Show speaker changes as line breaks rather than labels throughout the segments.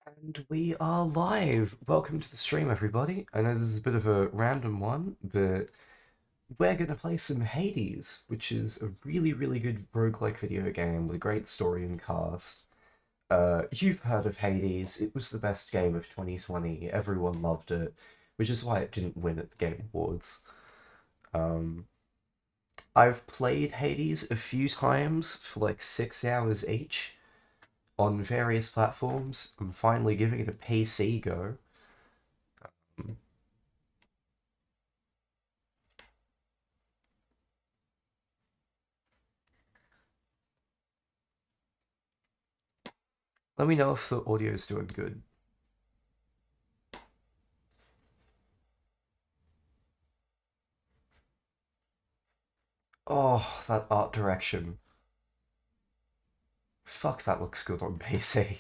And we are live. Welcome to the stream, everybody. I know this is a bit of a random one, but we're going to play some Hades, which is a really, really good roguelike video game with a great story and cast. You've heard of Hades. It was the best game of 2020. Everyone loved it, which is why it didn't win at the Game Awards. Um, I've played Hades a few times for like 6 hours each on various platforms. I'm finally giving it a PC go. Let me know if the audio is doing good. Oh, that art direction. Fuck, that looks good on PC.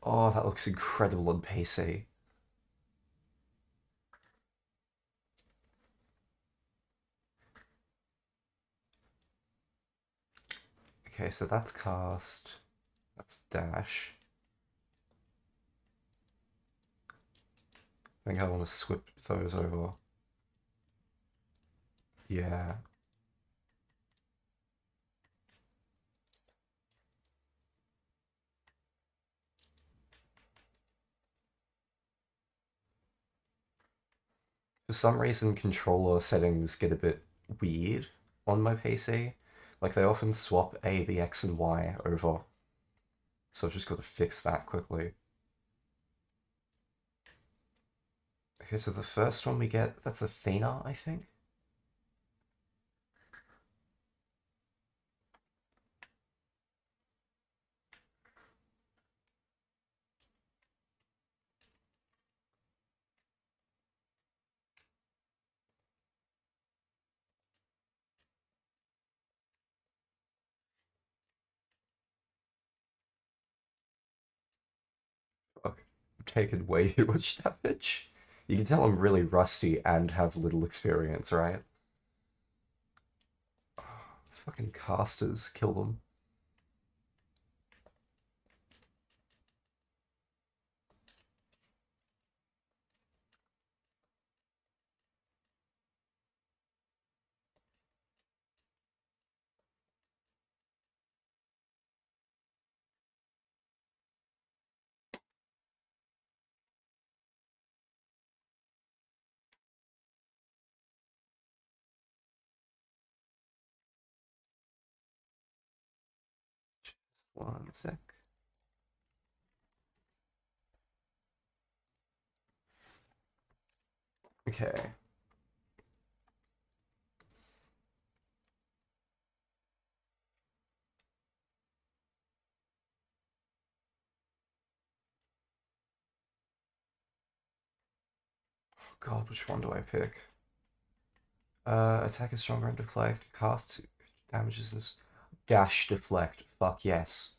Oh, that looks incredible on PC. Okay, so that's cast. That's dash. I think I want to swip those over. Yeah. For some reason, controller settings get a bit weird on my PC. Like, they often swap A, B, X, and Y over. So I've just got to fix that quickly. Okay, so the first one we get, that's Athena, I think? Okay. I'm taking way too much damage. You can tell I'm really rusty and have little experience, right? Fucking casters, kill them. Just one sec. Okay. God, which one do I pick? Attack is stronger and deflect. Cast damages this. Dash deflect. Fuck yes.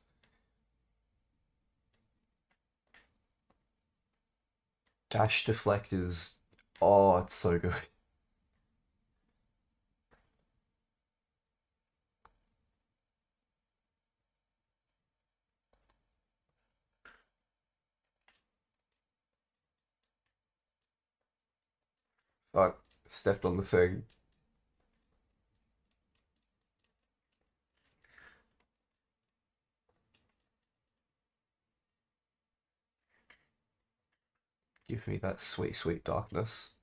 Dash deflect is. Oh, it's so good. Fuck. Stepped on the thing. Give me that sweet, sweet darkness.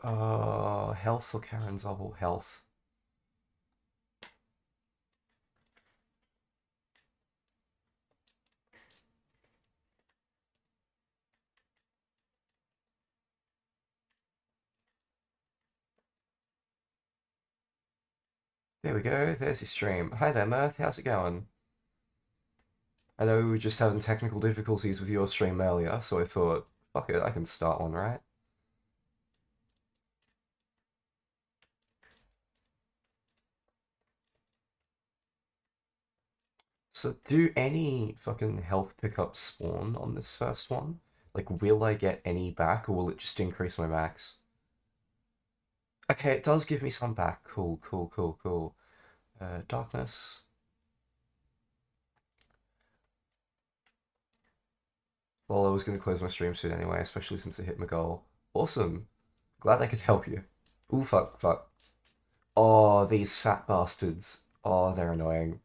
Health for Karen's level. Health. There we go. There's your stream. Hi there, Mirth. How's it going? I know we were just having technical difficulties with your stream earlier, so I thought, fuck it, I can start one, right? So, do any fucking health pickups spawn on this first one? Like, will I get any back, or will it just increase my max? Okay, it does give me some back. Cool, cool, cool, cool. Darkness. Well, I was going to close my stream soon anyway, especially since I hit my goal. Awesome. Glad I could help you. Ooh, fuck, fuck. Oh, these fat bastards. Oh, they're annoying.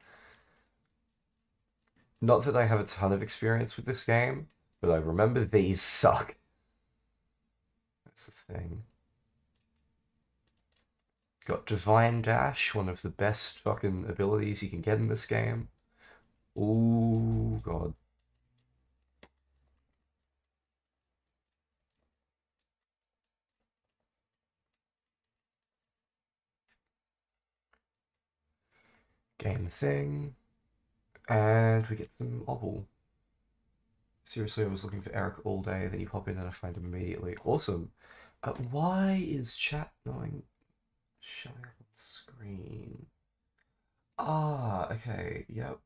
Not that I have a ton of experience with this game, but I remember these suck. That's the thing. Got Divine Dash, one of the best fucking abilities you can get in this game. Ooh, god. Gain thing. And we get some obble. Seriously, I was looking for Eric all day, then you pop in and I find him immediately. Awesome. Why is chat not showing up on screen? Ah, okay, yep.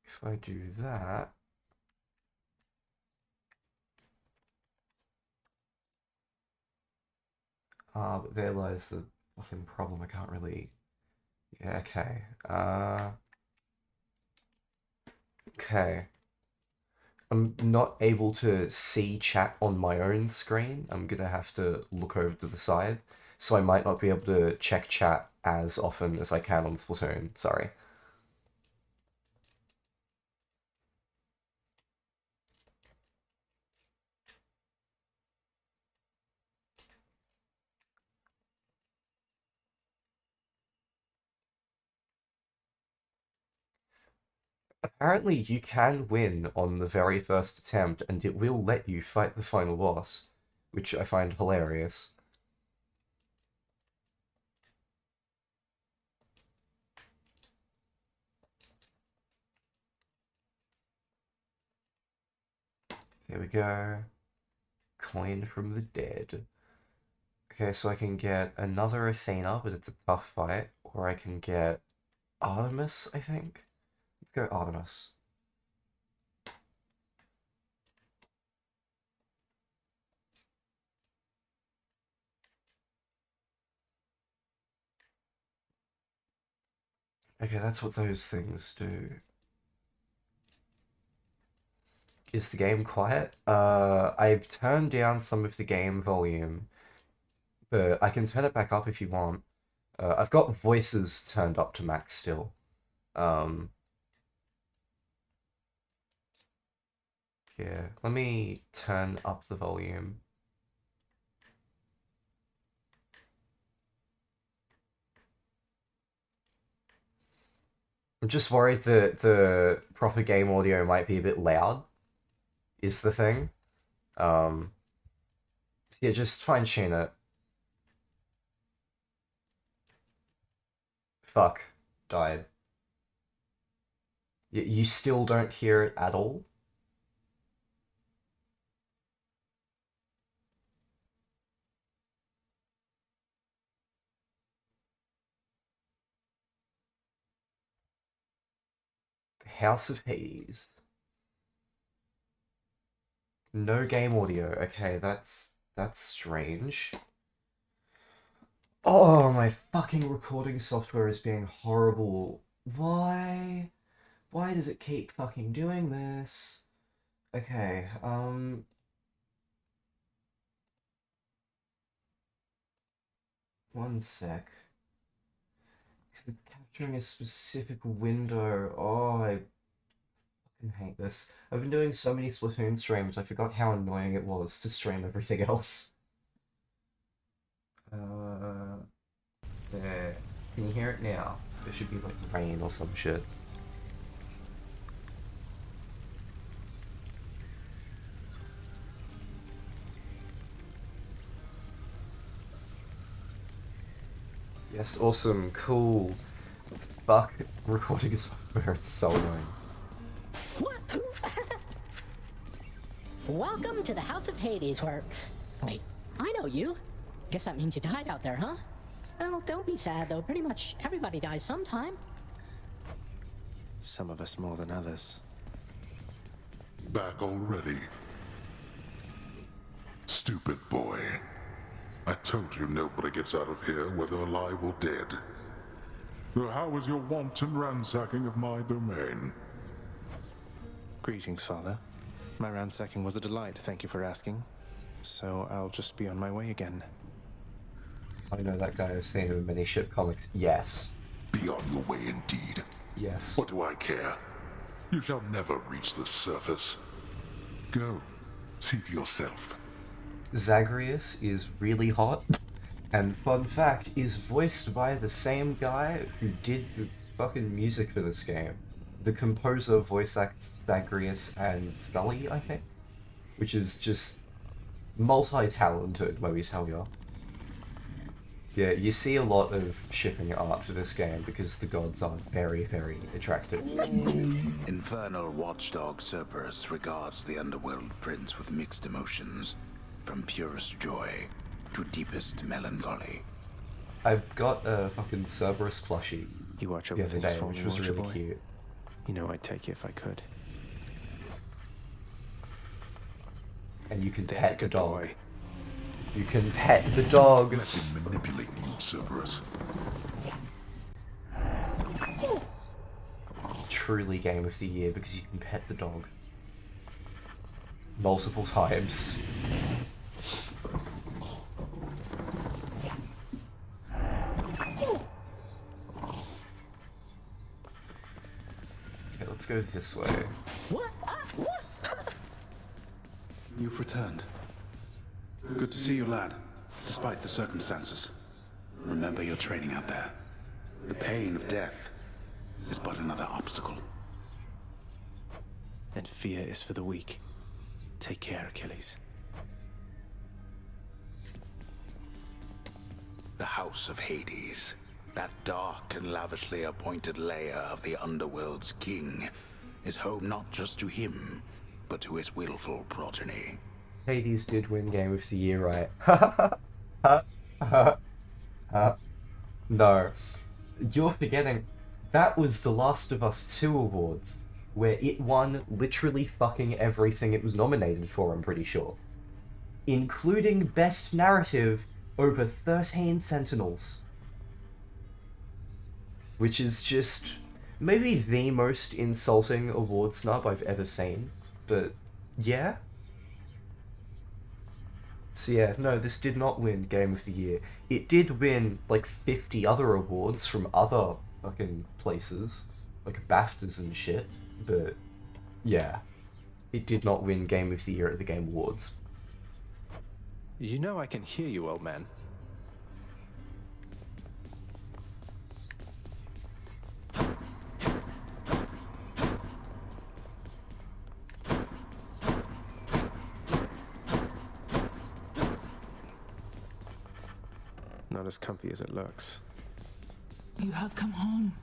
If I do that... but there lies the fucking problem. I can't really... Yeah, okay. Okay. I'm not able to see chat on my own screen. I'm gonna have to look over to the side. So I might not be able to check chat as often as I can on Splatoon. Sorry. Apparently you can win on the very first attempt, and it will let you fight the final boss, which I find hilarious. There we go. Coin from the dead. Okay, so I can get another Athena, but it's a tough fight, or I can get Artemis, I think. Let's go Artemis. Okay, that's what those things do. Is the game quiet? I've turned down some of the game volume, but I can turn it back up if you want. I've got voices turned up to max still. Um, yeah, let me turn up the volume. I'm just worried that the proper game audio might be a bit loud, is the thing. Um, yeah, just fine tune it. Fuck. Died. You still don't hear it at all? The House of Hades. No game audio. Okay, that's strange. Oh, my fucking recording software is being horrible. Why? Why does it keep fucking doing this? Okay, one sec. Because it's capturing a specific window. Oh, I fucking hate this. I've been doing so many Splatoon streams, I forgot how annoying it was to stream everything else. There. Can you hear it now? There should be like rain or some shit. Yes, awesome, cool. Fuck, recording is over, it's so annoying.
Welcome to the House of Hades, where... Wait, I know you. Guess that means you died out there, huh? Well, don't be sad, though. Pretty much everybody dies sometime.
Some of us more than others.
Back already? Stupid boy. I told you nobody gets out of here, whether alive or dead. So how was your wanton ransacking of my domain?
Greetings, Father. My ransacking was a delight, thank you for asking. So I'll just be on my way again.
I know that guy I've seen in many ship comics. Yes.
Be on your way indeed.
Yes.
What do I care? You shall never reach the surface. Go. See for yourself.
Zagreus is really hot, and fun fact, is voiced by the same guy who did the fucking music for this game. The composer voice acts Zagreus and Scully, I think, which is just multi-talented, let me tell you. Yeah, you see a lot of shipping art for this game because the gods are very, very attractive.
Infernal watchdog Cerberus regards the Underworld prince with mixed emotions, from purest joy to deepest melancholy.
I've got a fucking Cerberus plushie
You watch
the
over
other
things
day,
for
which
me,
was
won't you,
really
boy?
cute.
You know I'd take you if I could.
And you can
There's a
pet the
good
dog.
boy.
You can pet the dog.
Let him manipulate you, Cerberus.
Truly game of the year because you can pet the dog. Multiple times. Okay, let's go this way.
What?
You've returned. Good to see you, lad, despite the circumstances. Remember your training out there. The pain of death is but another obstacle.
And fear is for the weak. Take care, Achilles.
The House of Hades, that dark and lavishly appointed lair of the Underworld's king, is home not just to him, but to his willful progeny.
Hades did win Game of the Year, right? No. You're forgetting, that was the Last of Us 2 awards, where it won literally fucking everything it was nominated for, I'm pretty sure. Including Best Narrative over 13 Sentinels. Which is just maybe the most insulting award snub I've ever seen, but yeah. So yeah, no, this did not win Game of the Year. It did win like 50 other awards from other fucking places, like BAFTAs and shit, but yeah, it did not win Game of the Year at the Game Awards.
You know I can hear you, old man. Not as comfy as it looks.
You have come home.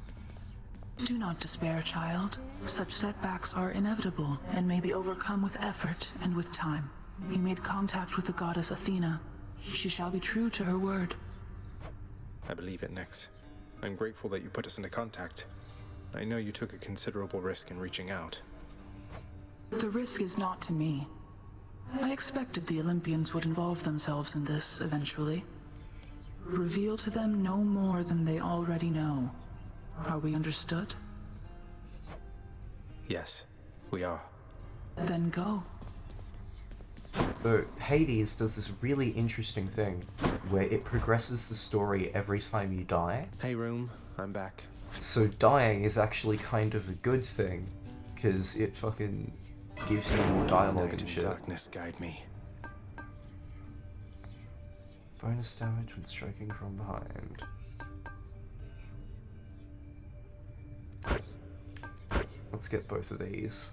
Do not despair, child. Such setbacks are inevitable and may be overcome with effort and with time. You made contact with the goddess Athena. She shall be true to her word.
I believe it, Nyx. I'm grateful that you put us into contact. I know you took a considerable risk in reaching out.
The risk is not to me. I expected the Olympians would involve themselves in this eventually. Reveal to them no more than they already know. Are we understood?
Yes, we are.
Then go.
So Hades does this really interesting thing where it progresses the story every time you die.
Hey, room, I'm back.
So dying is actually kind of a good thing, because it fucking gives you more dialogue
Night
and
and
shit.
darkness guide me.
Bonus damage when striking from behind. Let's get both of these.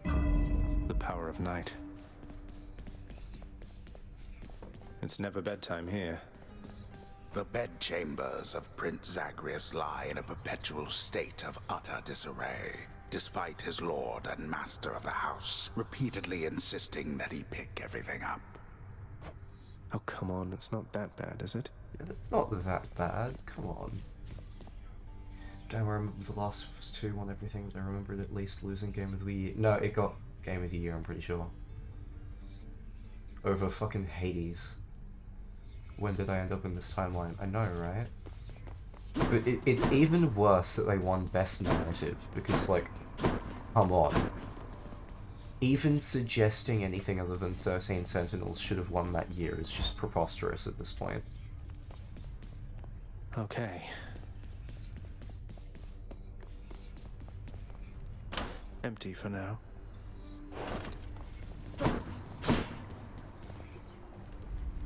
The power of night. It's never bedtime here.
The bedchambers of Prince Zagreus lie in a perpetual state of utter disarray, despite his lord and master of the house repeatedly insisting that he pick everything up.
Oh, come on, it's not that bad, is it?
Yeah, that's not that bad, come on. Damn, I remember The Last of Us 2 won everything, but I remember it at least losing Game of the Year. No, it got Game of the Year, I'm pretty sure. Over fucking Hades. When did I end up in this timeline? I know, right? But it's even worse that they won Best Narrative, because, like, come on. Even suggesting anything other than 13 Sentinels should have won that year is just preposterous at this point.
Okay. Empty for now.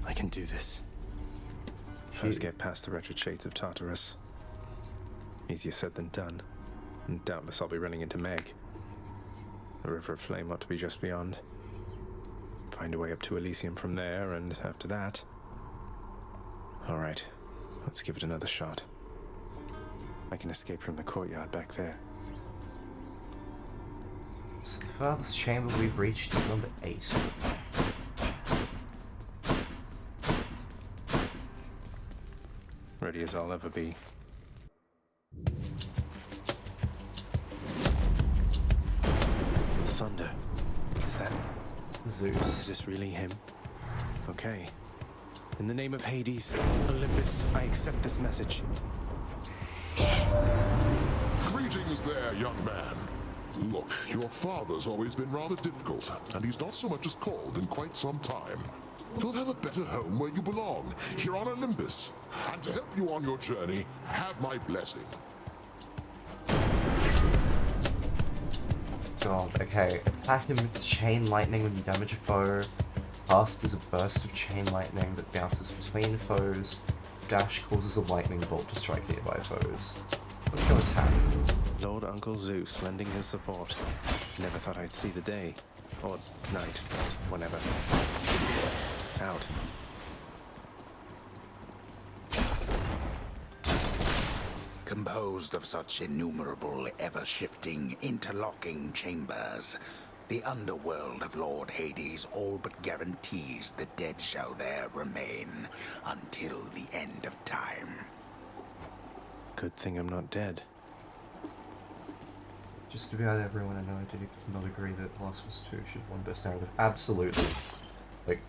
I can do this. First get past the wretched shades of Tartarus. Easier said than done. And doubtless I'll be running into Meg. The River of Flame ought to be just beyond. Find a way up to Elysium from there, and after that... Alright, let's give it another shot. I can escape from the courtyard back there.
So the farthest chamber we've reached is number 8.
Ready as I'll ever be. Thunder. Is that...
Zeus.
Is this really him? Okay. In the name of Hades, Olympus, I accept this message.
Greetings there, young man. Look, your father's always been rather difficult, and he's not so much as called in quite some time. You'll have a better home where you belong, here on Olympus. And to help you on your journey, have my blessing.
God, okay. Attack emits chain lightning when you damage a foe. Cast is a burst of chain lightning that bounces between foes. Dash causes a lightning bolt to strike nearby foes. Let's go attack.
Lord Uncle Zeus lending his support. Never thought I'd see the day. Or night. Whenever. Out.
Composed of such innumerable, ever-shifting, interlocking chambers, the underworld of Lord Hades all but guarantees the dead shall there remain until the end of time.
Good thing I'm not dead.
Just about everyone I know did not agree that Last of Us 2 should have won Best Narrative. Absolutely. Like,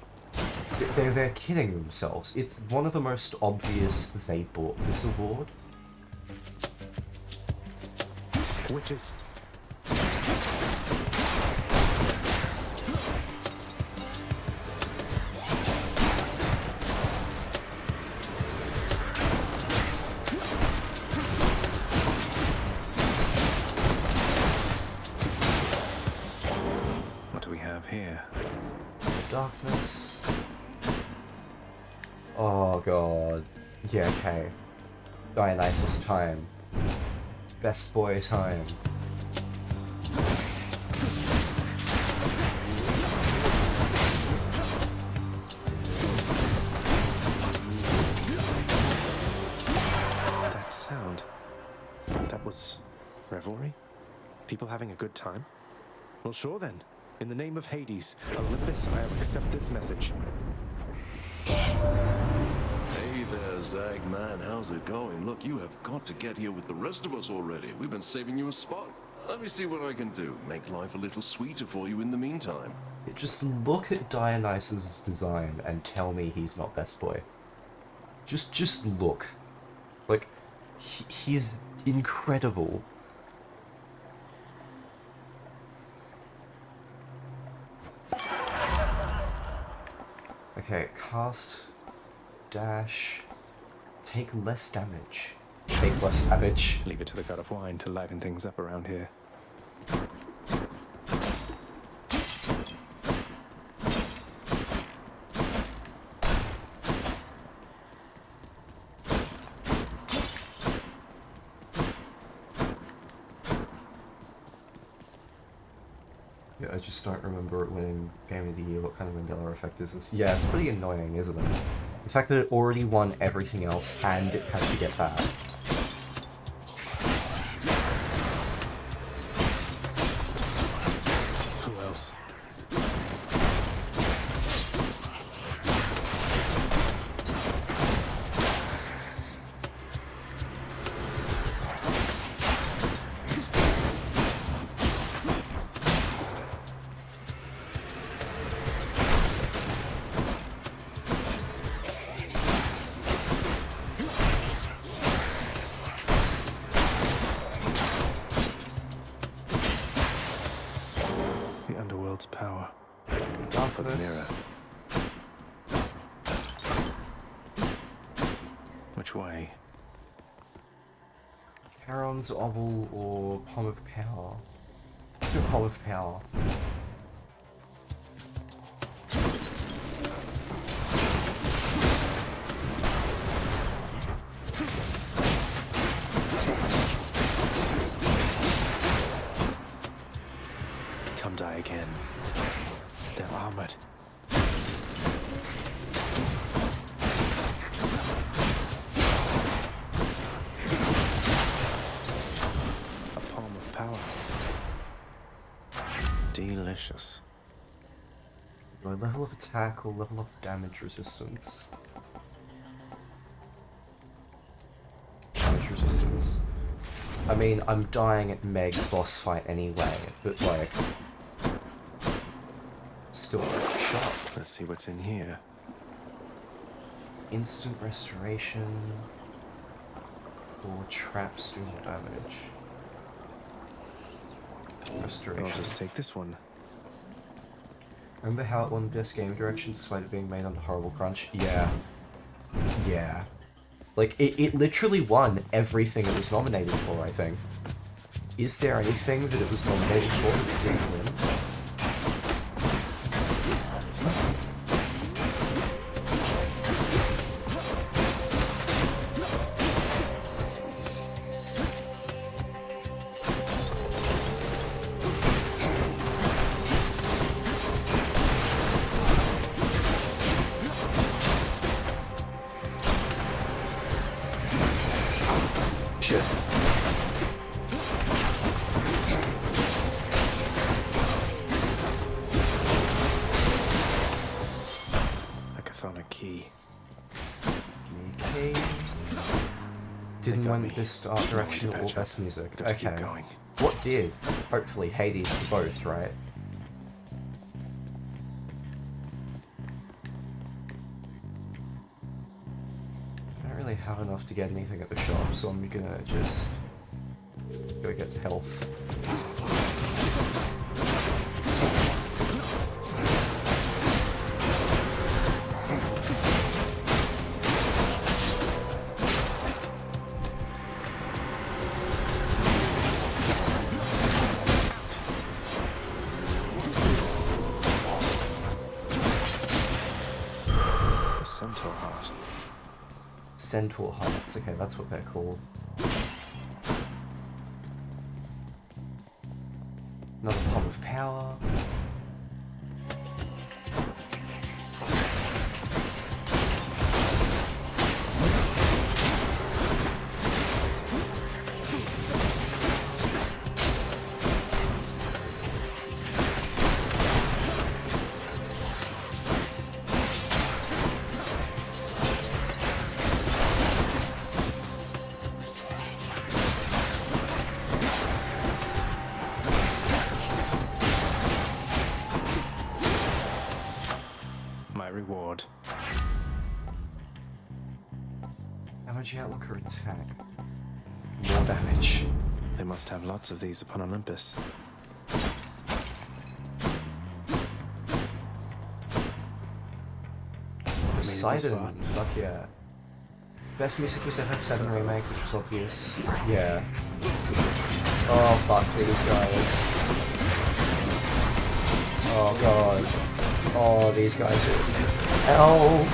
they're kidding themselves. It's one of the most obvious they bought this award.
Witches. What do we have here?
Darkness. Oh god. Yeah, okay. Dionysus time. Best boy time.
That sound. That was revelry? People having a good time? Well, sure then. In the name of Hades, Olympus, I accept this message.
Hey there, Zag man, how's it going? Look, you have got to get here with the rest of us already. We've been saving you a spot. Let me see what I can do. Make life a little sweeter for you in the meantime.
Just look at Dionysus' design and tell me he's not best boy. Just look. Like, he's incredible. Okay, cast, dash, take less damage. Take less damage.
Leave it to the god of wine to liven things up around here.
Yeah, I just don't remember it winning Game of the Year. What kind of Mandela effect is this? Yeah, it's pretty annoying, isn't it? The fact that it already won everything else and it has to get that.
Who else?
this.
Mirror. Which way?
Charon's Oval or Palm of Power? Let's do Palm of Power.
Come die again. They're armored. A palm of power. Delicious.
Do I level up attack or level up damage resistance? Damage resistance. I mean, I'm dying at Meg's boss fight anyway, but like... Still worth a shot.
Let's see what's in here.
Instant restoration... or traps do more damage. Restoration.
I'll just take this one.
Remember how it won Best Game Direction despite it being made under horrible crunch? Yeah. Yeah. Like, it literally won everything it was nominated for, I think. Is there anything that it was nominated for that it didn't win? Shit.
A chthonic key.
Okay. Didn't
got
win
me.
Best Art Direction or Best Music.
Got to
Okay.
keep going.
What did? Hopefully Hades for both, right? I don't really have enough to get anything at the shop, so I'm gonna just go get health.
A centaur heart.
Centaur hearts, okay, that's what they're called. Another Palm of Power.
My reward.
Damage outlook or attack? More damage.
They must have lots of these upon Olympus.
Poseidon, fuck yeah. Best music was FF7 remake, which was obvious. Yeah. Oh fuck these guys. Oh god. Oh, these guys are... Ow!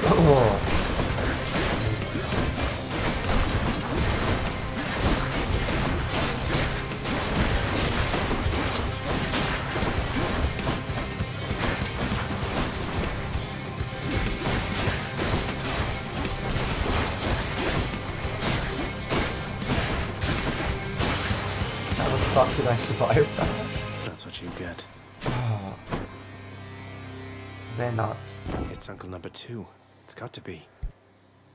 Oh. How the fuck did I survive that?
That's what you get.
They're nuts.
It's Uncle Number 2. It's got to be.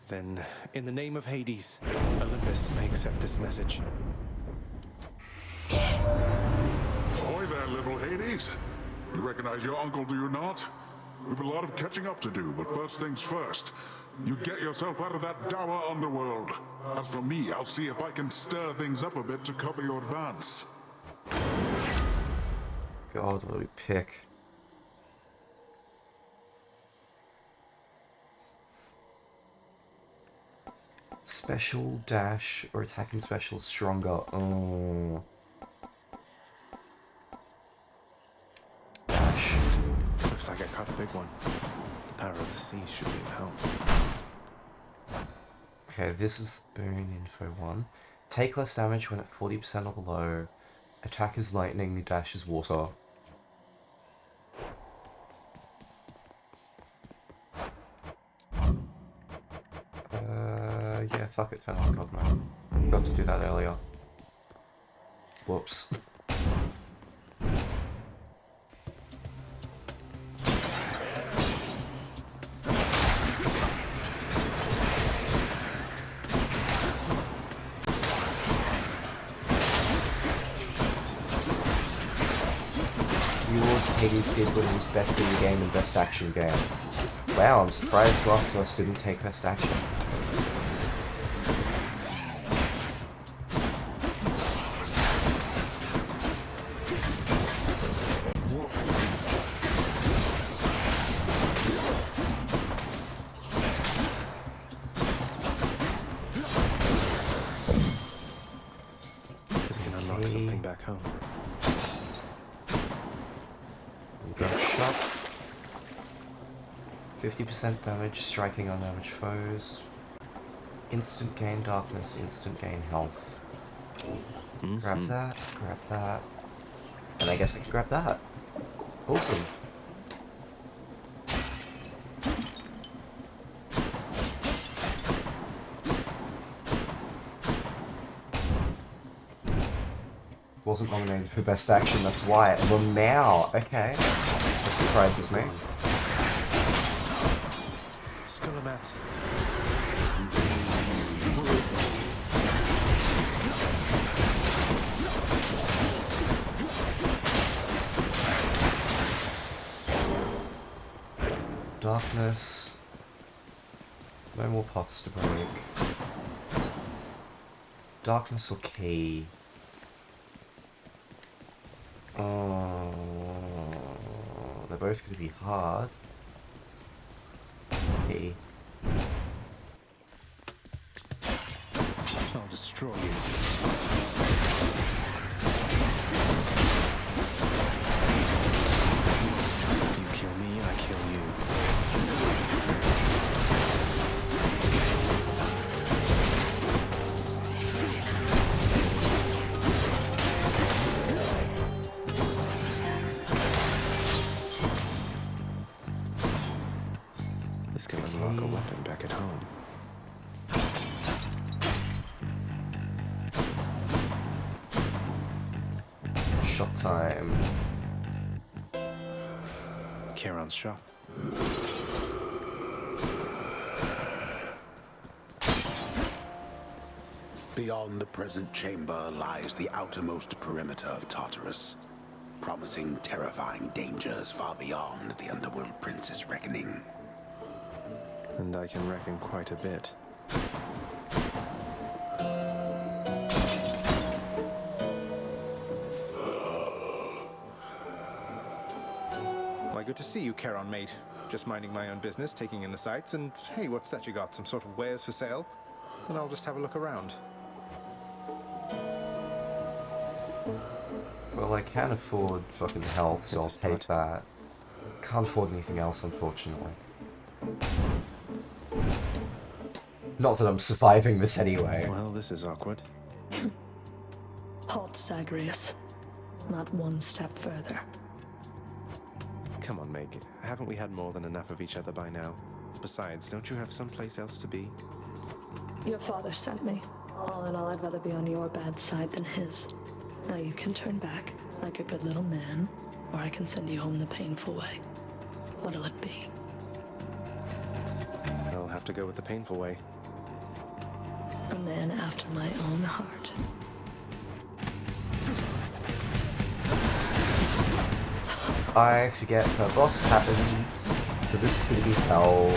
Then, in the name of Hades, Olympus may accept this message.
Ahoy there, little Hades. You recognize your uncle, do you not? We've a lot of catching up to do, but first things first. You get yourself out of that dour underworld. As for me, I'll see if I can stir things up a bit to cover your advance.
God, what do we pick? Special, dash, or attacking special stronger. Oh. Dash.
Looks like I caught a big one. The power of the sea should be of help.
Okay, this is boon info 1. Take less damage when at 40% or below. Attack is lightning, dash is water. Yeah, fuck it, turn on God mode. Forgot to do that earlier. Whoops. Hades did when it was best in the game and best action game. Wow, I'm surprised Last of Us didn't take best action.
This can unlock something back home.
50% damage, striking undamaged foes. Instant gain darkness, instant gain health. Grab that, and I guess I can grab that. Awesome. Wasn't nominated for best action, that's why. Well now, okay. That surprises me.
Mats.
Darkness. No more pots to break. Darkness or key? Oh, they're both going to be hard. Key.
I'll destroy you. You kill me, I kill you. This can unlock a weapon back at home.
Shop time.
Charon's shop.
Beyond the present chamber lies the outermost perimeter of Tartarus, promising terrifying dangers far beyond the Underworld Prince's reckoning.
And I can reckon quite a bit. Why, good to see you, Charon, mate. Just minding my own business, taking in the sights, and hey, what's that you got? Some sort of wares for sale? Then I'll just have a look around.
Well, I can afford fucking health, so I'll take that. Can't afford anything else, unfortunately. Not that I'm surviving this anyway.
Well, this is awkward.
Halt, Zagreus. Not one step further.
Come on, Meg. Haven't we had more than enough of each other by now? Besides, don't you have someplace else to be?
Your father sent me. All in all, I'd rather be on your bad side than his. Now you can turn back, like a good little man, or I can send you home the painful way. What'll it be?
I'll have to go with the painful way.
A man after my own heart.
I forget her boss patterns, so this is gonna be hell.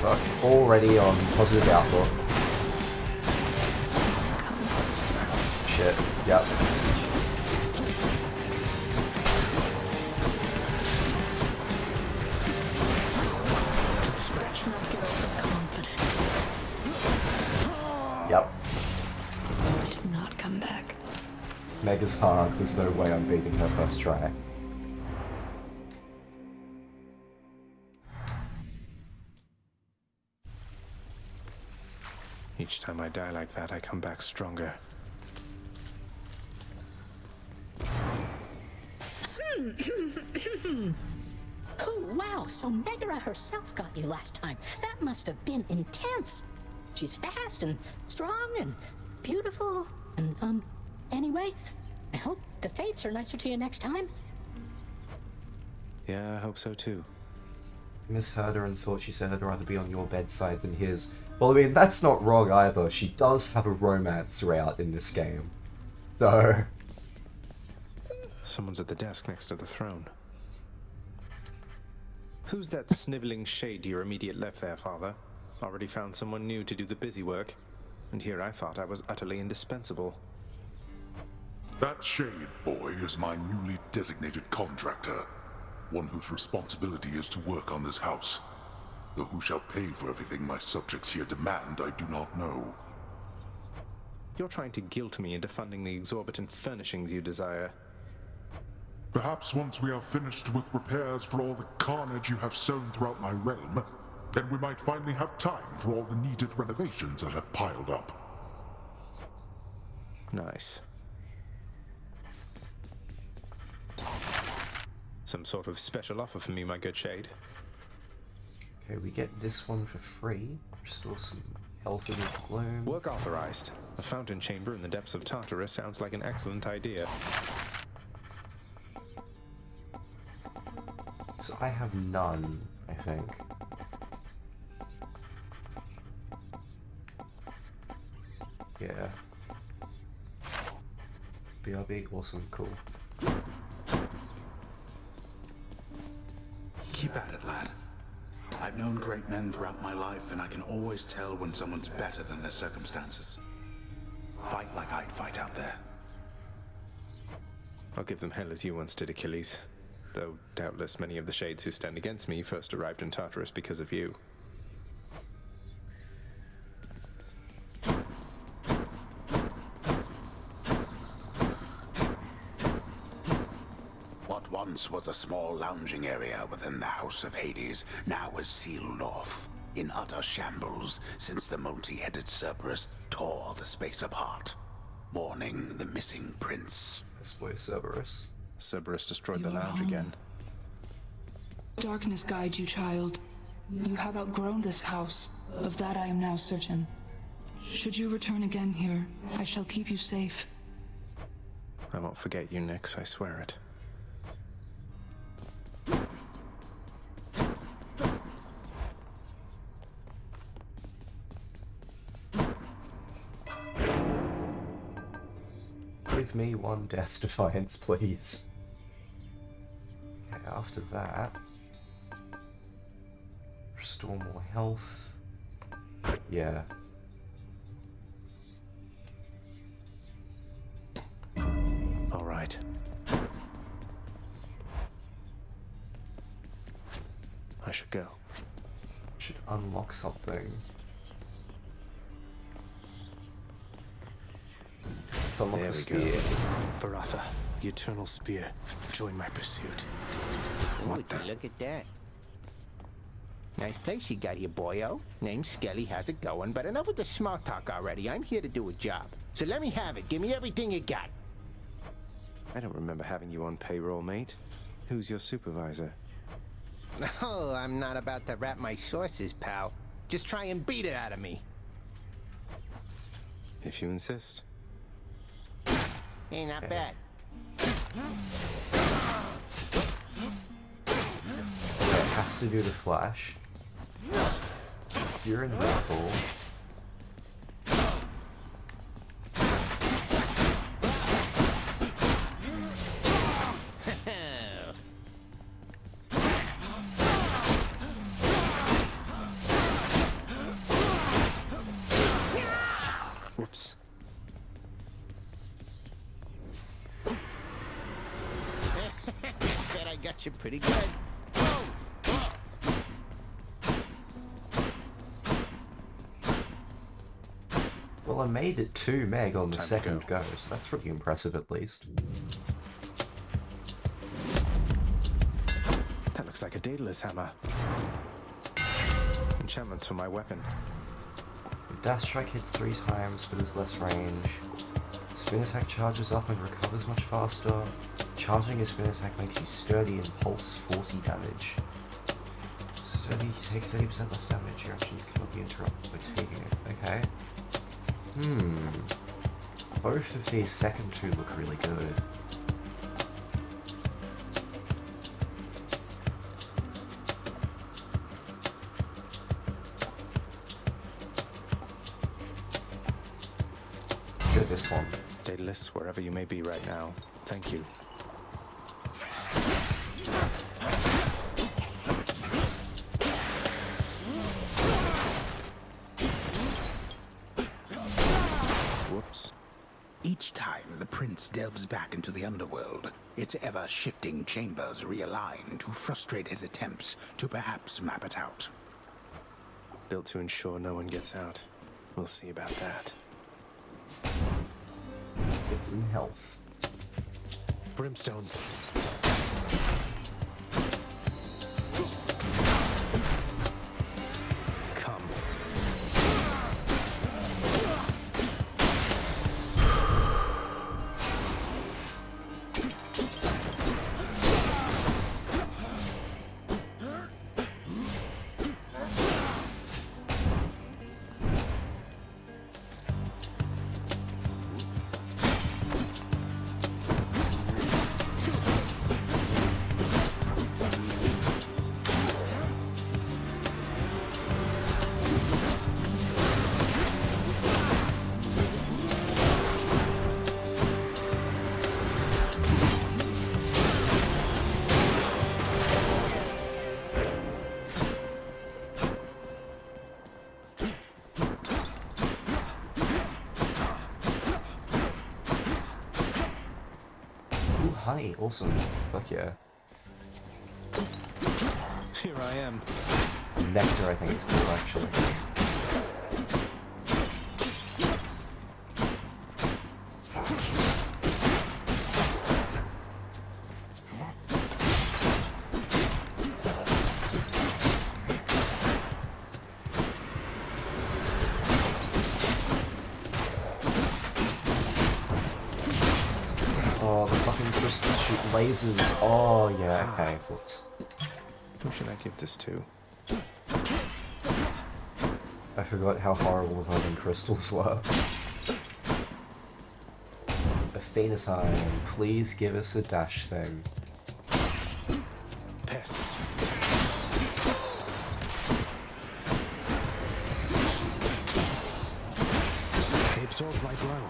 But already on positive outlook. Shit, yep. Meg is hard, there's no way I'm beating her first try.
Each time I die like that, I come back stronger.
Oh, wow, so Megara herself got you last time. That must have been intense. She's fast and strong and beautiful. And, anyway, I hope the fates are nicer to you next time.
Yeah, I hope so too.
Misheard her and thought she said I'd rather be on your bedside than his. Well, I mean, that's not wrong either. She does have a romance route in this game. So...
Someone's at the desk next to the throne. Who's that sniveling shade to your immediate left there, Father? Already found someone new to do the busy work. And here I thought I was utterly indispensable.
That shade boy is my newly designated contractor. One whose responsibility is to work on this house. Though who shall pay for everything my subjects here demand, I do not know.
You're trying to guilt me into funding the exorbitant furnishings you desire.
Perhaps once we are finished with repairs for all the carnage you have sown throughout my realm, then we might finally have time for all the needed renovations that have piled up.
Nice. Some sort of special offer for me, my good shade.
Okay, we get this one for free. Restore some health in the gloom.
Work authorized. A fountain chamber in the depths of Tartarus sounds like an excellent idea.
So I have none, I think. Yeah. BRB, awesome, cool.
Keep at it, lad. I've known great men throughout my life, and I can always tell when someone's better than their circumstances. Fight like I'd fight out there.
I'll give them hell as you once did, Achilles. Though doubtless many of the shades who stand against me first arrived in Tartarus because of you.
What once was a small lounging area within the House of Hades now is sealed off, in utter shambles since the multi-headed Cerberus tore the space apart, mourning the missing prince.
This boy Cerberus.
Cerberus destroyed the
You are
lounge
home.
again.
Darkness guide you, child. You have outgrown this house. Of that I am now certain. Should you return again here, I shall keep you safe.
I won't forget you, Nyx, I swear it.
Give me one death defiance, please. Okay, after that... Restore more health. Yeah.
All right. I should go.
Should unlock something. Let's unlock
There
the
we go.
spear.
Varatha, the Eternal Spear. Join my pursuit. What the?
Look at that. Nice place you got here, boyo. Name's Skelly, how's it going? But enough with the small talk already. I'm here to do a job. So let me have it. Give me everything you got.
I don't remember having you on payroll, mate. Who's your supervisor?
Oh, I'm not about to wrap my sources, pal. Just try and beat it out of me.
If you insist.
Hey, not bad.
It has to do the flash. You're in the hole.
Whoops.
Bet I got you pretty good.
Well, I made it to Meg on the
Time to
second
go.
go, so that's pretty impressive at least.
That looks like a Daedalus hammer. Enchantments for my weapon.
Your dash strike hits 3 times, but has less range. Spin attack charges up and recovers much faster. Charging a spin attack makes you sturdy and pulse 40 damage. Sturdy, you take 30% less damage. Your actions cannot be interrupted by taking it. Okay. Both of these second two look really good. Go this one.
Daedalus, wherever you may be right now, thank you. Whoops.
Each time the prince delves back into the Underworld, its ever-shifting chambers realign to frustrate his attempts to perhaps map it out.
Built to ensure no one gets out. We'll see about that.
Get some health.
Brimstones. Come.
Ooh, honey, awesome. Fuck yeah.
Here I am.
Nectar, I think it's called, actually. Oh, the fucking crystals shoot lasers. Oh, yeah, okay. Whoops.
Who should I give this to?
I forgot how horrible the fucking crystals were. Athena time, please give us a dash thing.
Pests. They absorbed my blow.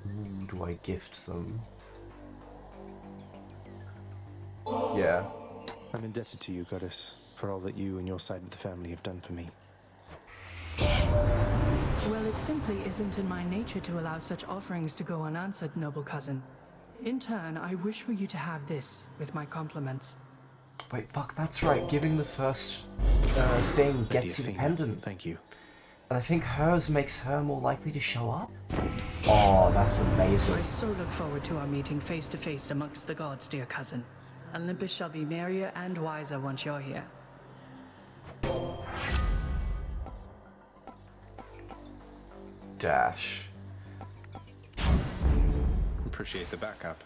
Who do I gift them? Yeah.
I'm indebted to you, Goddess, for all that you and your side of the family have done for me.
Well, it simply isn't in my nature to allow such offerings to go unanswered, noble cousin. In turn, I wish for you to have this, with my compliments.
Wait, fuck, that's right. Giving the first thing gets you the
Athena,
pendant.
Thank you.
And I think hers makes her more likely to show up. Oh, that's amazing.
I so look forward to our meeting face to face amongst the gods, dear cousin. Olympus shall be merrier and wiser once you're here.
Dash.
Appreciate the backup.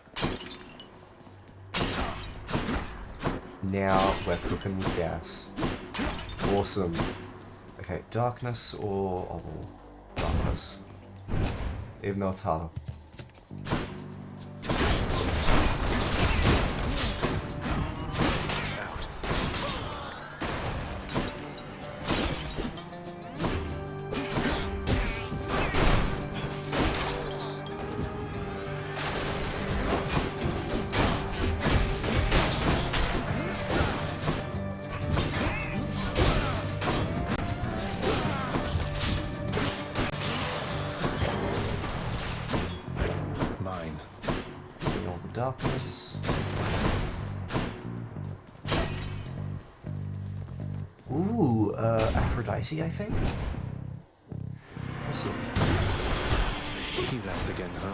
Now we're cooking with gas. Awesome. Okay, darkness or... Oh, darkness. Even though it's harder.
Mine.
All the darkness. Ooh, to Aphrodite, I think? Awesome.
You lads again, huh?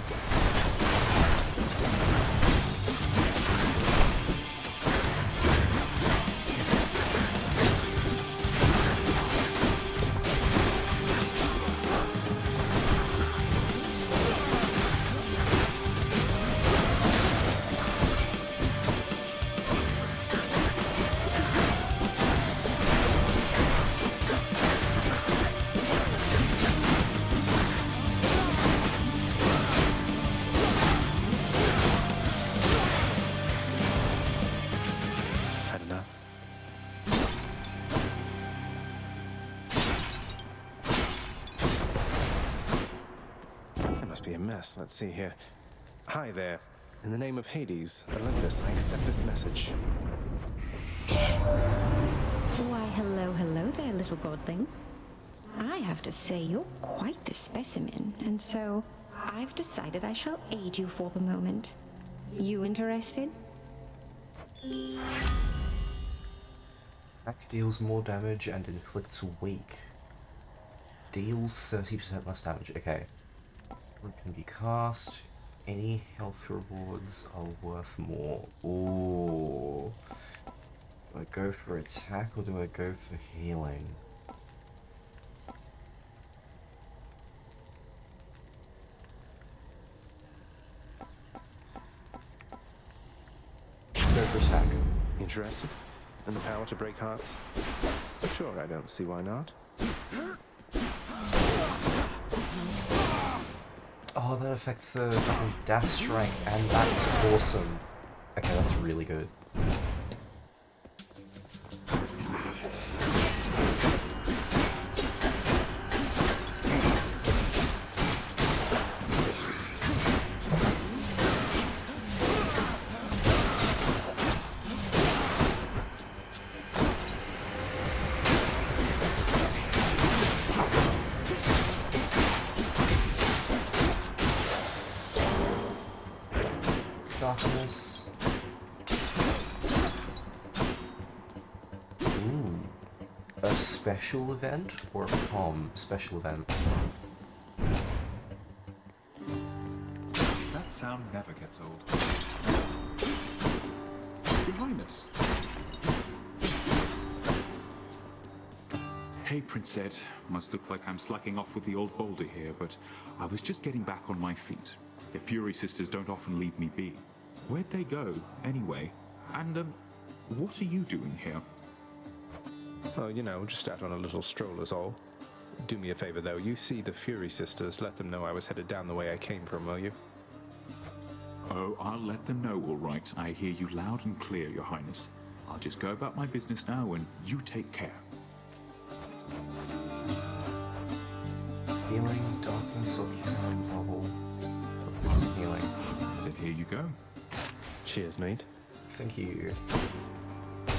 Let's see here. Hi there. In the name of Hades, Olympus, I accept this message.
Why, hello there, little godling. I have to say, you're quite the specimen, and so I've decided I shall aid you for the moment. You interested?
Attack deals more damage and inflicts weak. Deals 30% less damage. Okay. It can be cast. Any health rewards are worth more. Ooh. Do I go for attack or do I go for healing? Let's go for attack.
Interested? In the power to break hearts? Sure, I don't see why not.
Oh, that affects the dash strength, and that's awesome. Okay, that's really good. Darkness. Ooh. A special event or a prom special event?
That sound never gets old. Your Highness. Hey, Prince Ed. Must look like I'm slacking off with the old boulder here, but I was just getting back on my feet. The Fury Sisters don't often leave me be. Where'd they go, anyway? And, what are you doing here?
Oh, you know, just out on a little stroll is all. Do me a favor, though. You see the Fury Sisters, let them know I was headed down the way I came from, will you?
Oh, I'll let them know, all right. I hear you loud and clear, Your Highness. I'll just go about my business now, and you take care.
Healing, darkness, or carrying bubble. Healing.
Then here you go.
Cheers, mate.
Thank you.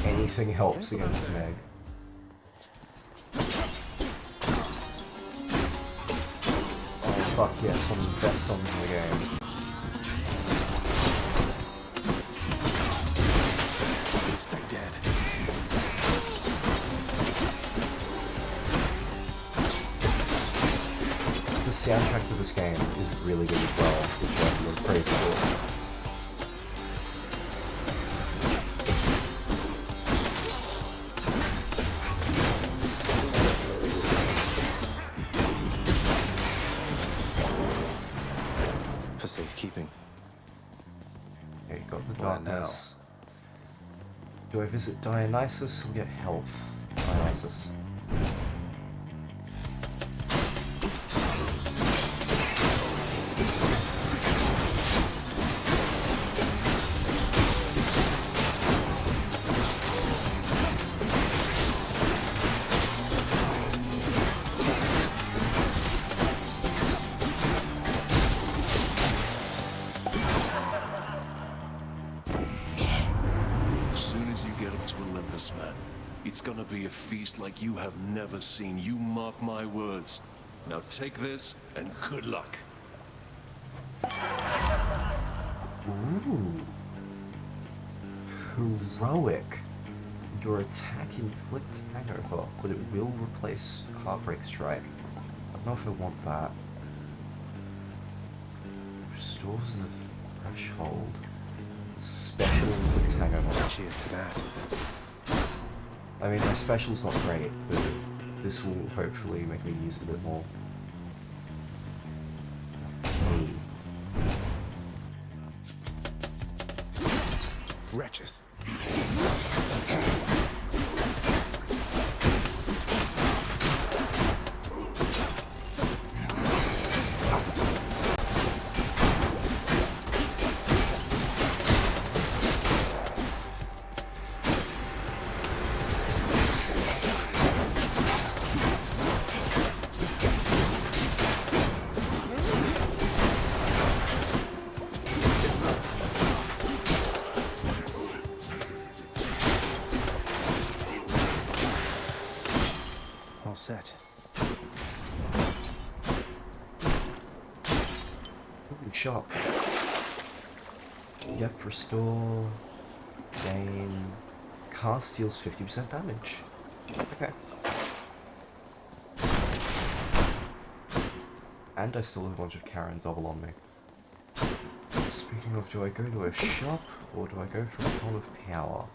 Anything helps against Meg. Oh fuck yes, one of the best songs in the game.
Stay dead.
The soundtrack for this game is really good as well, which I'm pretty cool.
For safekeeping.
Okay, you got the darkness. Do I visit Dionysus or get health? Dionysus.
It's gonna be a feast like you have never seen. You mark my words. Now take this, and good luck.
Ooh. Heroic. Your attack inflicts hangover, but it will replace Heartbreak Strike. I don't know if I want that. Restores the threshold. Special inflicts hangover.
Cheers to that.
I mean, my special's not great, but this will hopefully make me use it a bit more.
Wretches. All set.
Ooh, shop. Yep, restore. Gain. Cast deals 50% damage. Okay. And I still have a bunch of Karen's Obel on me. Speaking of, do I go to a shop or do I go for a Call of Power?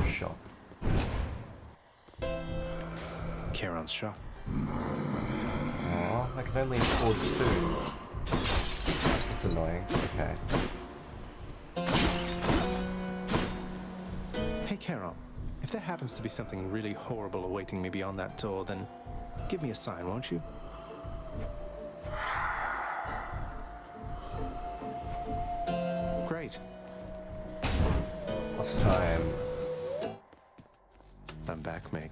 Shop.
Charon's shop.
Aw, I can only afford food. That's annoying. Okay.
Hey, Charon. If there happens to be something really horrible awaiting me beyond that door, then give me a sign, won't you? Great.
Last time.
I'm back, Meg.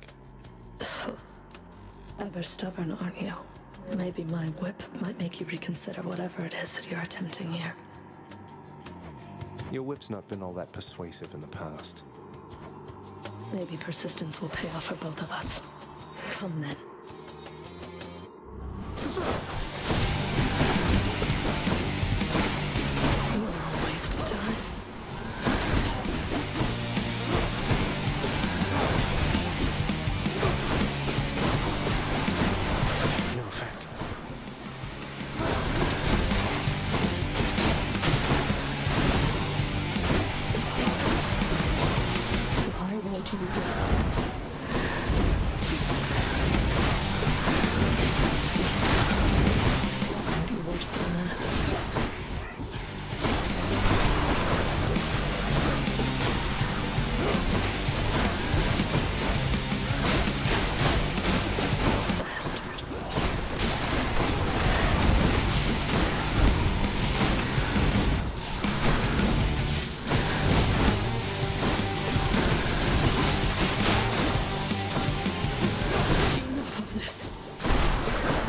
Ever stubborn, aren't you? Maybe my whip might make you reconsider whatever it is that you're attempting here.
Your whip's not been all that persuasive in the past.
Maybe persistence will pay off for both of us. Come then. We're all wasted time.
No effect.
Why won't you go? Pretty worse than that. Bastard. Enough of this.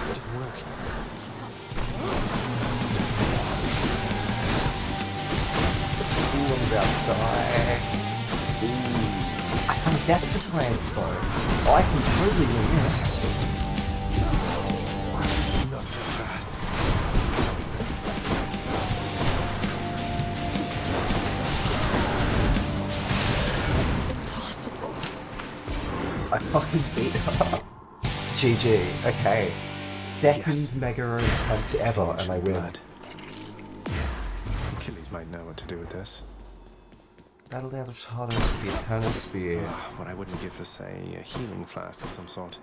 Didn't work.
Ooh, I'm about to die. Ooh. I have Death Defiance though. Oh, I can totally win this.
Not so fast.
Impossible.
I fucking beat her. GG. Okay. Second
Yes.
mega attempt ever, and I win.
Blood. Achilles might know what to do with this.
Battled out of Tartarus with the Eternal Spear.
What I wouldn't give for, say, a healing flask of some sort.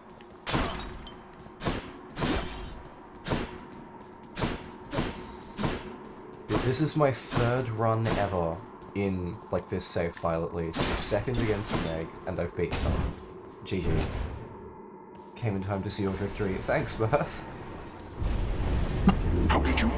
Dude, this is my third run ever in, like, this save file at least. Second against Meg, and I've beaten her. GG. Came in time to see your victory. Thanks, Mirth.
How did you?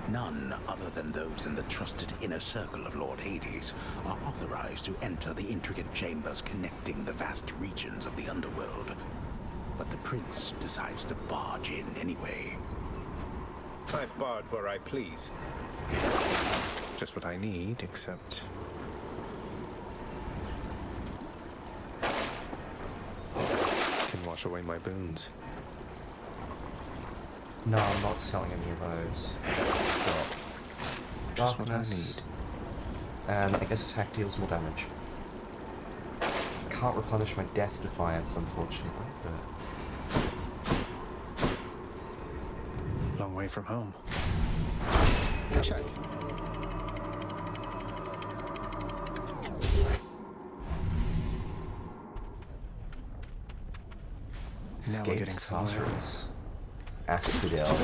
None other than those in the trusted inner circle of Lord Hades are authorized to enter the intricate chambers connecting the vast regions of the Underworld. But the prince decides to barge in anyway.
I barge where I please. Just what I need, except wash away my boons.
No, I'm not selling any of those.
Just what I
Darkness.
need.
And I guess attack deals more damage. Can't replenish my Death Defiance, unfortunately, but...
Long way from home.
Check.
Now we're getting somewhere.
Tartarus. Asphodel.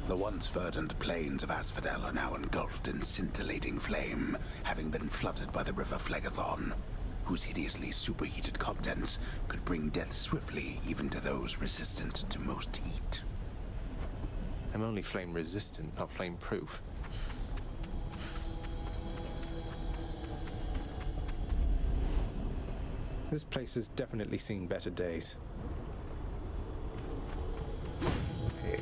The once verdant plains of Asphodel are now engulfed in scintillating flame, having been flooded by the river Phlegethon, whose hideously superheated contents could bring death swiftly even to those resistant to most heat.
I'm only flame resistant, not flame proof. This place has definitely seen better days.
Okay.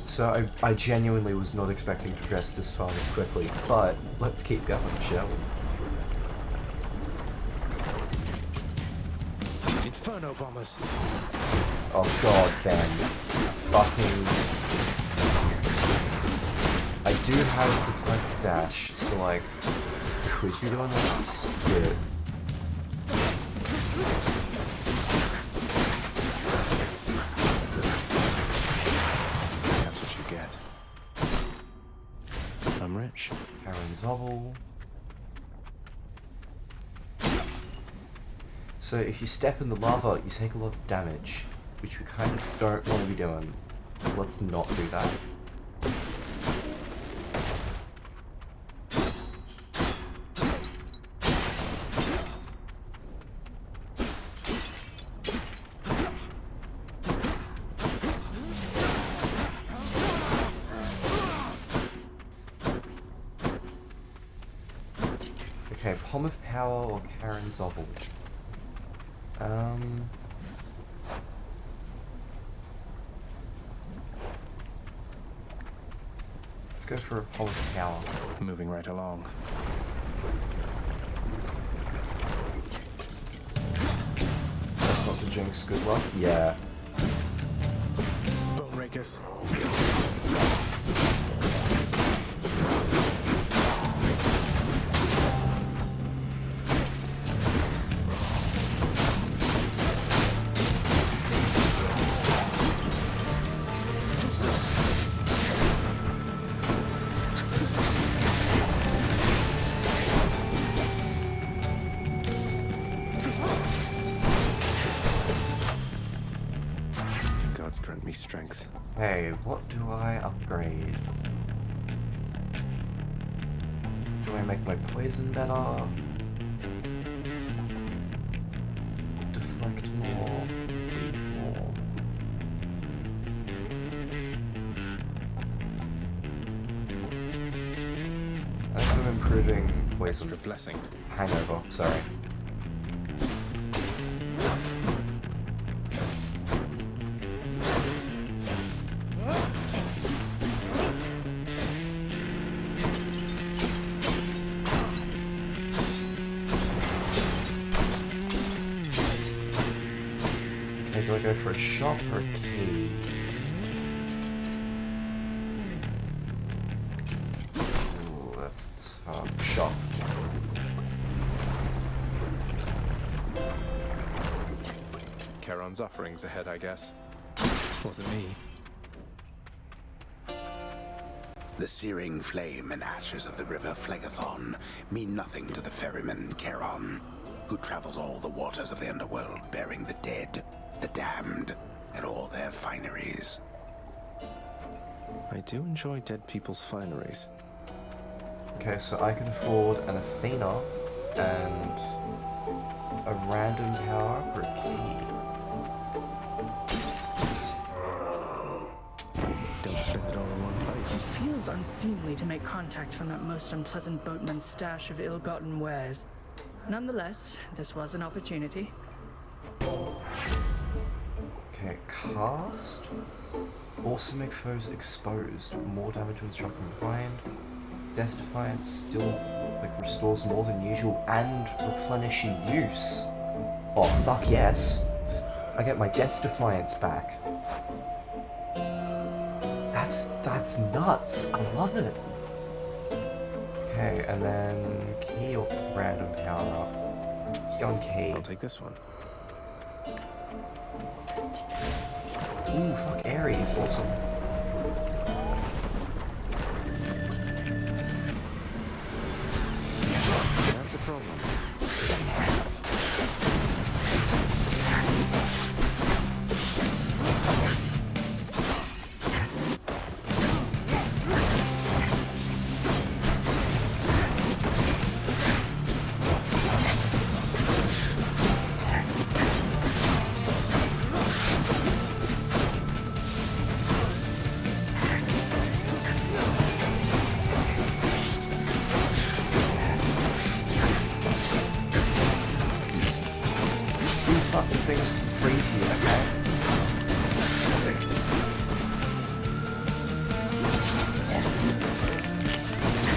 So I genuinely was not expecting to progress this far this quickly, but let's keep going, shall we?
Inferno bombers!
Oh god, Ben. Fucking... I do have the flex dash, so like, could you do this? Yeah.
That's what you get. I'm rich.
Karen Zobble. So if you step in the lava, you take a lot of damage, which we kind of don't want to be doing. Let's not do that. Okay, Palm of Power or Karen Zobble? Let's go for a Palm of Power.
Moving right along.
That's not the jinx, good luck. Yeah.
Bone rakers. Gods grant me strength.
Hey, what do I upgrade? Do I make my poison better? Deflect more? Weak more? I think I'm improving poison.
Extra blessing.
Hangover, sorry. Do I go for a shop or a key? Ooh, that's tough. Shop.
Charon's offerings ahead, I guess. Wasn't me.
The searing flame and ashes of the river Phlegethon mean nothing to the ferryman Charon, who travels all the waters of the underworld bearing the dead, the damned, and all their fineries.
I do enjoy dead people's fineries.
Okay, so I can afford an Athena and a random power or a key.
Don't spend it all in one place.
It feels unseemly to make contact from that most unpleasant boatman's stash of ill-gotten wares. Nonetheless, this was an opportunity.
Okay, cast. Also make foes exposed. More damage when struck from behind. Death Defiance still like restores more than usual and replenishing use. Oh fuck yes! I get my Death Defiance back. That's nuts. I love it. Okay, and then key or random power up. Go on key.
I'll take this one.
Ooh, fuck Ares, awesome.
That's a problem.
Things crazy, okay?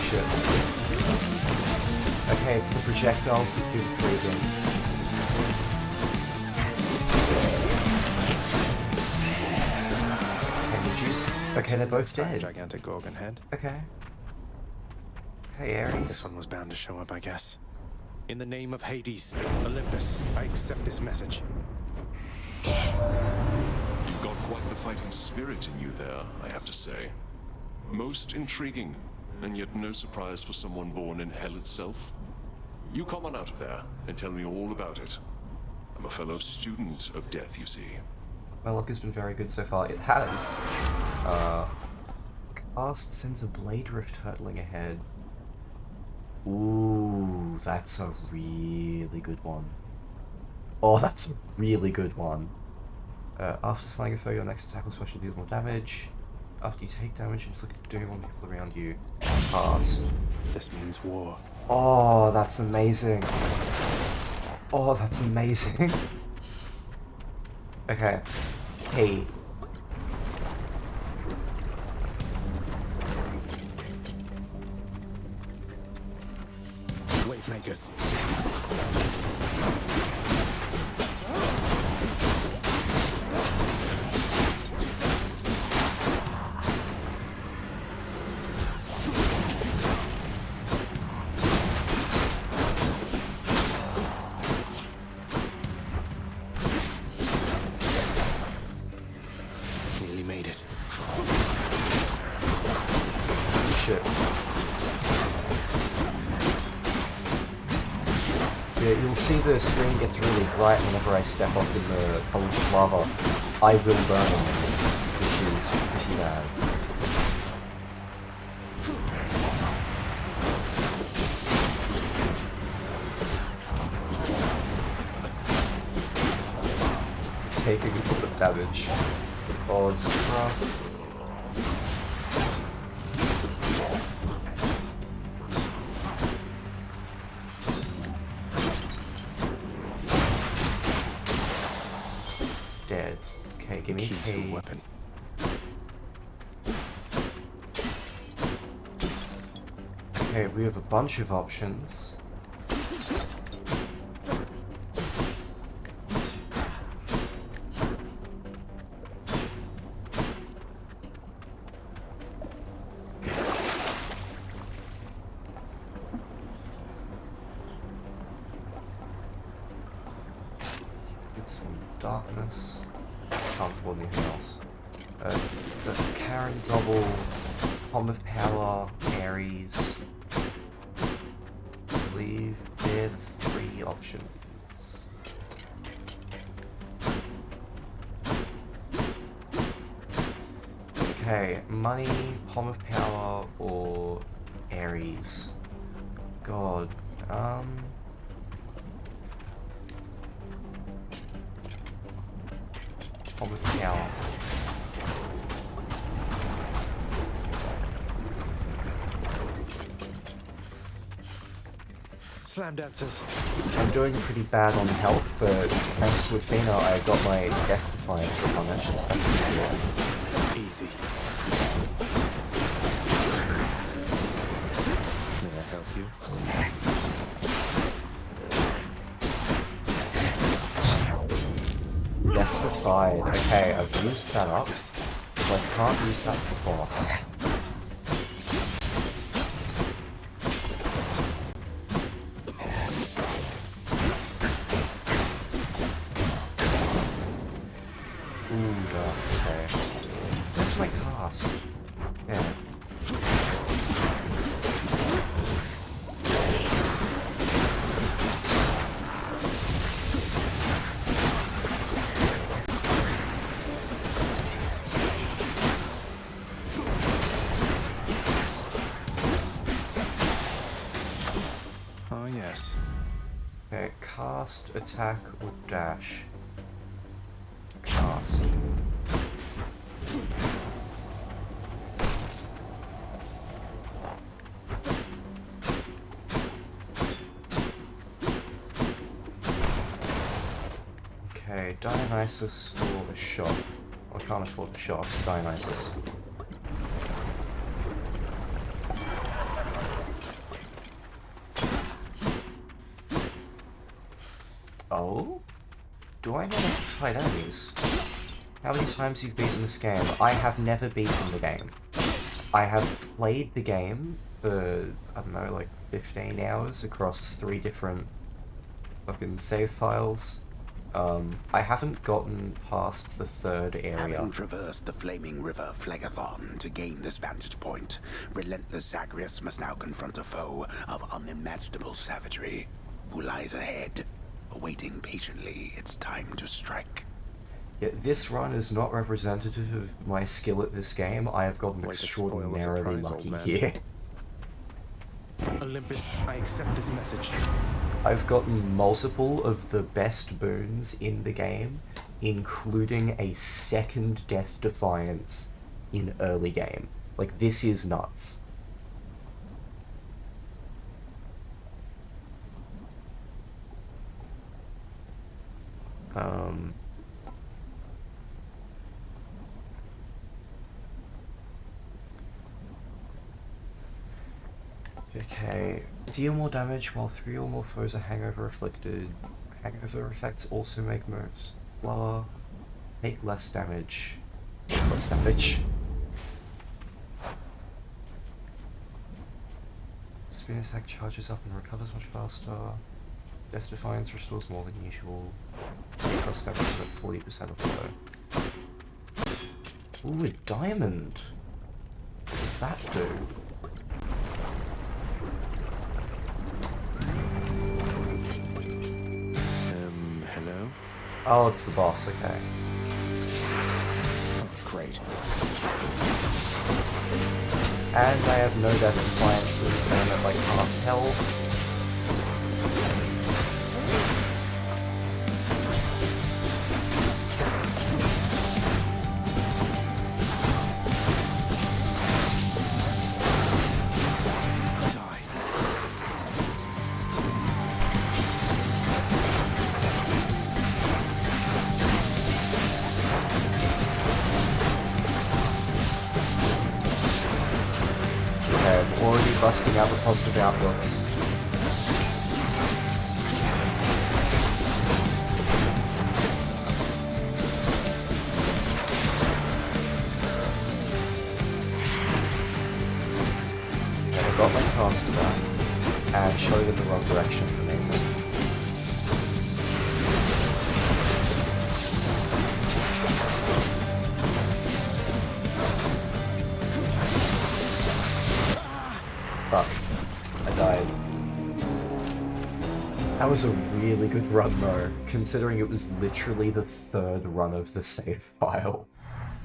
Shit. Okay, it's the projectiles that do the freezing. Okay, reduce. Okay, they're both dead.
Gigantic Gorgon head.
Okay. Hey, Ares.
This one was bound to show up, I guess. In the name of Hades, Olympus, I accept this message.
You've got quite the fighting spirit in you there, I have to say. Most intriguing, and yet no surprise for someone born in hell itself. You come on out of there and tell me all about it. I'm a fellow student of death, you see.
My luck has been very good so far. It has. Cast sends a blade rift hurtling ahead. Ooh, that's a really good one. Oh, that's a really good one. After slaying a foe, your next attack will special deals more damage. After you take damage, inflict doom on people around you. Cast.
This means war.
Oh, that's amazing. Oh, that's amazing. Okay. Hey.
Wave makers. Nearly made it.
Shit. Yeah, you'll see the screen gets really bright whenever I step off in the columns of lava. I will burn them, which is pretty bad. Taking a lot of damage. Oh, this is rough. Dead. Okay, give me
Key to a weapon.
Okay, we have a bunch of options. Get some darkness. Can't afford anything else. The Karen Zobble, Palm of Power, Ares. I believe they're the three options. Okay, money, Palm of Power, or Ares. God, Palm of Power.
Slam dancers.
I'm doing pretty bad on health, but thanks to Athena, I got my Death Defiance replenished. It's
Easy. you.
Justified. Okay, I've used that up, so I can't use that for boss. Okay. Where's my cast? Yeah.
Oh, yes.
Okay, cast, attack, or dash. Cast. Okay, Dionysus or a shot. I can't afford the shots, Dionysus. Oh? Do I know how to fight enemies? How many times you've beaten this game? I have never beaten the game. I have played the game for, I don't know, like 15 hours across 3 different fucking save files. I haven't gotten past the 3rd area.
Having traversed the flaming river Phlegethon to gain this vantage point, relentless Zagreus must now confront a foe of unimaginable savagery, who lies ahead, awaiting patiently its time to strike.
Yet this run is not representative of my skill at this game. I have gotten extraordinarily lucky here.
Olympus, I accept this message.
I've gotten multiple of the best boons in the game, including a 2nd Death Defiance in early game. Like, this is nuts. Okay, deal more damage while 3 or more foes are hangover afflicted. Hangover effects also make moves slower. Take less damage. Less damage. Spin attack charges up and recovers much faster. Death Defiance restores more than usual. Plus damage is at 40% of low. Ooh, a diamond! What does that do?
Hello?
Oh, it's the boss, okay.
Oh, great.
And I have no Death Defiances, and I'm at like half health. Busting out the positive outlooks. Okay, I got my caster back and showed in the wrong direction. Amazing. Fuck. I died. That was a really good run though, considering it was literally the 3rd run of the save file.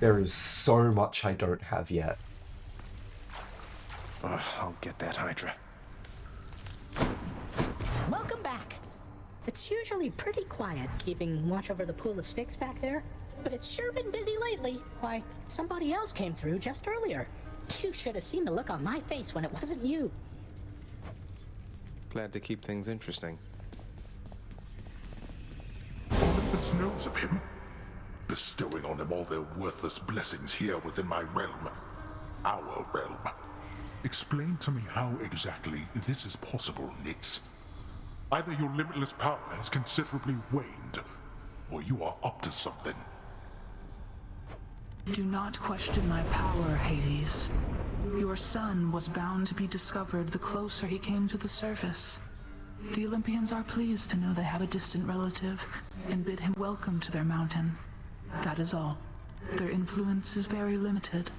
There is so much I don't have yet.
I'll get that Hydra.
Welcome back. It's usually pretty quiet keeping watch over the pool of sticks back there, but it's sure been busy lately. Why, somebody else came through just earlier. You should have seen the look on my face when it wasn't you.
Glad to keep things interesting.
Olympus knows of him, bestowing on him all their worthless blessings here within my realm. Our realm. explain to me how exactly this is possible, Nix. Either your limitless power has considerably waned, or you are up to something.
Do not question my power, Hades. Your son was bound to be discovered the closer he came to the surface. The Olympians are pleased to know they have a distant relative and bid him welcome to their mountain. That is all. Their influence is very limited.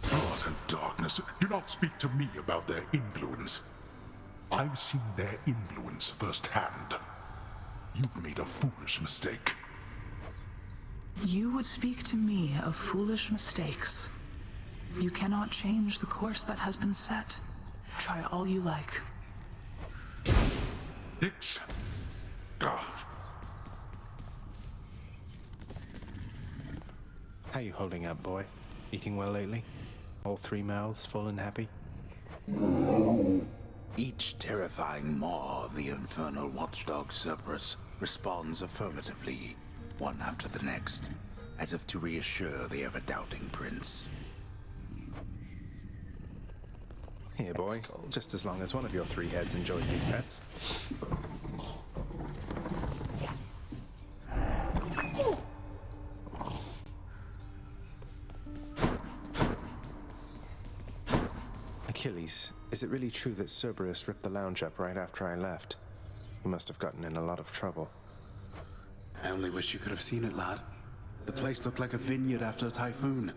God and darkness, do not speak to me about their influence. I've seen their influence firsthand. You've made a foolish mistake.
You would speak to me of foolish mistakes. You cannot change the course that has been set. Try all you like.
Nix.
How you holding up, boy? Eating well lately? All 3 mouths full and happy?
Each terrifying maw of the infernal watchdog Cerberus responds affirmatively, one after the next, as if to reassure the ever-doubting prince.
Here, boy. Just as long as one of your 3 heads enjoys these pets. Achilles, is it really true that Cerberus ripped the lounge up right after I left? He must have gotten in a lot of trouble.
I only wish you could have seen it, lad. The place looked like a vineyard after a typhoon.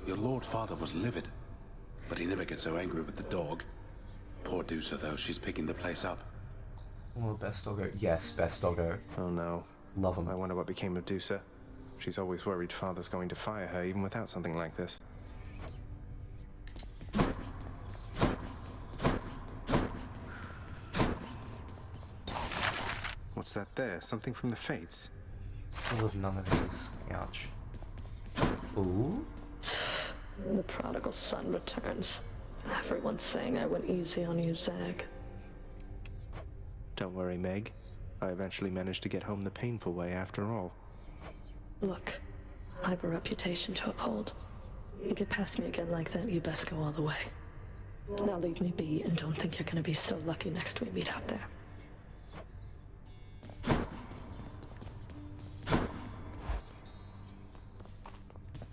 Your lord father was livid, but he never gets so angry with the dog. Poor Dusa, though, she's picking the place up.
Oh, best doggo. Yes, best doggo.
Oh no.
Love him.
I wonder what became of Dusa. She's always worried father's going to fire her even without something like this. What's that there? Something from the Fates?
Still have none of these. Ouch. Ooh?
The prodigal son returns. Everyone's saying I went easy on you, Zag.
Don't worry, Meg. I eventually managed to get home the painful way after all.
Look, I have a reputation to uphold. You get past me again like that, you best go all the way. Now leave me be and don't think you're gonna be so lucky next we meet out there.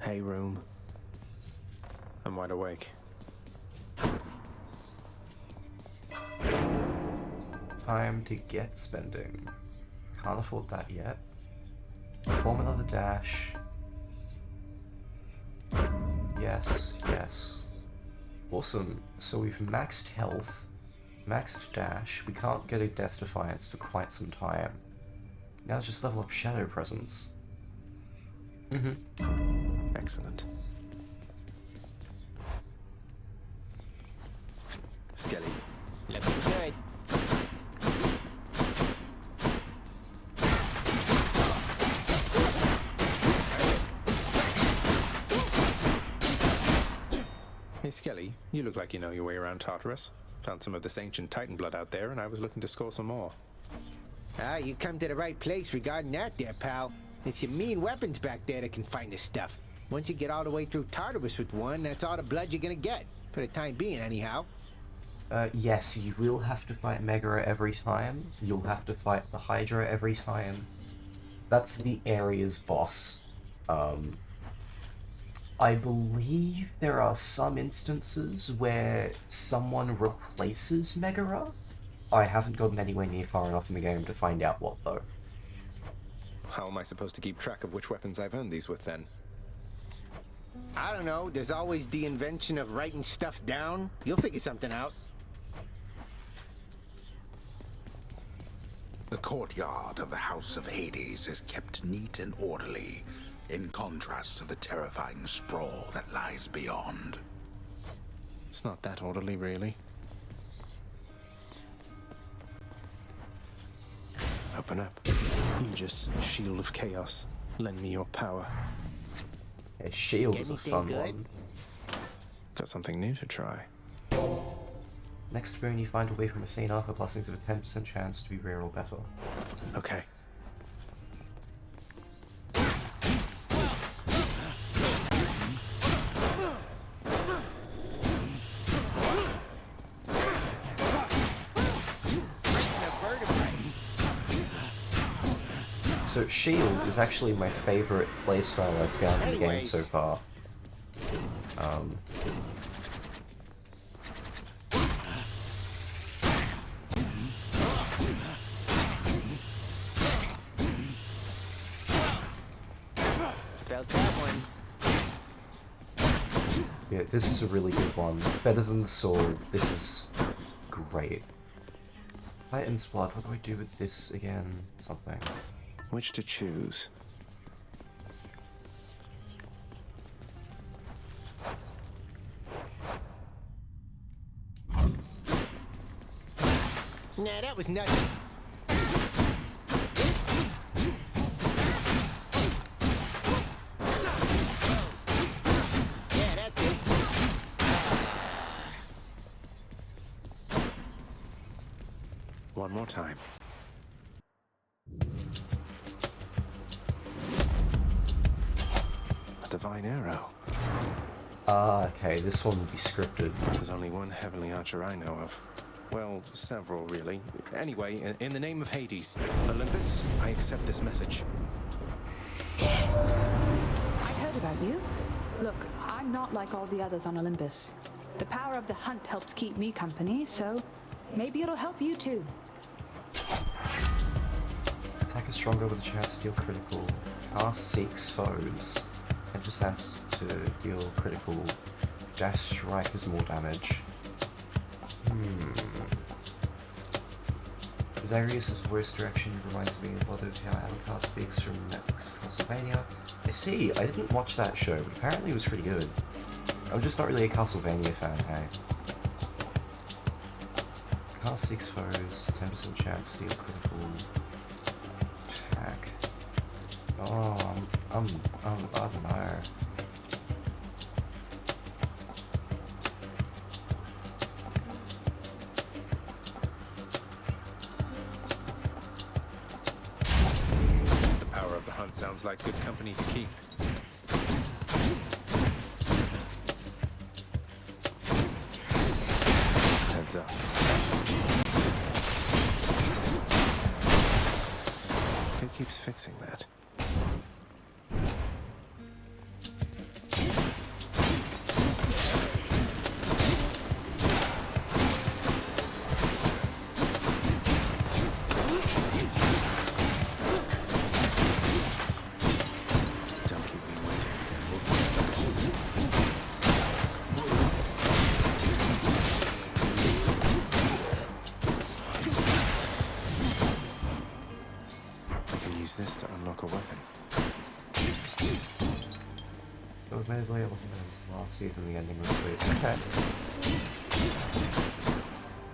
Hey, room. I'm wide awake.
Time to get spending. Can't afford that yet. Perform another dash. Yes, yes. Awesome. So we've maxed health, maxed dash. We can't get a Death Defiance for quite some time. Now let's just level up Shadow Presence.
Excellent. Skelly.
Looking good.
Hey, Skelly, you look like you know your way around Tartarus. Found some of this ancient Titan blood out there, and I was looking to score some more.
Ah, you come to the right place regarding that there, pal. It's your mean weapons back there that can find this stuff. Once you get all the way through Tartarus with one, that's all the blood you're gonna get. For the time being, anyhow.
Yes, you will have to fight Megara every time. You'll have to fight the Hydra every time. That's the area's boss. I believe there are some instances where someone replaces Megara. I haven't gotten anywhere near far enough in the game to find out what, though.
How am I supposed to keep track of which weapons I've earned these with, then?
I don't know, there's always the invention of writing stuff down. You'll figure something out.
The courtyard of the House of Hades is kept neat and orderly, in contrast to the terrifying sprawl that lies beyond.
It's not that orderly, really. Open up. Aegis, Shield of Chaos. Lend me your power.
Yeah, Shield is a fun one.
Got something new to try.
Next boon you find away from Athena for blessings of a 10% chance to be rare or better.
Okay.
So shield is actually my favorite playstyle I've found in the game
Anyways.
so far.
Felt that one.
Yeah, this is a really good one. Better than the sword. This is great. Titan's Blood, what do I do with this again? Something.
Which to choose?
Nah, that was nothing. Yeah, that's it.
One more time. A divine arrow.
Ah, okay, this one will be scripted.
There's only one heavenly archer I know of. Well, several, really. Anyway, in the name of Hades, Olympus, I accept this message.
I heard about you. Look, I'm not like all the others on Olympus. The power of the hunt helps keep me company, so maybe it'll help you too.
Attack is stronger with a chance to deal critical. Cast seeks foes. 10% to deal critical. Dash strike is more damage. Zagreus' voice direction reminds me a lot of how Alucard speaks from Netflix Castlevania. I see, I didn't watch that show, but apparently it was pretty good. I'm just not really a Castlevania fan, hey. Cast 6 foes, 10% chance to deal critical attack. Oh, I don't know.
The power of the hunt sounds like good company to keep. Heads up. Who keeps fixing that? This to unlock a weapon.
So admittedly it wasn't in last season, the ending was sweet. Okay.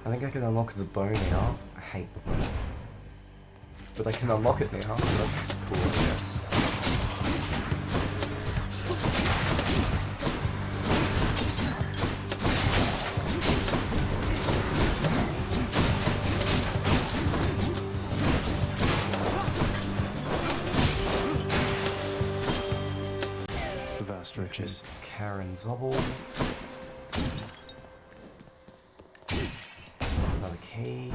I think I can unlock the bow now. I hate the bow. But I can unlock it now, so that's cool, I guess.
Riches.
Karen's Hobble. Another key.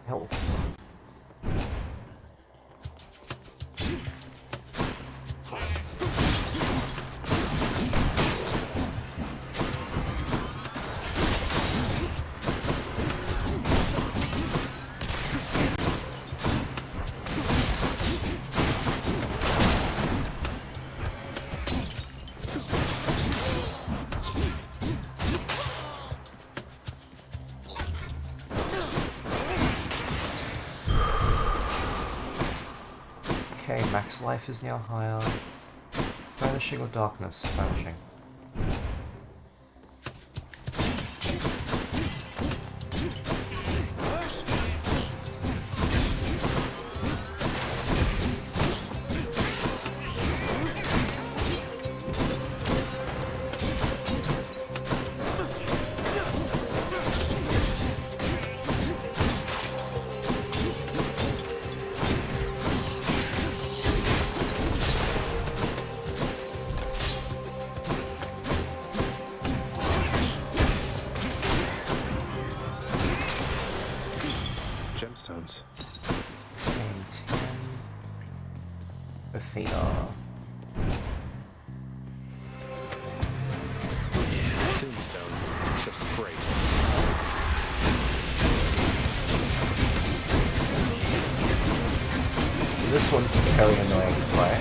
Health. Okay, max life is now higher. Vanishing or darkness? Vanishing. Athena.
Tombstone. Just great.
This one's very annoying to play.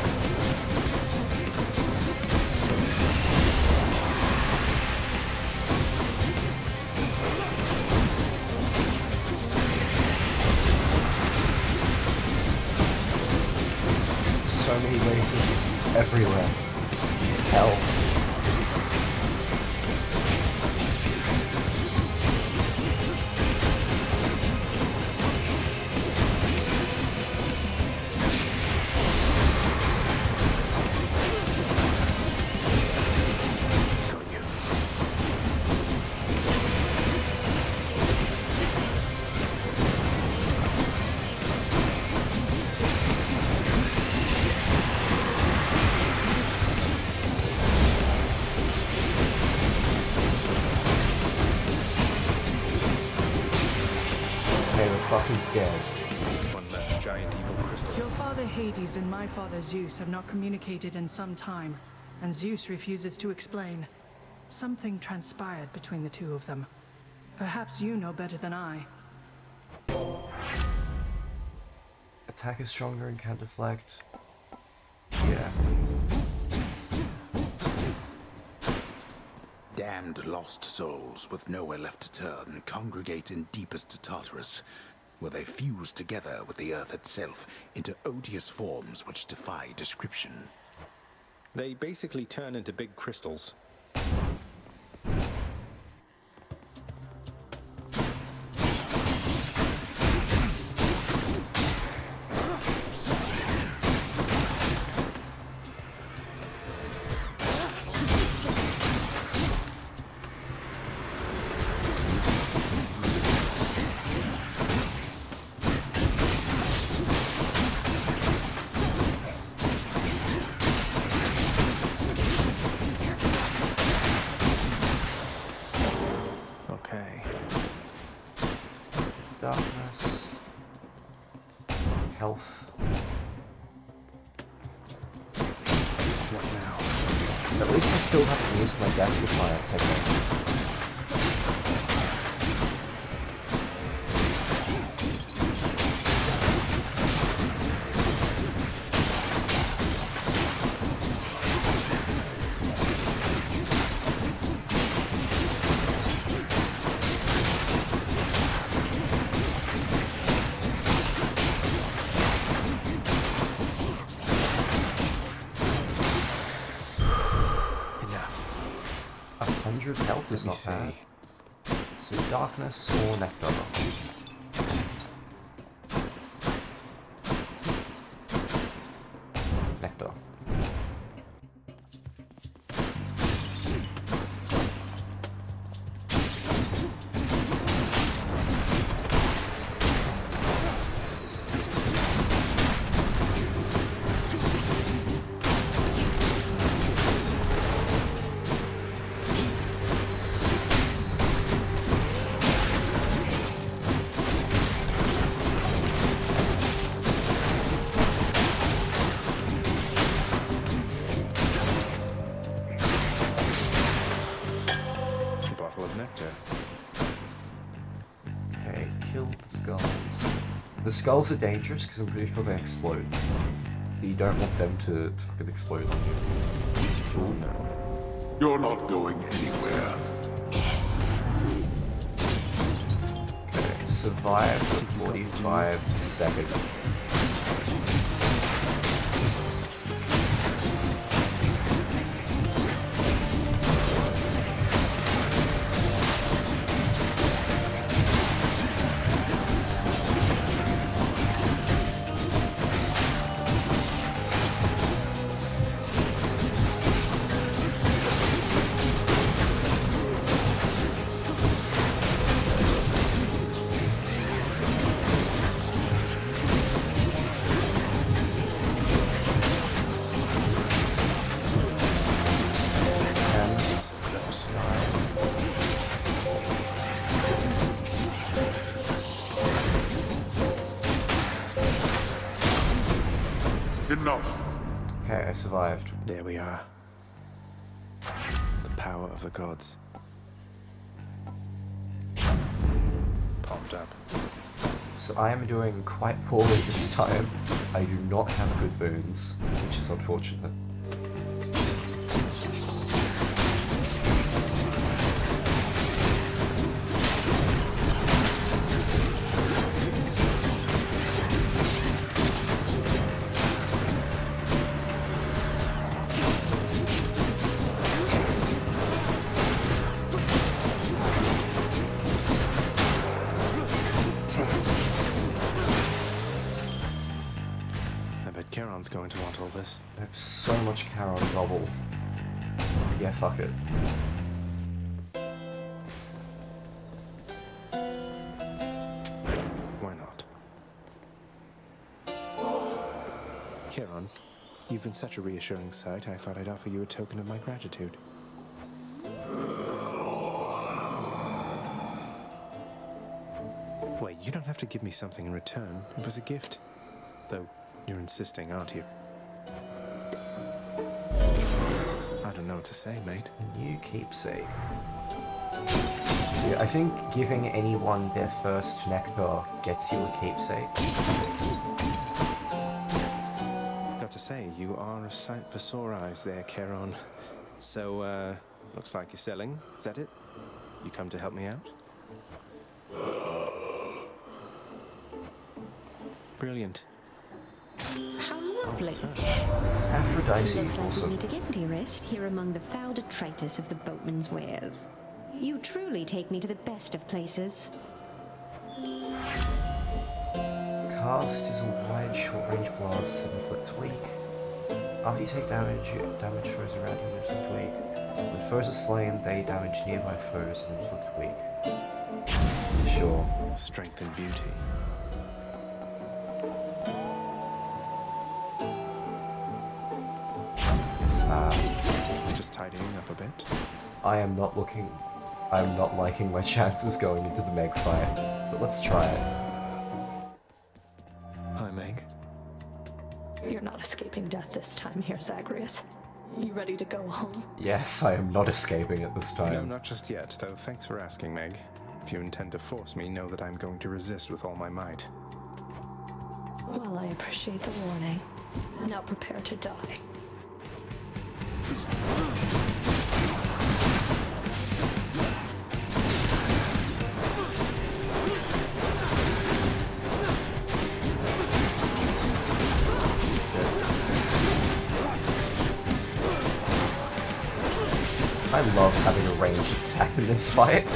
So many races everywhere. It's hell. Fucking scared.
One less giant evil crystal.
Your father Hades and my father Zeus have not communicated in some time, and Zeus refuses to explain. Something transpired between the two of them. Perhaps you know better than I.
Attack is stronger and can deflect. Yeah.
Damned lost souls with nowhere left to turn congregate in deepest Tartarus, where they fuse together with the earth itself into odious forms which defy description.
They basically turn into big crystals.
Darkness. Health. What now? At least I still haven't used my death defiance, okay. Health is not bad. So darkness or nectar. Nectar. The skulls are dangerous because I'm pretty sure they explode. You don't want them to fucking explode on you.
Oh no. You're not going anywhere.
Okay, survive for 45 seconds.
Enough.
Okay, I survived.
There we are. The power of the gods. Palmed up.
So I am doing quite poorly this time. I do not have good boons, which is unfortunate.
Charon's going to want all this.
I have so much Charon Zobble. Yeah, fuck it.
Why not? Charon, you've been such a reassuring sight, I thought I'd offer you a token of my gratitude. Wait, you don't have to give me something in return. It was a gift. Though, you're insisting, aren't you? I don't know what to say, mate.
New keepsake. Yeah, I think giving anyone their first nectar gets you a keepsake.
Got to say, you are a sight for sore eyes there, Charon. So, looks like you're selling. Is that it? You come to help me out? Brilliant.
How lovely.
Aphrodite
Looks like
also.
we meet again, dearest, here among the foul detritus of the boatman's wares. You truly take me to the best of places.
Cast is a wide, short-range blast that inflicts weak. After you take damage, damage foes around you and inflict weak. When foes are slain, they damage nearby foes and inflict weak. Sure.
Strength and beauty. Just tidying up a bit.
I'm not liking my chances going into the Meg fight, but let's try it.
Hi, Meg.
You're not escaping death this time here, Zagreus. You ready to go home?
Yes, I am not escaping it this time.
No, not just yet, though thanks for asking, Meg. If you intend to force me, know that I'm going to resist with all my might.
Well, I appreciate the warning. Now prepare to die.
I love having a ranged attack in this fight.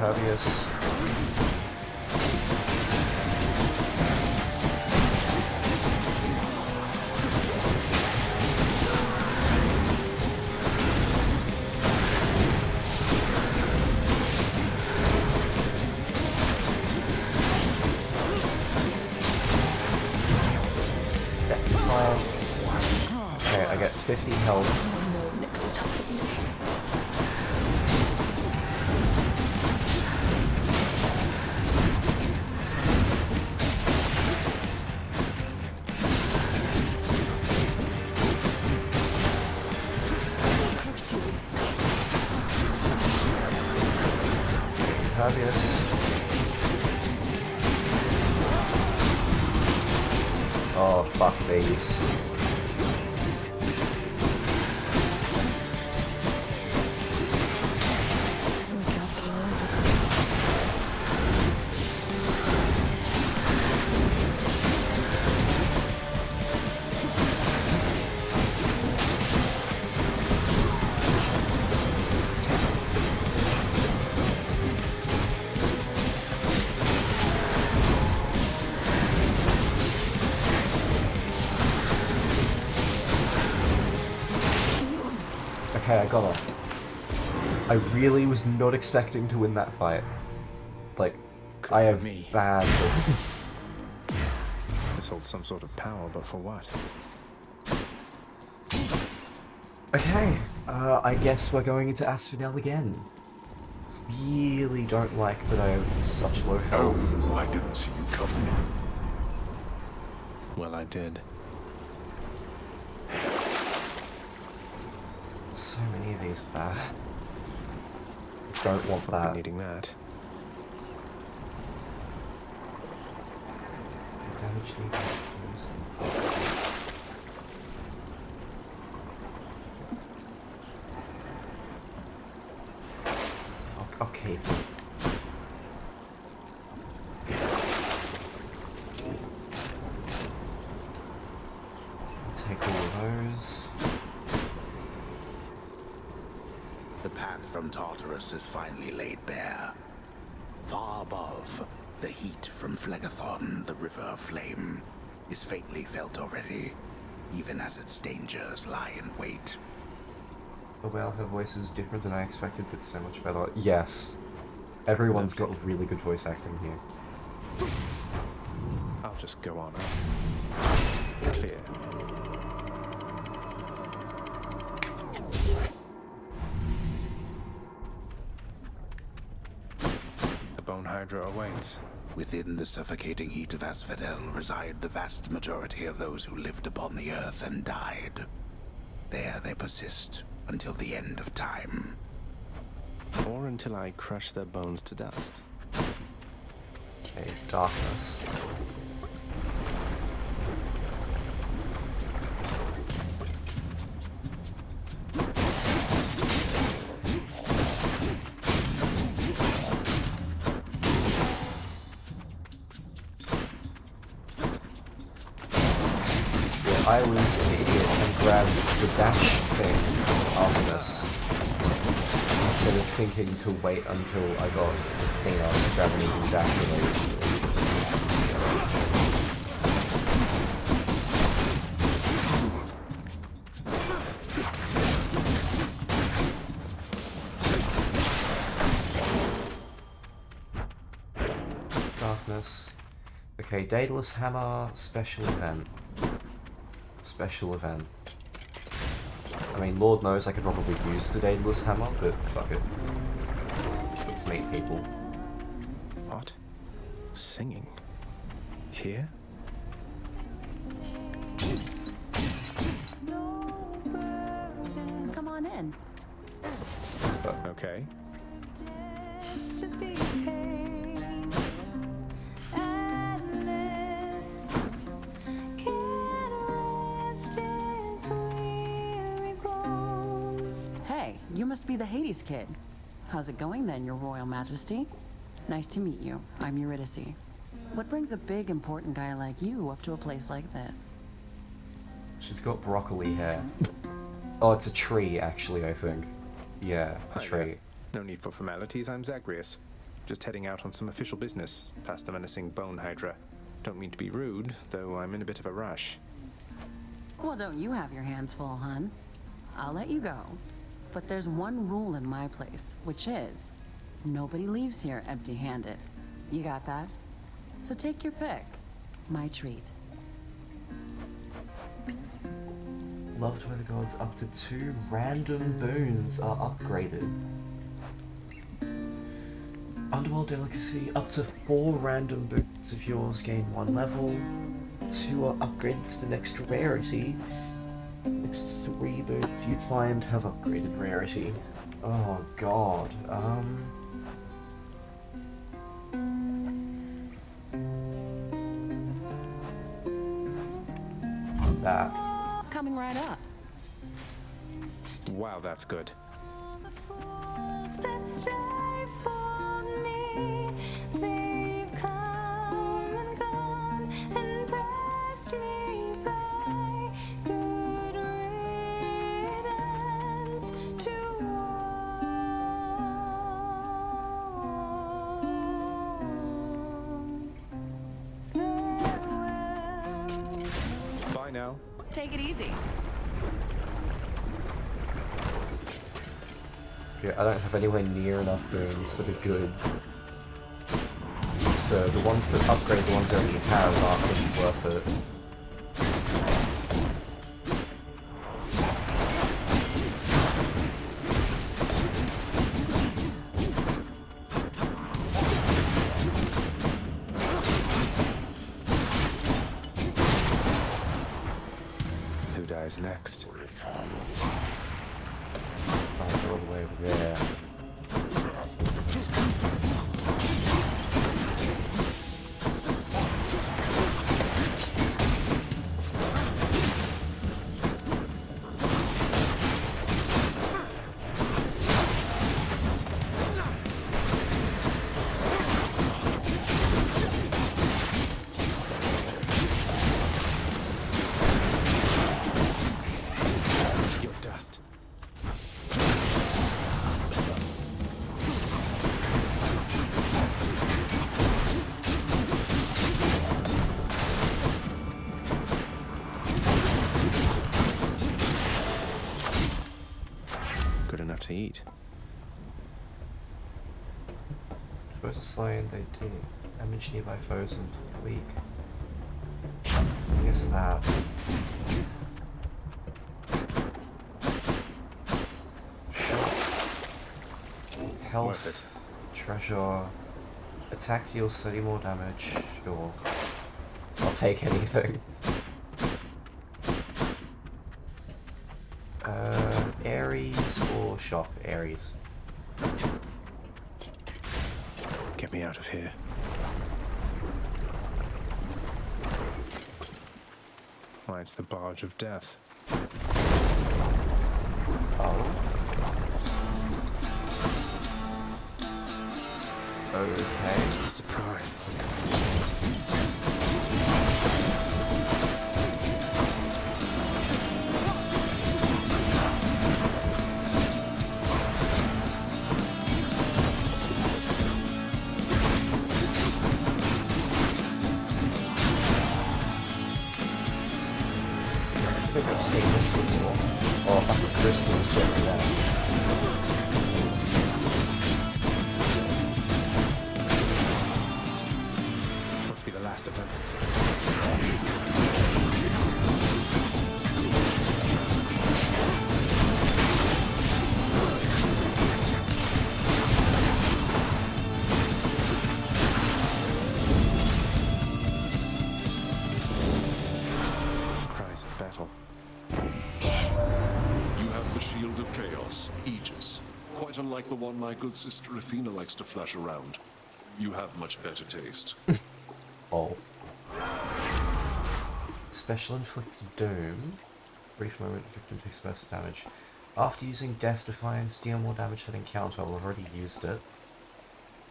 Impervious. Defiance. Okay, I get 50 health. Impervious. Oh, fuck these. Okay, I got her. I really was not expecting to win that fight. Like, I have bad weapons.
This holds some sort of power, but for what?
Okay, I guess we're going into Asphodel again. Really don't like that I have such low health.
Oh, I didn't see you coming.
Well, I did.
So many of these bad. Don't want that.
Needing that.
Damage needed. Okay. Take all of those.
The path from Tartarus is finally laid bare. Far above, the heat from Phlegethon, the river of flame, is faintly felt already, even as its dangers lie in wait.
Oh well, her voice is different than I expected, but so much better. Yes. Everyone's got really good voice acting here.
I'll just go on up. Clear. The Bone Hydra awaits.
Within the suffocating heat of Asphodel reside the vast majority of those who lived upon the earth and died. There they persist until the end of time.
Or until I crush their bones to dust.
Okay, darkness. I was an idiot and grabbed the dash thing after this, instead of thinking to wait until I got the thing up to grab anything dash related. Darkness. Okay, Daedalus Hammer, special event. Special event. I mean, Lord knows I could probably use the Daedalus Hammer, but fuck it. Let's meet people.
What? Singing? Here?
Come on in.
Okay.
Hey, you must be the Hades kid. How's it going then, Your Royal Majesty? Nice to meet you. I'm Eurydice. What brings a big, important guy like you up to a place like this?
She's got broccoli hair. Oh, it's a tree, actually, I think. Yeah, a
Hi
tree.
there. No need for formalities, I'm Zagreus. Just heading out on some official business, past the menacing Bone Hydra. Don't mean to be rude, though I'm in a bit of a rush.
Well, don't you have your hands full, hun? I'll let you go. But there's one rule in my place, which is nobody leaves here empty-handed. You got that? So take your pick. My treat.
Loved by the gods, up to 2 random boons are upgraded. Underworld delicacy, up to 4 random boons of yours gain 1 level. 2 are upgraded to the next rarity. Next 3 boons you find have upgraded rarity. Oh god, that.
Coming right up.
Wow, that's good.
Take it easy.
Yeah, I don't have anywhere near enough boons that are good. So the ones that upgrade the ones I already have aren't really worth it.
Who dies next?
I'll go all the way over there.
Your dust. Good enough to eat.
Foes are slain, they do damage nearby foes and weak. I guess that. Health,
Worth it.
treasure, attack deals 30 more damage. Sure. I'll take anything. Ares or shop? Ares.
Get me out of here. Why, it's the barge of death.
Oh. Okay.
Surprise.
I think I've seen this before. Oh, back at Christmas, get me that.
Must be the last of them. Cries of battle.
You have the Shield of Chaos, Aegis. Quite unlike the one my good sister Athena likes to flash around. You have much better taste.
Oh. Special inflicts doom. Brief moment, victim takes explosive damage. After using Death Defiance, deal more damage than encounter. I've already used it.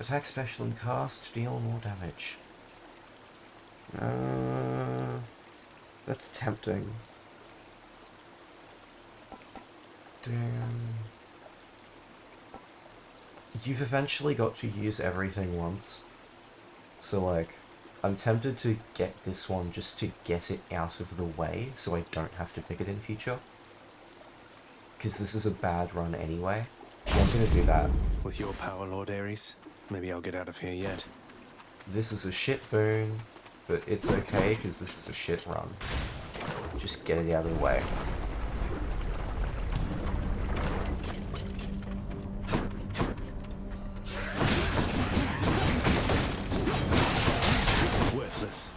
Attack special and cast, deal more damage. That's tempting. Damn. You've eventually got to use everything once. So like, I'm tempted to get this one just to get it out of the way so I don't have to pick it in future. Because this is a bad run anyway. I'm gonna do that.
With your power, Lord Ares, maybe I'll get out of here yet.
This is a shit boon, but it's okay because this is a shit run. Just get it out of the way.
Worthless.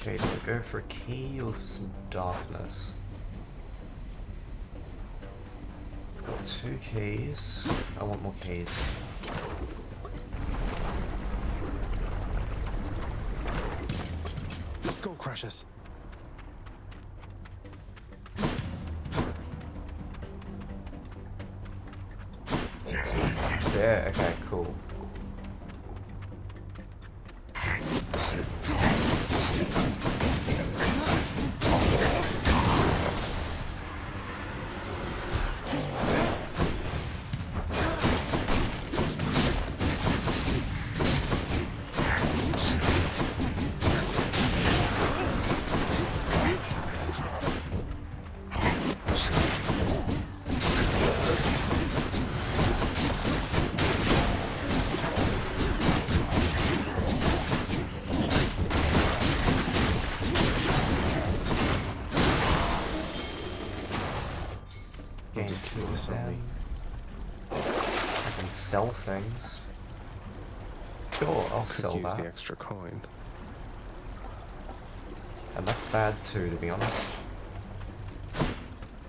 Okay, do I go for a key or for some darkness? I've got 2 keys. I want more keys.
Skull crushers.
There, okay, cool.
Just kill this only.
I can sell things. Sure, I'll sell
Could use
that.
the extra coin.
And that's bad too, to be honest.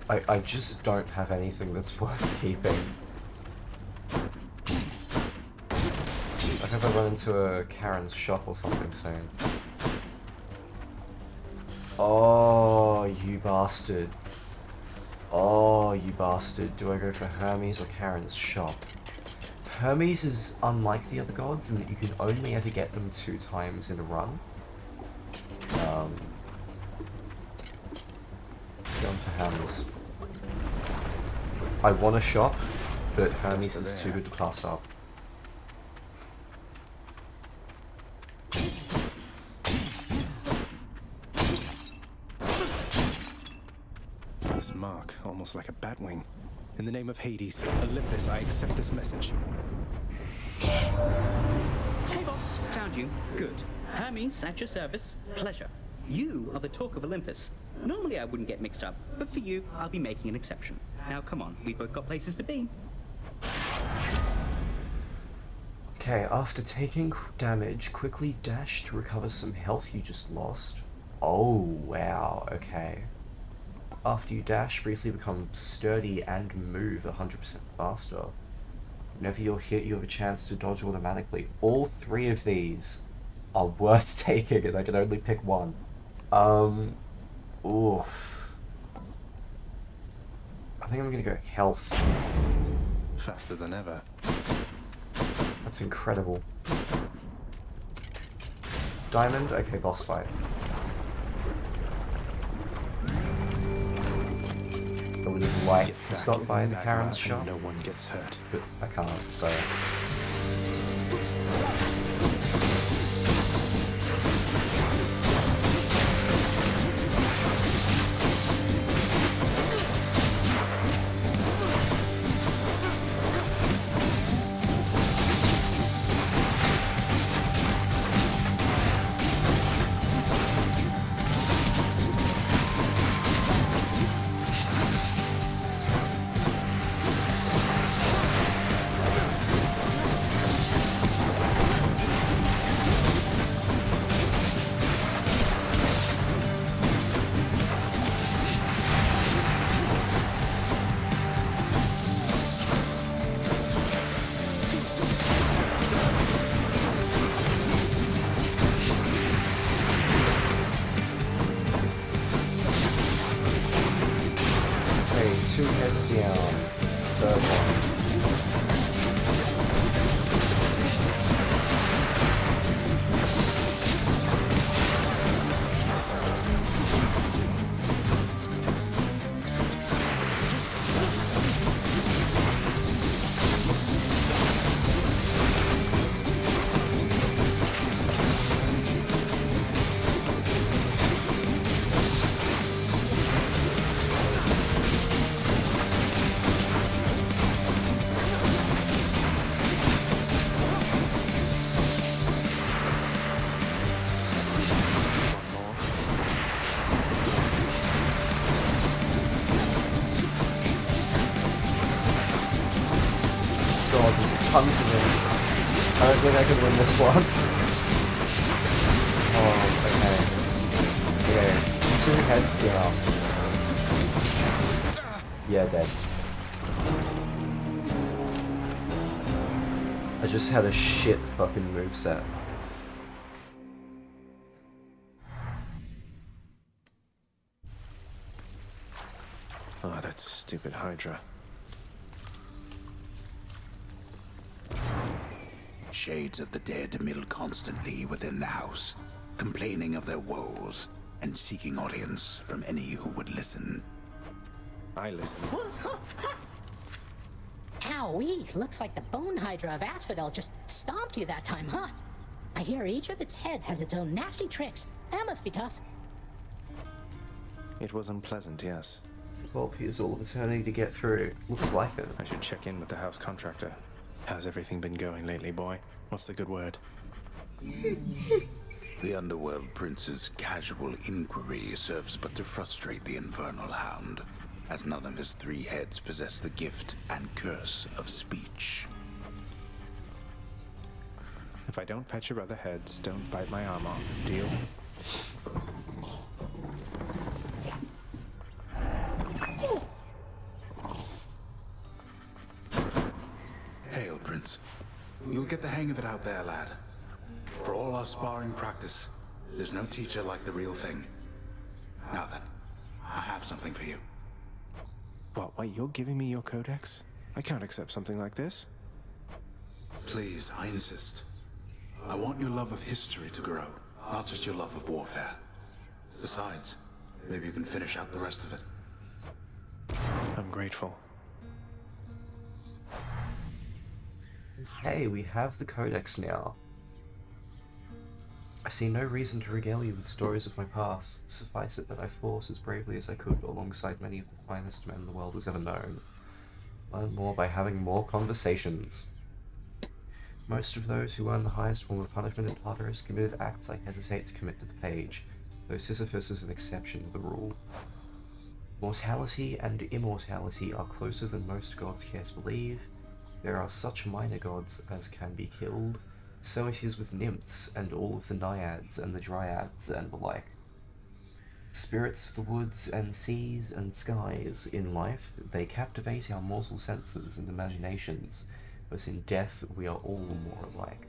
I just don't have anything that's worth keeping. Like if I run into a Karen's shop or something soon. Oh, you bastard. Oh, you bastard. Do I go for Hermes or Karen's shop? Hermes is unlike the other gods in that you can only ever get them 2 times in a run. Going for Hermes. I want a shop, but Hermes is too good to pass up.
This mark, almost like a bat wing. In the name of Hades, Olympus, I accept this message.
Hey boss, found you. Good. Hermes, at your service. Pleasure. You are the talk of Olympus. Normally I wouldn't get mixed up, but for you, I'll be making an exception. Now come on, we've both got places to be.
Okay, after taking damage, quickly dash to recover some health you just lost. Oh, wow, okay. After you dash, briefly become sturdy and move 100% faster. Whenever you're hit, you have a chance to dodge automatically. All 3 of these are worth taking, and I can only pick one. Oof. I think I'm gonna go health.
Faster than ever.
That's incredible. Diamond? Okay, boss fight. I would like to stop by the Karen's shop.
No one gets hurt.
But I can't, so... Two heads down. Third one. Tons of them. I don't think I can win this one. Oh, okay. 2 heads down. Yeah, dead. I just had a shit fucking moveset.
Oh, that stupid Hydra.
Shades of the dead mill constantly within the house, complaining of their woes and seeking audience from any who would listen.
I listen.
Owie, looks like the Bone Hydra of Asphodel just stomped you that time, huh? I hear each of its heads has its own nasty tricks. That must be tough.
It was unpleasant, yes.
Well, here's all of eternity to get through. Looks like it.
I should check in with the house contractor. How's everything been going lately, boy? What's the good word?
The Underworld Prince's casual inquiry serves but to frustrate the Infernal Hound, as none of his 3 heads possess the gift and curse of speech.
If I don't pet your other heads, don't bite my arm off. Deal?
Hail, Prince. You'll get the hang of it out there, lad. For all our sparring practice, there's no teacher like the real thing. Now then, I have something for you.
What, wait, you're giving me your codex? I can't accept something like this.
Please, I insist. I want your love of history to grow, not just your love of warfare. Besides, maybe you can finish out the rest of it.
I'm grateful.
Hey, we have the codex now. I see no reason to regale you with stories of my past. Suffice it that I fought as bravely as I could alongside many of the finest men the world has ever known. Learn more by having more conversations. Most of those who earn the highest form of punishment in Tartarus committed acts I hesitate to commit to the page, though Sisyphus is an exception to the rule. Mortality and immortality are closer than most gods care to believe. There are such minor gods as can be killed, so it is with nymphs and all of the naiads and the dryads and the like. Spirits of the woods and seas and skies, in life they captivate our mortal senses and imaginations, but in death we are all more alike.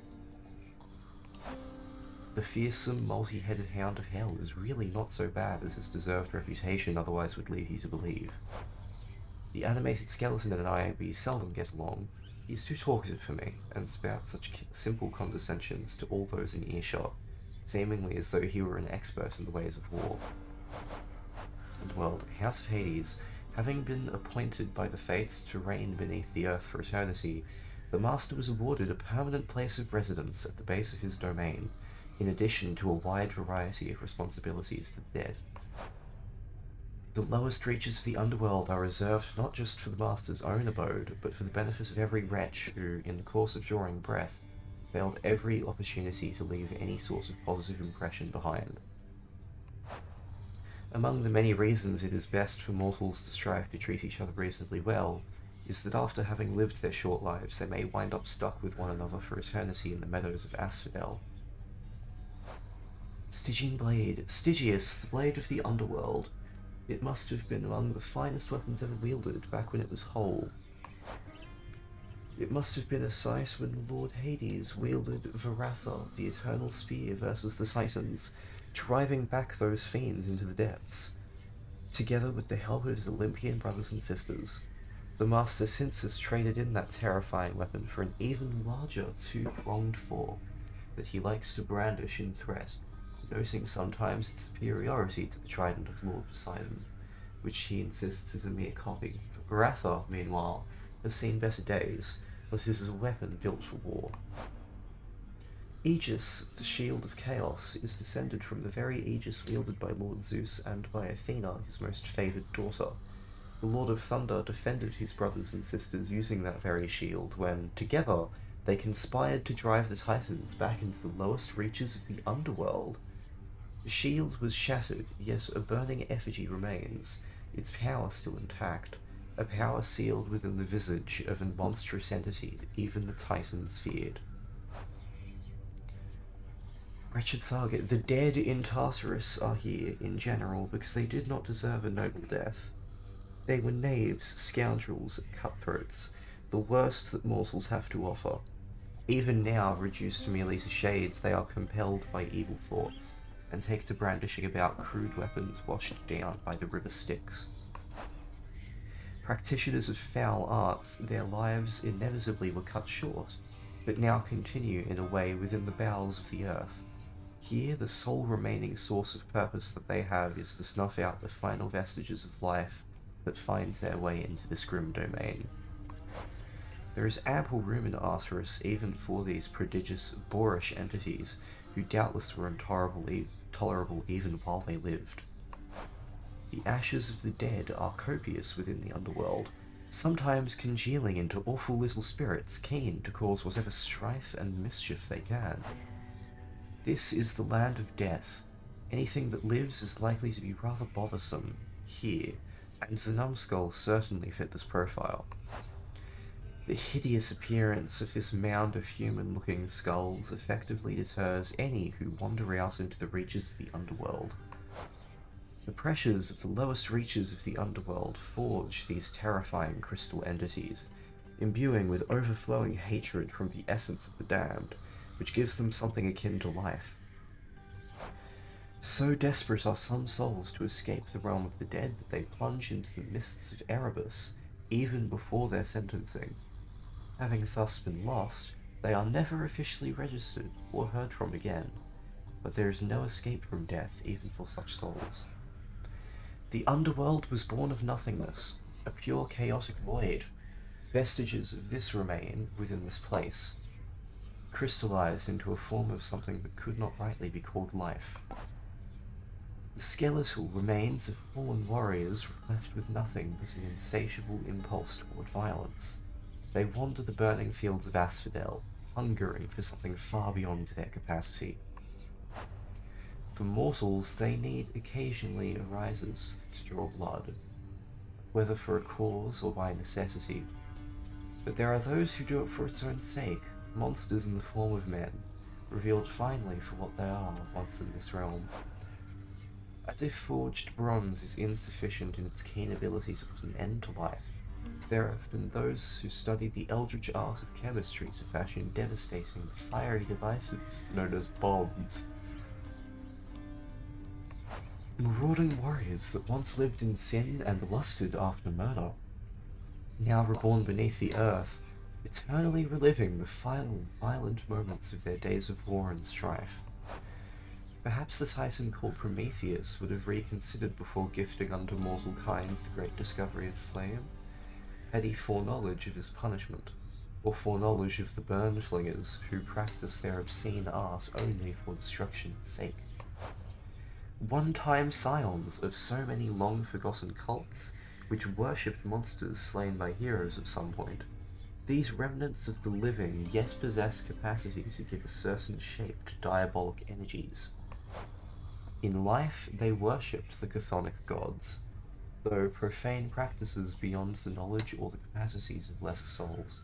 The fearsome, multi-headed hound of hell is really not so bad as his deserved reputation otherwise would lead you to believe. The animated skeleton and we seldom get along. He's too talkative for me, and spouts such simple condescensions to all those in earshot, seemingly as though he were an expert in the ways of war. Underworld, House of Hades, having been appointed by the Fates to reign beneath the earth for eternity, the Master was awarded a permanent place of residence at the base of his domain, in addition to a wide variety of responsibilities to the dead. The lowest reaches of the Underworld are reserved not just for the Master's own abode, but for the benefit of every wretch who, in the course of drawing breath, failed every opportunity to leave any sort of positive impression behind. Among the many reasons it is best for mortals to strive to treat each other reasonably well, is that after having lived their short lives, they may wind up stuck with one another for eternity in the meadows of Asphodel. Stygian blade, Stygius, the blade of the Underworld. It must have been among the finest weapons ever wielded back when it was whole. It must have been a sight when Lord Hades wielded Varatha, the eternal spear, versus the Titans, driving back those fiends into the depths. Together with the help of his Olympian brothers and sisters, the Master since has traded in that terrifying weapon for an even larger two-pronged fork that he likes to brandish in threat, noting sometimes its superiority to the trident of Lord Poseidon, which he insists is a mere copy. Varatha, meanwhile, has seen better days, but is a weapon built for war. Aegis, the shield of chaos, is descended from the very Aegis wielded by Lord Zeus and by Athena, his most favoured daughter. The Lord of Thunder defended his brothers and sisters using that very shield when, together, they conspired to drive the Titans back into the lowest reaches of the Underworld. The shield was shattered, yet a burning effigy remains, its power still intact, a power sealed within the visage of a monstrous entity that even the Titans feared. Wretched Saga, the dead in Tartarus are here in general because they did not deserve a noble death. They were knaves, scoundrels, cutthroats, the worst that mortals have to offer. Even now, reduced merely to shades, they are compelled by evil thoughts, and take to brandishing about crude weapons washed down by the river Styx. Practitioners of foul arts, their lives inevitably were cut short, but now continue in a way within the bowels of the earth. Here, the sole remaining source of purpose that they have is to snuff out the final vestiges of life that find their way into this grim domain. There is ample room in Arturus even for these prodigious, boorish entities, who doubtless were intolerable even while they lived. The ashes of the dead are copious within the underworld, sometimes congealing into awful little spirits keen to cause whatever strife and mischief they can. This is the land of death. Anything that lives is likely to be rather bothersome here, and the numbskulls certainly fit this profile. The hideous appearance of this mound of human-looking skulls effectively deters any who wander out into the reaches of the underworld. The pressures of the lowest reaches of the underworld forge these terrifying crystal entities, imbuing with overflowing hatred from the essence of the damned, which gives them something akin to life. So desperate are some souls to escape the realm of the dead that they plunge into the mists of Erebus, even before their sentencing. Having thus been lost, they are never officially registered or heard from again, but there is no escape from death even for such souls. The underworld was born of nothingness, a pure chaotic void. Vestiges of this remain within this place, crystallized into a form of something that could not rightly be called life. The skeletal remains of fallen warriors left with nothing but an insatiable impulse toward violence. They wander the burning fields of Asphodel, hungering for something far beyond their capacity. For mortals, they need occasionally arises to draw blood, whether for a cause or by necessity. But there are those who do it for its own sake, monsters in the form of men, revealed finally for what they are once in this realm. As if forged bronze is insufficient in its keen ability to put an end to life, there have been those who studied the eldritch art of chemistry to fashion devastating, fiery devices known as bombs. Marauding warriors that once lived in sin and lusted after murder, now reborn beneath the earth, eternally reliving the final violent moments of their days of war and strife. Perhaps the Titan called Prometheus would have reconsidered before gifting unto mortal kind the great discovery of flame, had he foreknowledge of his punishment, or foreknowledge of the burn flingers who practice their obscene art only for destruction's sake. One-time scions of so many long-forgotten cults, which worshipped monsters slain by heroes at some point, these remnants of the living yet possess capacity to give a certain shape to diabolic energies. In life, they worshipped the chthonic gods, though profane practices beyond the knowledge or the capacities of lesser souls.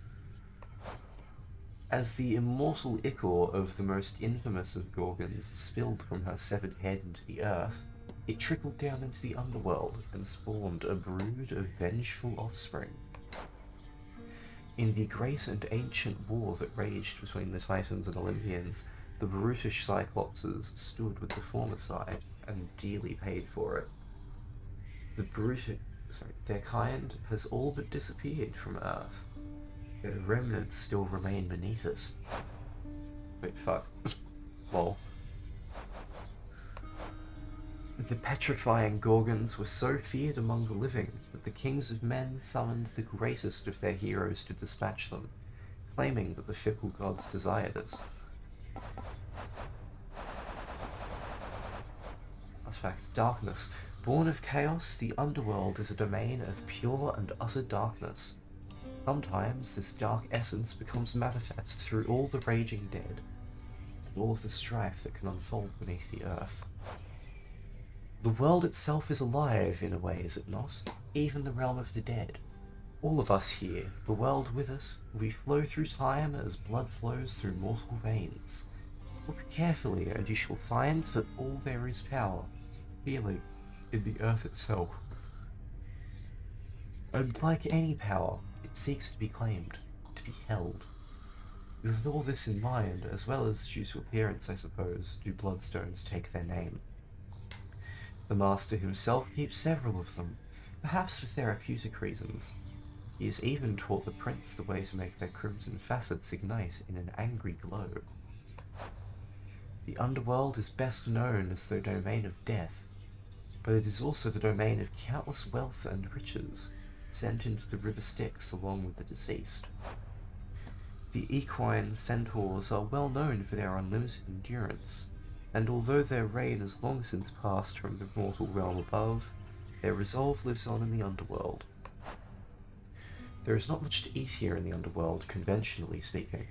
As the immortal ichor of the most infamous of Gorgons spilled from her severed head into the earth, it trickled down into the underworld and spawned a brood of vengeful offspring. In the great and ancient war that raged between the Titans and Olympians, the brutish Cyclopses stood with the former side and dearly paid for it. Their kind has all but disappeared from Earth. Their remnants still remain beneath it. Wait, fuck. Lol. The petrifying Gorgons were so feared among the living that the kings of men summoned the greatest of their heroes to dispatch them, claiming that the fickle gods desired it. Artifacts, darkness. Born of chaos, the underworld is a domain of pure and utter darkness. Sometimes this dark essence becomes manifest through all the raging dead, and all of the strife that can unfold beneath the earth. The world itself is alive in a way, is it not? Even the realm of the dead. All of us here, the world with us, we flow through time as blood flows through mortal veins. Look carefully, and you shall find that all there is power, feeling, in the earth itself. And like any power, it seeks to be claimed, to be held. With all this in mind, as well as due to appearance, I suppose, do bloodstones take their name. The Master himself keeps several of them, perhaps for therapeutic reasons. He has even taught the prince the way to make their crimson facets ignite in an angry glow. The Underworld is best known as the domain of death, but it is also the domain of countless wealth and riches, sent into the river Styx along with the deceased. The equine centaurs are well known for their unlimited endurance, and although their reign has long since passed from the mortal realm above, their resolve lives on in the Underworld. There is not much to eat here in the Underworld, conventionally speaking.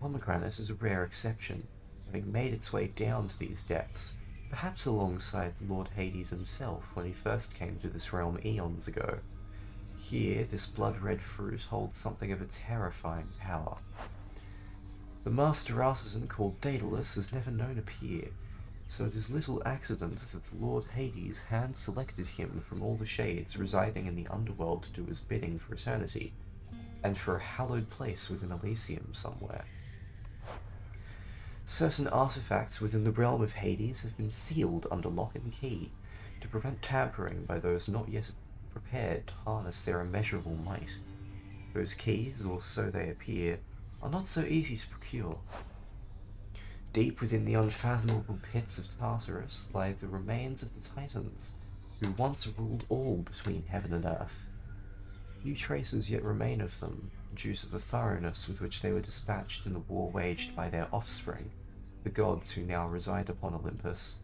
Pomegranate is a rare exception, having made its way down to these depths, perhaps alongside the Lord Hades himself when he first came to this realm eons ago. Here, this blood-red fruit holds something of a terrifying power. The master artisan called Daedalus has never known a peer, so it is little accident that the Lord Hades hand-selected him from all the shades residing in the Underworld to do his bidding for eternity, and for a hallowed place within Elysium somewhere. Certain artifacts within the realm of Hades have been sealed under lock and key, to prevent tampering by those not yet prepared to harness their immeasurable might. Those keys, or so they appear, are not so easy to procure. Deep within the unfathomable pits of Tartarus lie the remains of the Titans, who once ruled all between heaven and earth. Few traces yet remain of them, due to the thoroughness with which they were dispatched in the war waged by their offspring, the gods who now reside upon Olympus.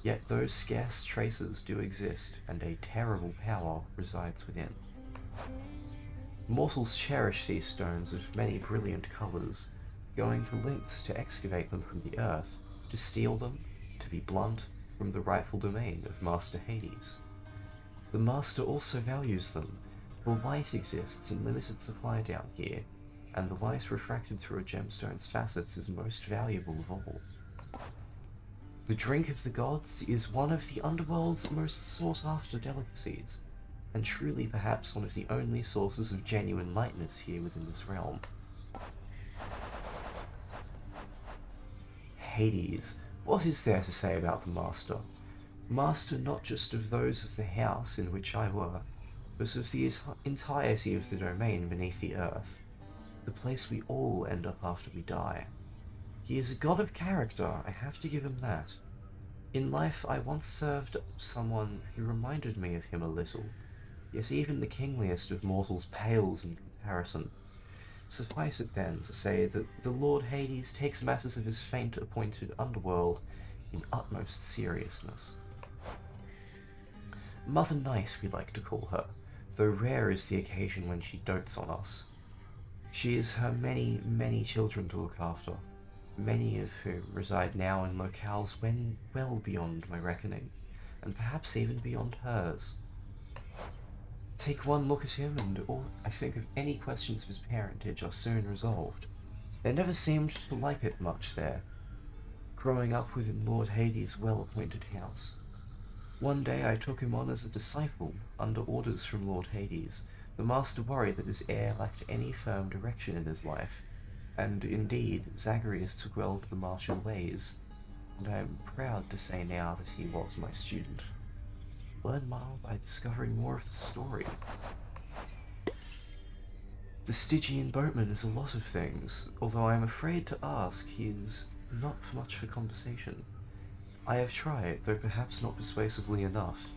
Yet those scarce traces do exist, and a terrible power resides within. Mortals cherish these stones of many brilliant colours, going to lengths to excavate them from the earth, to steal them, to be blunt, from the rightful domain of Master Hades. The Master also values them, for light exists in limited supply down here, and the light refracted through a gemstone's facets is most valuable of all. The drink of the gods is one of the Underworld's most sought-after delicacies, and truly perhaps one of the only sources of genuine lightness here within this realm. Hades. What is there to say about the Master? Master not just of those of the house in which I work, but of the entirety of the domain beneath the earth, the place we all end up after we die. He is a god of character, I have to give him that. In life I once served someone who reminded me of him a little, yet even the kingliest of mortals pales in comparison. Suffice it then to say that the Lord Hades takes matters of his fate-appointed underworld in utmost seriousness. Mother Night we like to call her, though rare is the occasion when she dotes on us. She is her many, many children to look after, many of whom reside now in locales well beyond my reckoning, and perhaps even beyond hers. Take one look at him, and all I think of any questions of his parentage are soon resolved. There never seemed to like it much there, growing up within Lord Hades' well-appointed house. One day I took him on as a disciple, under orders from Lord Hades. The master worried that his heir lacked any firm direction in his life, and indeed Zagreus took well to the martial ways, and I am proud to say now that he was my student. Learn more by discovering more of the story. The Stygian boatman is a lot of things, although I am afraid to ask, he is not much for conversation. I have tried, though perhaps not persuasively enough.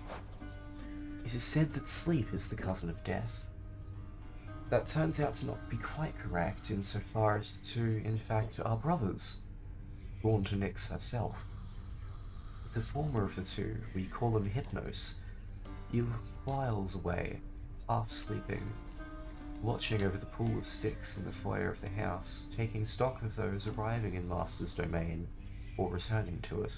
It is said that sleep is the cousin of death. That turns out to not be quite correct, insofar as the two, in fact, are brothers, born to Nyx herself. The former of the two, we call him Hypnos. He whiles away, half sleeping, watching over the pool of sticks in the foyer of the house, taking stock of those arriving in Master's domain, or returning to it.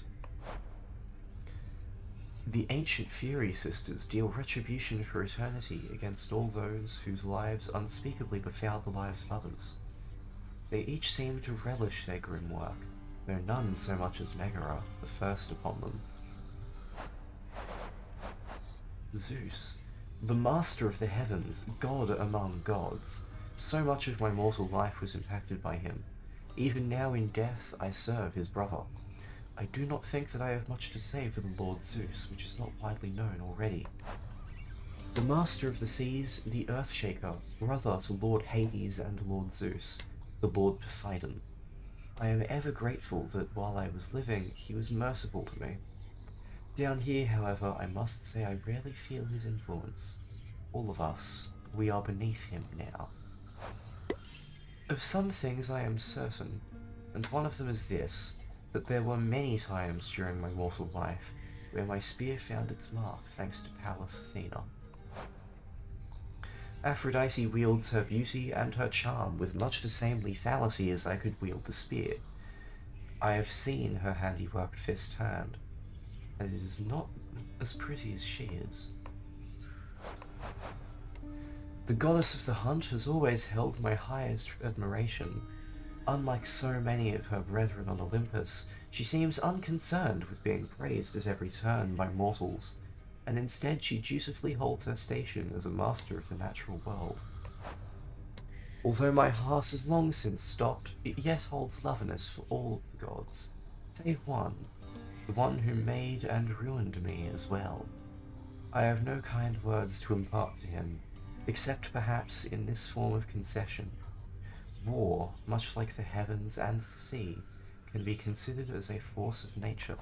The ancient Fury Sisters deal retribution for eternity against all those whose lives unspeakably befoul the lives of others. They each seem to relish their grim work, though none so much as Megara, the first upon them. Zeus, the master of the heavens, god among gods. So much of my mortal life was impacted by him. Even now in death I serve his brother. I do not think that I have much to say for the Lord Zeus, which is not widely known already. The master of the seas, the Earthshaker, brother to Lord Hades and Lord Zeus, the Lord Poseidon. I am ever grateful that while I was living, he was merciful to me. Down here, however, I must say I rarely feel his influence. All of us, we are beneath him now. Of some things I am certain, and one of them is this, that there were many times during my mortal life where my spear found its mark thanks to Pallas Athena. Aphrodite wields her beauty and her charm with much the same lethality as I could wield the spear. I have seen her handiwork fist-hand, and it is not as pretty as she is. The goddess of the hunt has always held my highest admiration. Unlike so many of her brethren on Olympus, she seems unconcerned with being praised at every turn by mortals, and instead she dutifully holds her station as a master of the natural world. Although my heart has long since stopped, it yet holds lovingness for all of the gods, save one, the one who made and ruined me as well. I have no kind words to impart to him, except perhaps in this form of concession. War, much like the heavens and the sea, can be considered as a force of nature.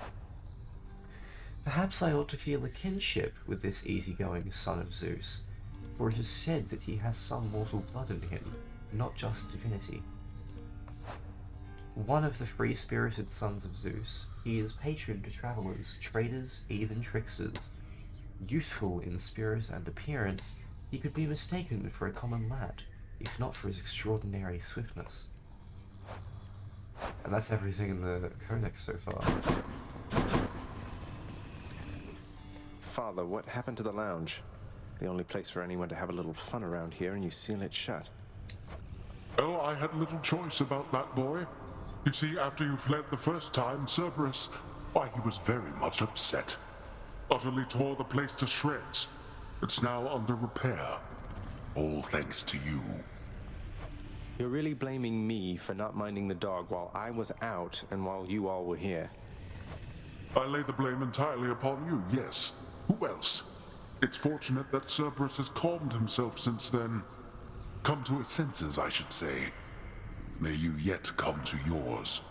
Perhaps I ought to feel a kinship with this easygoing son of Zeus, for it is said that he has some mortal blood in him, not just divinity. One of the free-spirited sons of Zeus, he is patron to travelers, traders, even tricksters. Youthful in spirit and appearance, he could be mistaken for a common lad, if not for his extraordinary swiftness. And that's everything in the codex so far.
Father, what happened to the lounge? The only place for anyone to have a little fun around here, and you seal it shut.
Oh, I had little choice about that, boy. You see, after you fled the first time, Cerberus, why, he was very much upset. Utterly tore the place to shreds. It's now under repair. All thanks to you.
You're really blaming me for not minding the dog while I was out and while you all were here.
I lay the blame entirely upon you, yes. Who else? It's fortunate that Cerberus has calmed himself since then. Come to his senses, I should say. May you yet come to yours.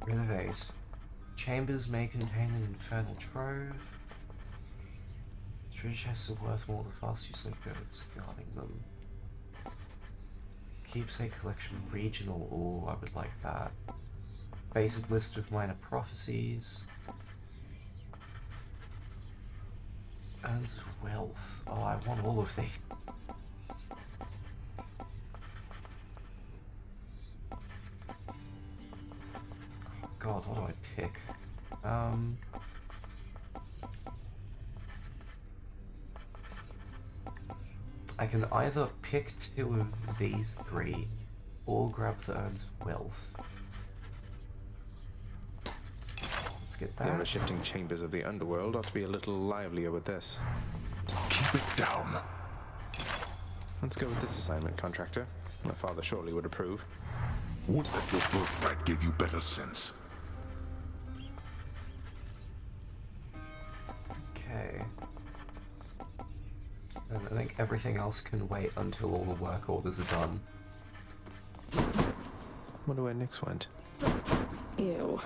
Renovate. Chambers may contain an infernal trove. Treasure chests are worth more the faster you slip goes guarding them. Keepsake collection regional. Oh, I would like that. Basic list of minor prophecies. Urns of wealth. Oh, I want all of these. God, what do I pick? I can either pick two of these three, or grab the Urns of Wealth. Let's get that.
The ever-shifting chambers of the Underworld ought to be a little livelier with this.
Keep it down.
Let's go with this assignment, contractor. My father surely would approve.
Would that your birthright gave you better sense.
Okay. And I think everything else can wait until all the work orders are done.
Wonder where Nyx went.
Ew.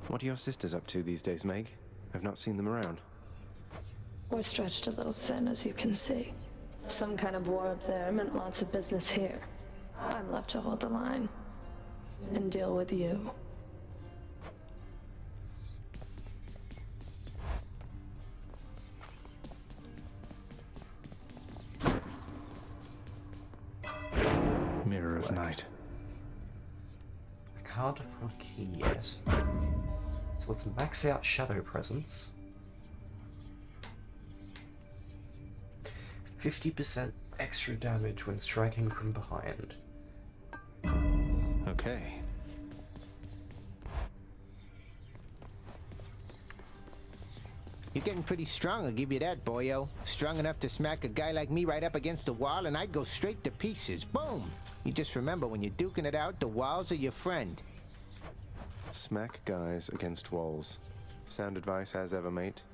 What are your sisters up to these days, Meg? I've not seen them around.
We're stretched a little thin, as you can see. Some kind of war up there meant lots of business here. I'm left to hold the line. And deal with you.
Mirror of Night.
I can't afford a key yet. So let's max out Shadow Presence. 50% extra damage when striking from behind.
Okay.
You're getting pretty strong, I'll give you that, boyo. Strong enough to smack a guy like me right up against the wall and I'd go straight to pieces. Boom! You just remember, when you're duking it out, the walls are your friend.
Smack guys against walls. Sound advice as ever, mate.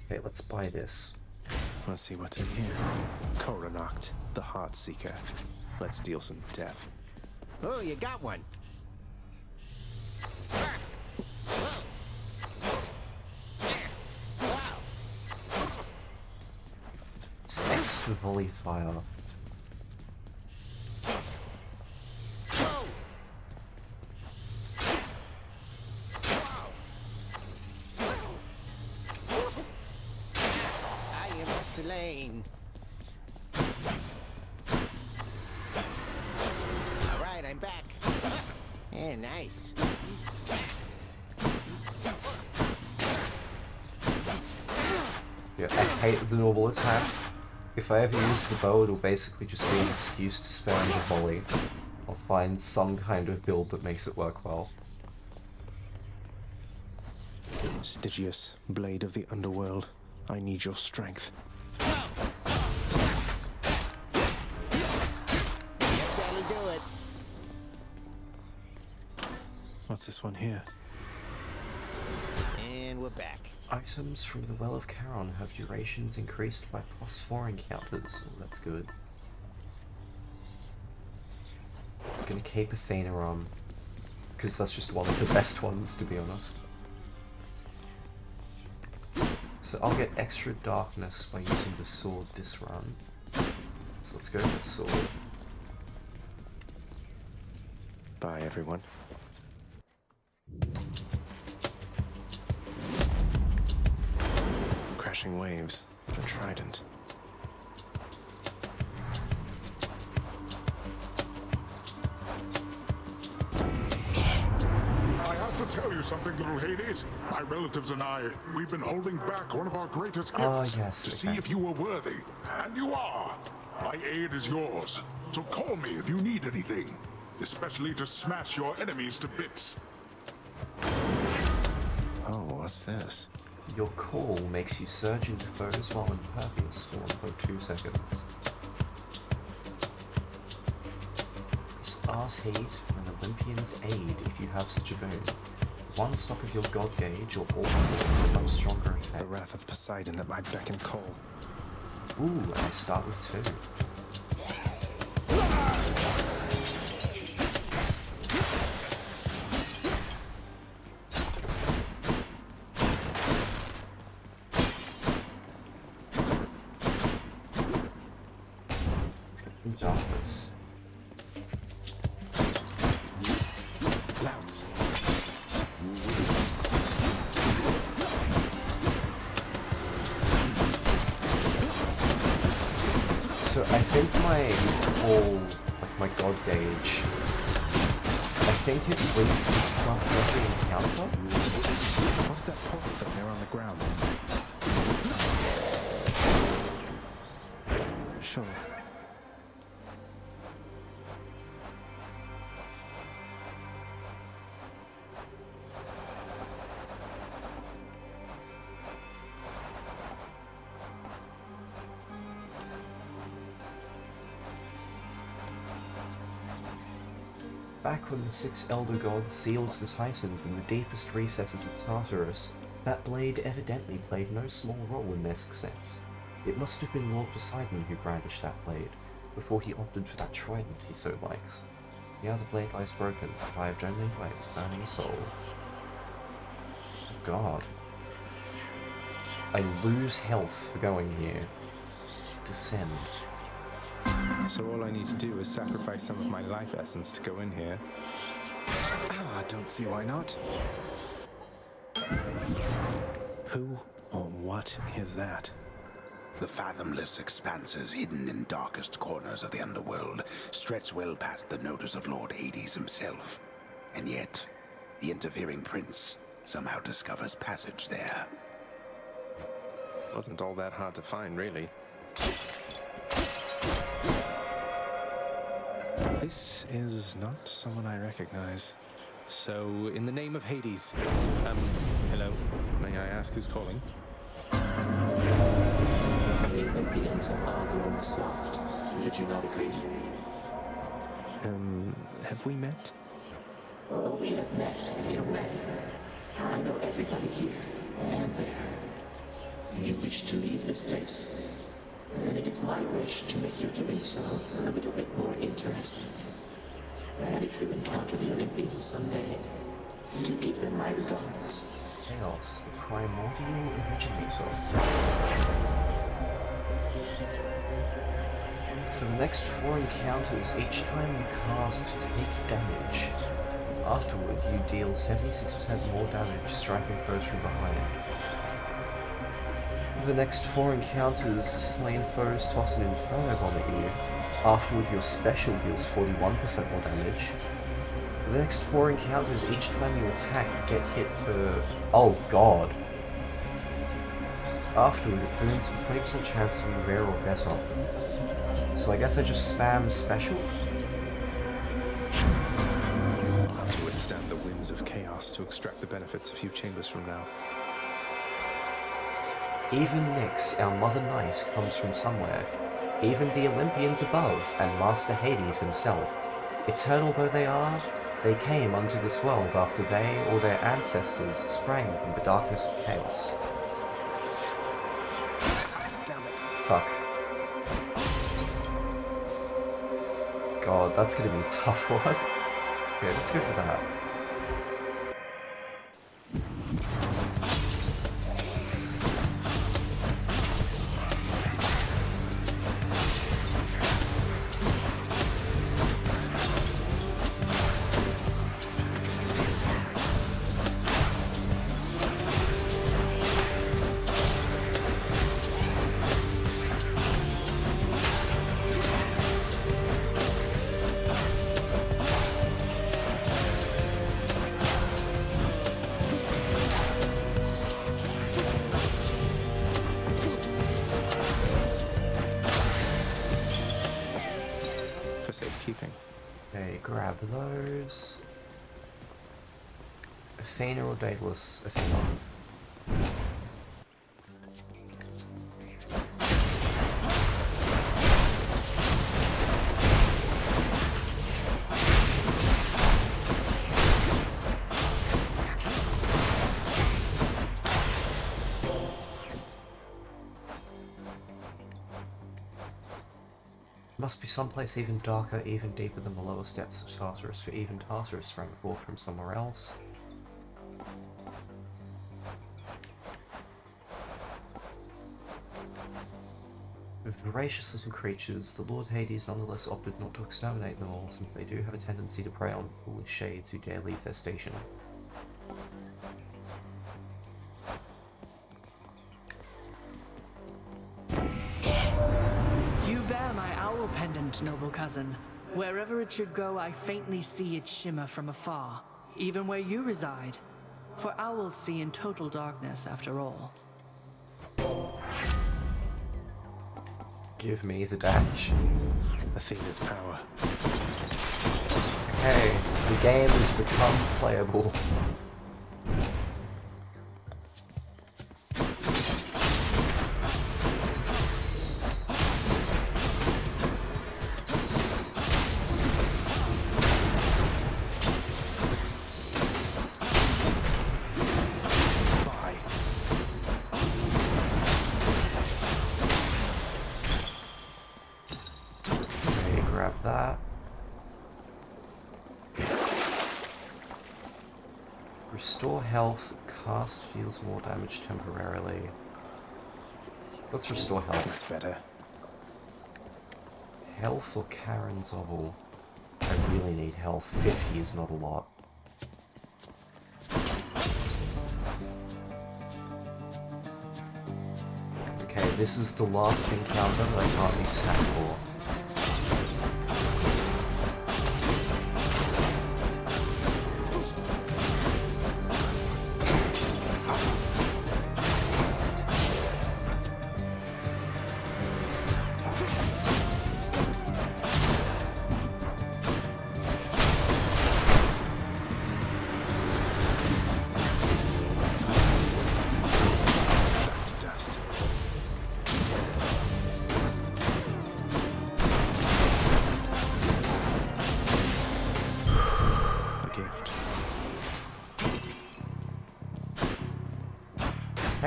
Okay, let's buy this.
Let's see what's in here. Coronacht, the Heart Seeker. Let's deal some death.
Oh, you got one.
Thanks for volley fire.
I am slain. Alright, I'm back. Yeah, nice.
Yeah, I hate the normal attack. If I ever use the bow, it'll basically just be an excuse to spam the volley. I'll find some kind of build that makes it work well.
Stygius, blade of the Underworld. I need your strength.
That'll do it.
What's this one here?
And we're back.
Items from the Well of Charon have durations increased by +4 encounters. Oh, that's good. I'm gonna keep Athena on, because that's just one of the best ones, to be honest. So I'll get extra darkness by using the sword this run. So let's go with the sword.
Bye, everyone. Crashing waves, the trident.
I have to tell you something, little Hades. My relatives and I, we've been holding back one of our greatest gifts to see if you were worthy. And you are. My aid is yours. So call me if you need anything, especially to smash your enemies to bits.
Oh, what's this?
Your call makes you surge into foes while impervious for 1.2 seconds. Press R heat when Olympians aid if you have such a boon. One stock of your god gauge or all will become stronger effect.
The wrath of Poseidon at my beck and call.
Ooh, and I start with 2. Darkness.
Louds.
So I think my whole, like my god gauge, I think it resets after every encounter.
What's that portal thing there on the ground? Sure.
Back when the 6 Elder Gods sealed the Titans in the deepest recesses of Tartarus, that blade evidently played no small role in their success. It must have been Lord Poseidon who brandished that blade, before he opted for that trident he so likes. Now the blade lies broken, survived only by its burning soul. Oh god. I lose health for going here. Descend.
So all I need to do is sacrifice some of my life essence to go in here. Ah, I don't see why not. Who or what is that?
The fathomless expanses hidden in darkest corners of the Underworld stretch well past the notice of Lord Hades himself. And yet, the interfering prince somehow discovers passage there.
Wasn't all that hard to find, really. This is not someone I recognize. So, in the name of Hades, hello, may I ask who's calling?
The Olympians have all grown soft. Would you not agree?
Have we met?
Oh, we have met in a way. I know everybody here and there. You wish to leave this place, and it is my wish to make your doing so a little bit more interesting. And if you encounter the Olympians someday, do give them my regards.
Chaos, the primordial originator. For the next 4 encounters, each time you cast, take damage. Afterward, you deal 76% more damage, striking foes from behind. For the next 4 encounters, slain foes toss an inferno bomb at you. Afterward, your special deals 41% more damage. For the next 4 encounters, each time you attack, get hit for... oh god. Afterward, it booms with 20% chance to be rare or better. So I guess I just spam special?
I'll have to withstand the whims of chaos to extract the benefits a few chambers from now.
Even Nyx, our Mother Knight, comes from somewhere. Even the Olympians above, and Master Hades himself. Eternal though they are, they came unto this world after they or their ancestors sprang from the darkness of chaos.
Damn it.
Fuck. God, that's gonna be a tough one. Yeah, let's go for that.
Safekeeping.
Okay, grab those. Athena or Daedalus? Athena. Must be someplace even darker, even deeper than the lowest depths of Tartarus, for even Tartarus sprang forth from somewhere else. With voracious little creatures, the Lord Hades nonetheless opted not to exterminate them all, since they do have a tendency to prey on foolish shades who dare leave their station.
Pendant, noble cousin. Wherever it should go, I faintly see it shimmer from afar, even where you reside. For owls see in total darkness, after all.
Give me the dash.
Athena's power.
Okay, the game has become playable. That. Restore health, cast feels more damage temporarily. Let's restore health.
That's better.
Health or Karen's Oval? I really need health. 50 is not a lot. Okay, this is the last encounter that I can't use attack for.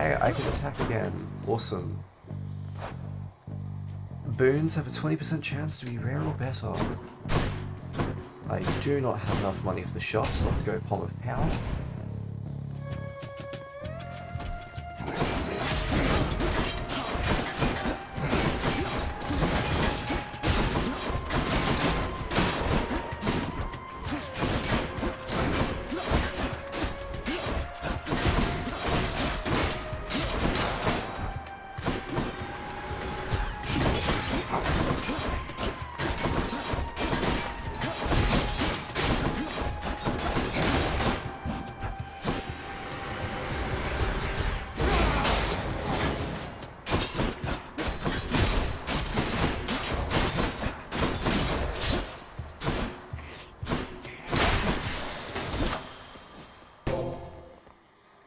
Hey, I can attack again. Awesome. Boons have a 20% chance to be rare or better. I do not have enough money for the shop, so let's go Palm of Power.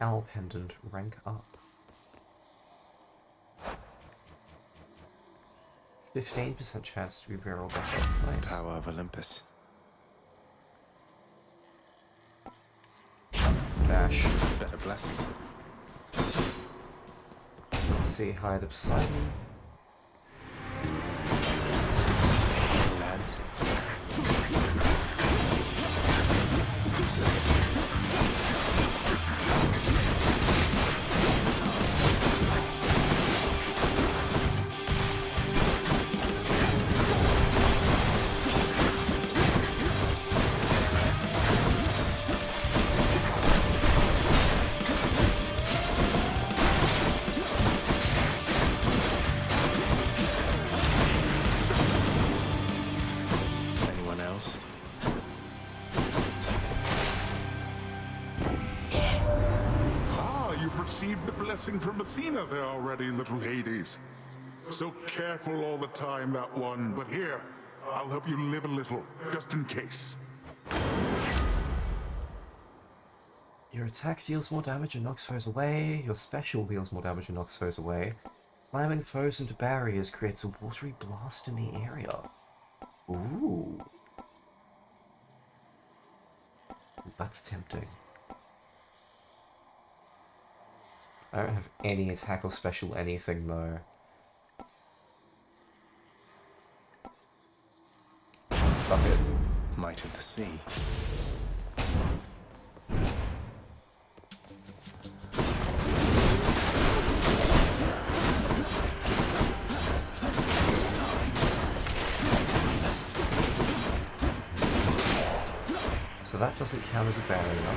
Owl Pendant, rank up. 15% chance to be rare or better. Nice.
Power of Olympus.
Dash.
Better blessing.
Let's see, hide up Poseidon.
Lads.
Received the blessing from Athena there already, little Hades. So careful all the time, that one. But here, I'll help you live a little, just in case.
Your attack deals more damage and knocks foes away. Your special deals more damage and knocks foes away. Slamming foes into barriers creates a watery blast in the area. Ooh. That's tempting. I don't have any attack or special anything though. Fuck it.
Might of the sea.
So that doesn't count as a barrier.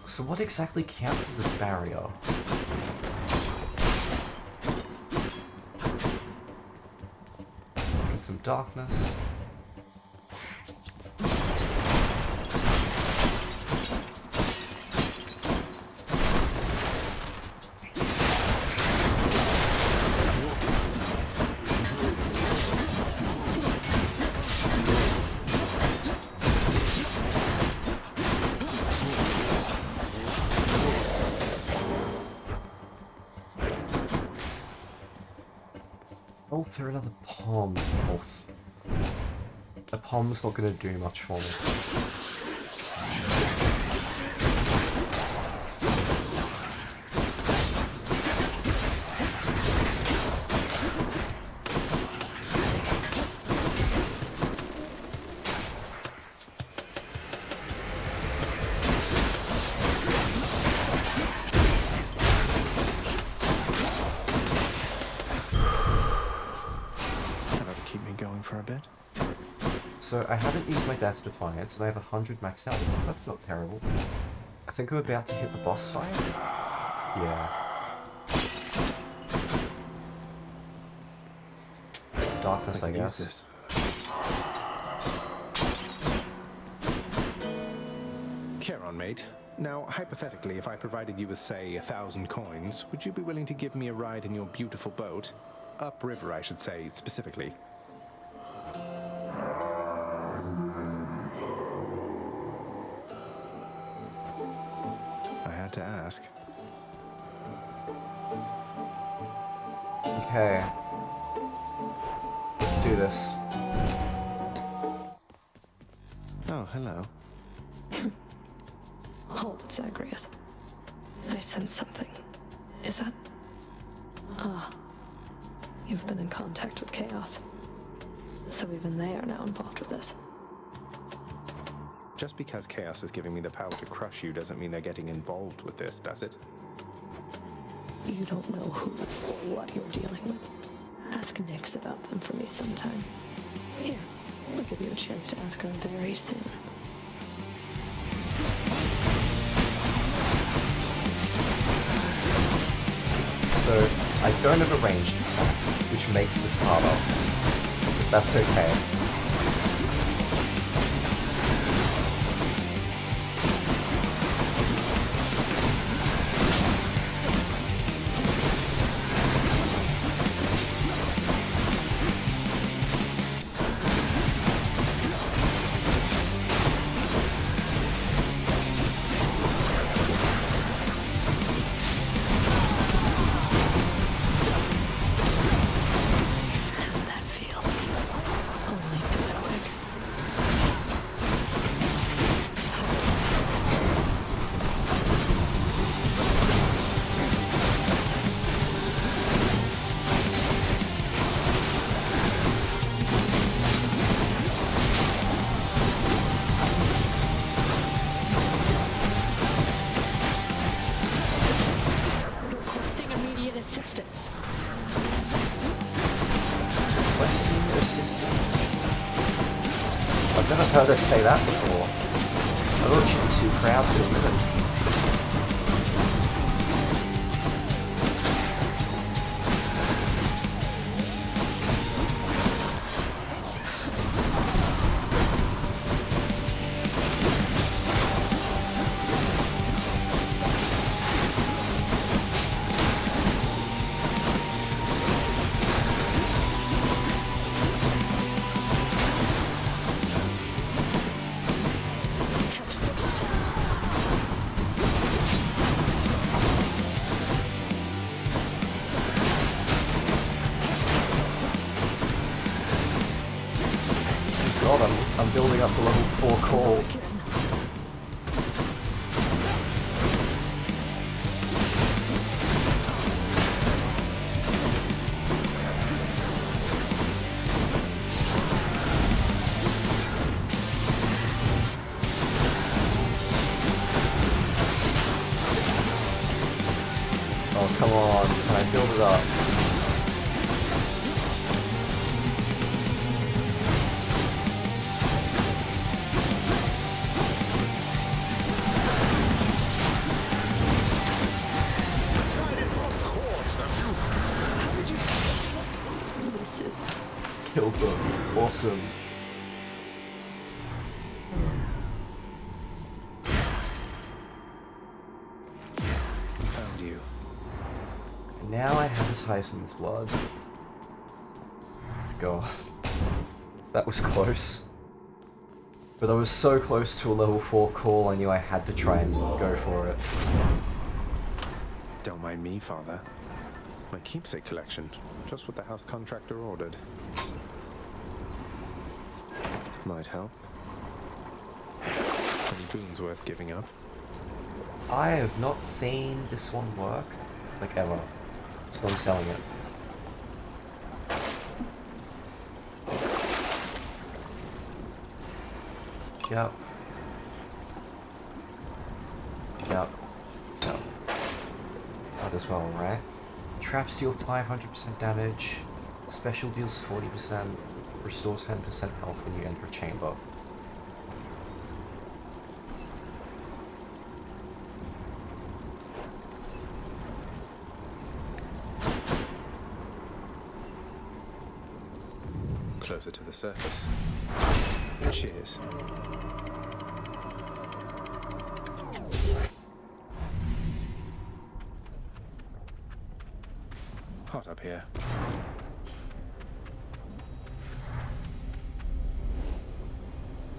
So what exactly counts as a barrier? Let's get some darkness. Through another palm health. A palm's not going to do much for me. So I haven't used my Death Defiance, and I have 100 max health. That's not terrible. I think I'm about to hit the boss fight. Yeah. Darkness, I guess.
Use this. Care on, mate. Now, hypothetically, if I provided you with, say, 1,000 coins, would you be willing to give me a ride in your beautiful boat? Upriver, I should say, specifically. To ask.
Okay. Let's do this.
hello.
Hold it, Zagreus. I sense something. Is that... Ah. You've been in contact with Chaos. So even they are now involved with this.
Just because Chaos is giving me the power to crush you doesn't mean they're getting involved with this, does it?
You don't know who or what you're dealing with. Ask Nyx about them for me sometime. Here, I'll give you a chance to ask her very soon.
So, I don't have a ranged attack, which makes this harder. That's okay. I've never heard her say that before. I thought she'd be too proud to admit it. God, I'm building up the level 4 call. Oh, come on, can I build it up? Killed them. Awesome.
Found you.
Now I have Tyson's blood. God. That was close. But I was so close to a level 4 call, I knew I had to try and go for it.
Don't mind me, Father. My keepsake collection. Just what the house contractor ordered. Might help. Any boons worth giving up?
I have not seen this one work, like ever. So I'm selling it. Yep. Yep. Yep. Might as well, right? Traps deal 500% damage. Special deals 40%. Restores 10% health when you enter a chamber.
Closer to the surface. Cheers. Hot up here.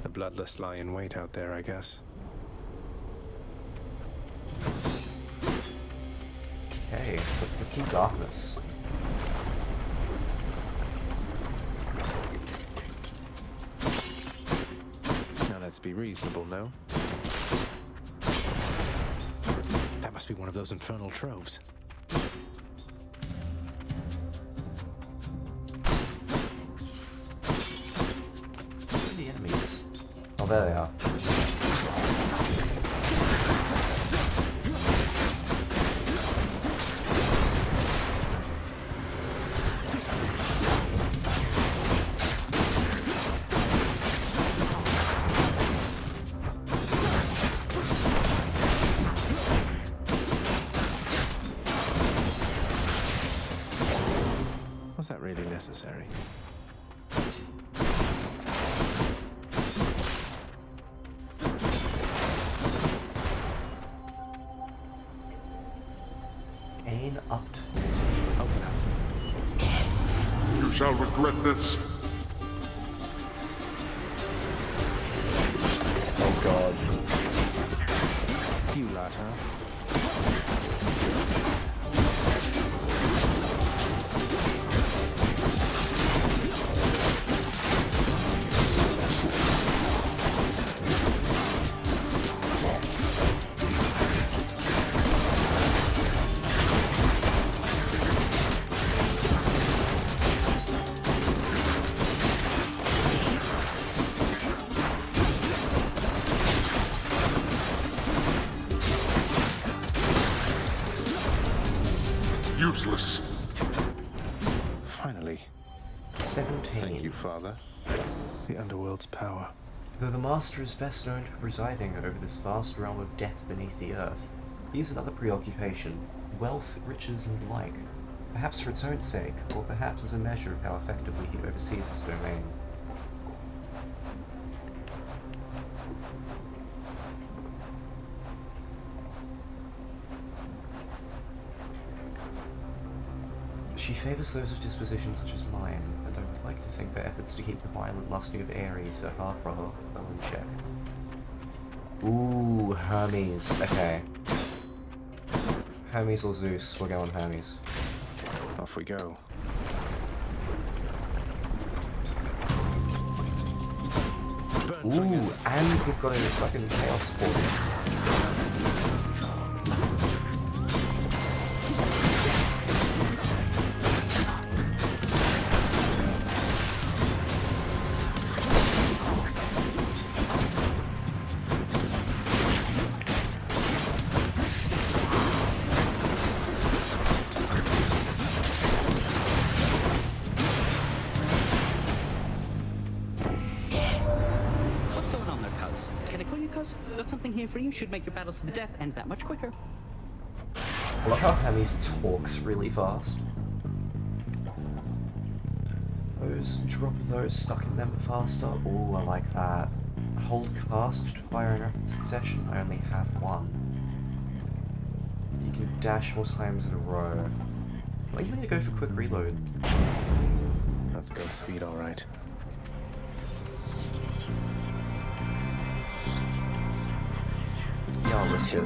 The bloodless lie in wait out there, I guess.
Okay, let's get some darkness.
Now let's Let's be reasonable, no?
That must be one of those infernal troves.
Where are the enemies? Oh, there they are.
Was that really necessary?
Gain up to...
Oh
You shall regret this.
Oh god.
You lot, huh?
Useless.
Finally.
17.
Thank you, Father. The Underworld's power.
Though the Master is best known for presiding over this vast realm of death beneath the earth, he has another preoccupation: wealth, riches, and the like. Perhaps for its own sake, or perhaps as a measure of how effectively he oversees his domain. She favours those of disposition such as mine, and I would like to think their efforts to keep the violent lusting of Ares, her half-brother, well in check. Ooh, Hermes. Okay. Hermes or Zeus? We're going Hermes.
Off we go.
Ooh, and we've got a fucking chaos ball.
For you should make your battles to the death end that much quicker.
I love how Hermes talks really fast. Those, drop those, stuck in them faster. Ooh, I like that. Hold cast to fire in rapid succession. I only have one. You can dash more times in a row. I think I'm gonna go for quick reload.
That's good speed, alright.
Yeah, I'll risk it.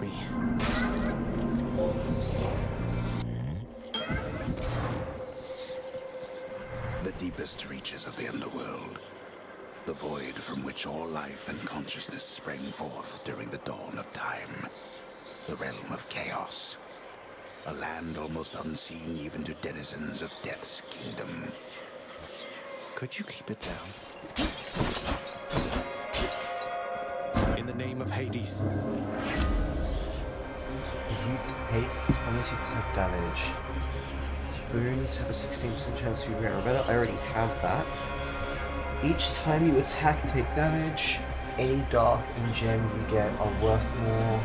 The deepest reaches of the Underworld. The void from which all life and consciousness sprang forth during the dawn of time. The realm of chaos. A land almost unseen even to denizens of Death's kingdom.
Could you keep it down? In the name of Hades.
You take 22% damage. Boons have a 16% chance to be rare or better. I already have that. Each time you attack, take damage. Any dark and gem you get are worth more.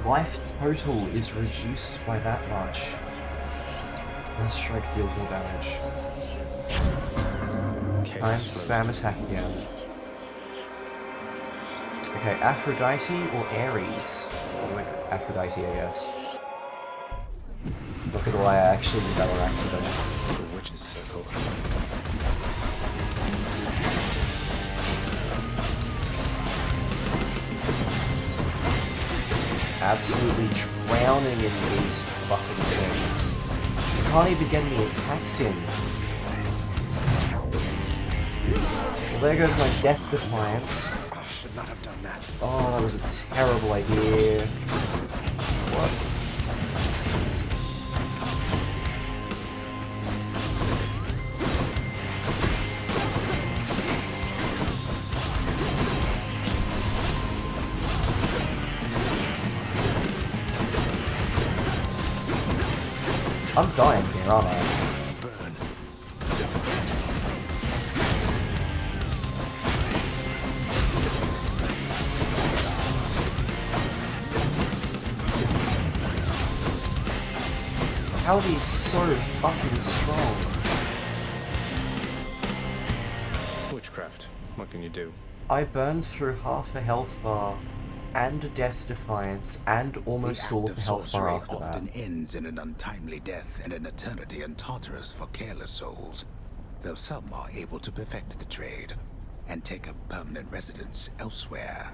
Life total is reduced by that much. One strike deals more damage. Time to spam attack again. Okay, Aphrodite or Ares? Like Aphrodite, I guess. Not gonna lie, I actually did that on accident.
The witch's circle.
Absolutely drowning in these fucking things. You can't even get any attacks in. Well, there goes my Death Defiance.
should not have done that.
Oh, that was a terrible idea. What? I'm dying here, aren't I?
Burn.
How are these so fucking strong?
Witchcraft. What can you do?
I burned through half a health bar, and a death defiance, and almost all of the health bar after that.
Often ends in an untimely death and an eternity in Tartarus for careless souls, though some are able to perfect the trade and take up permanent residence elsewhere.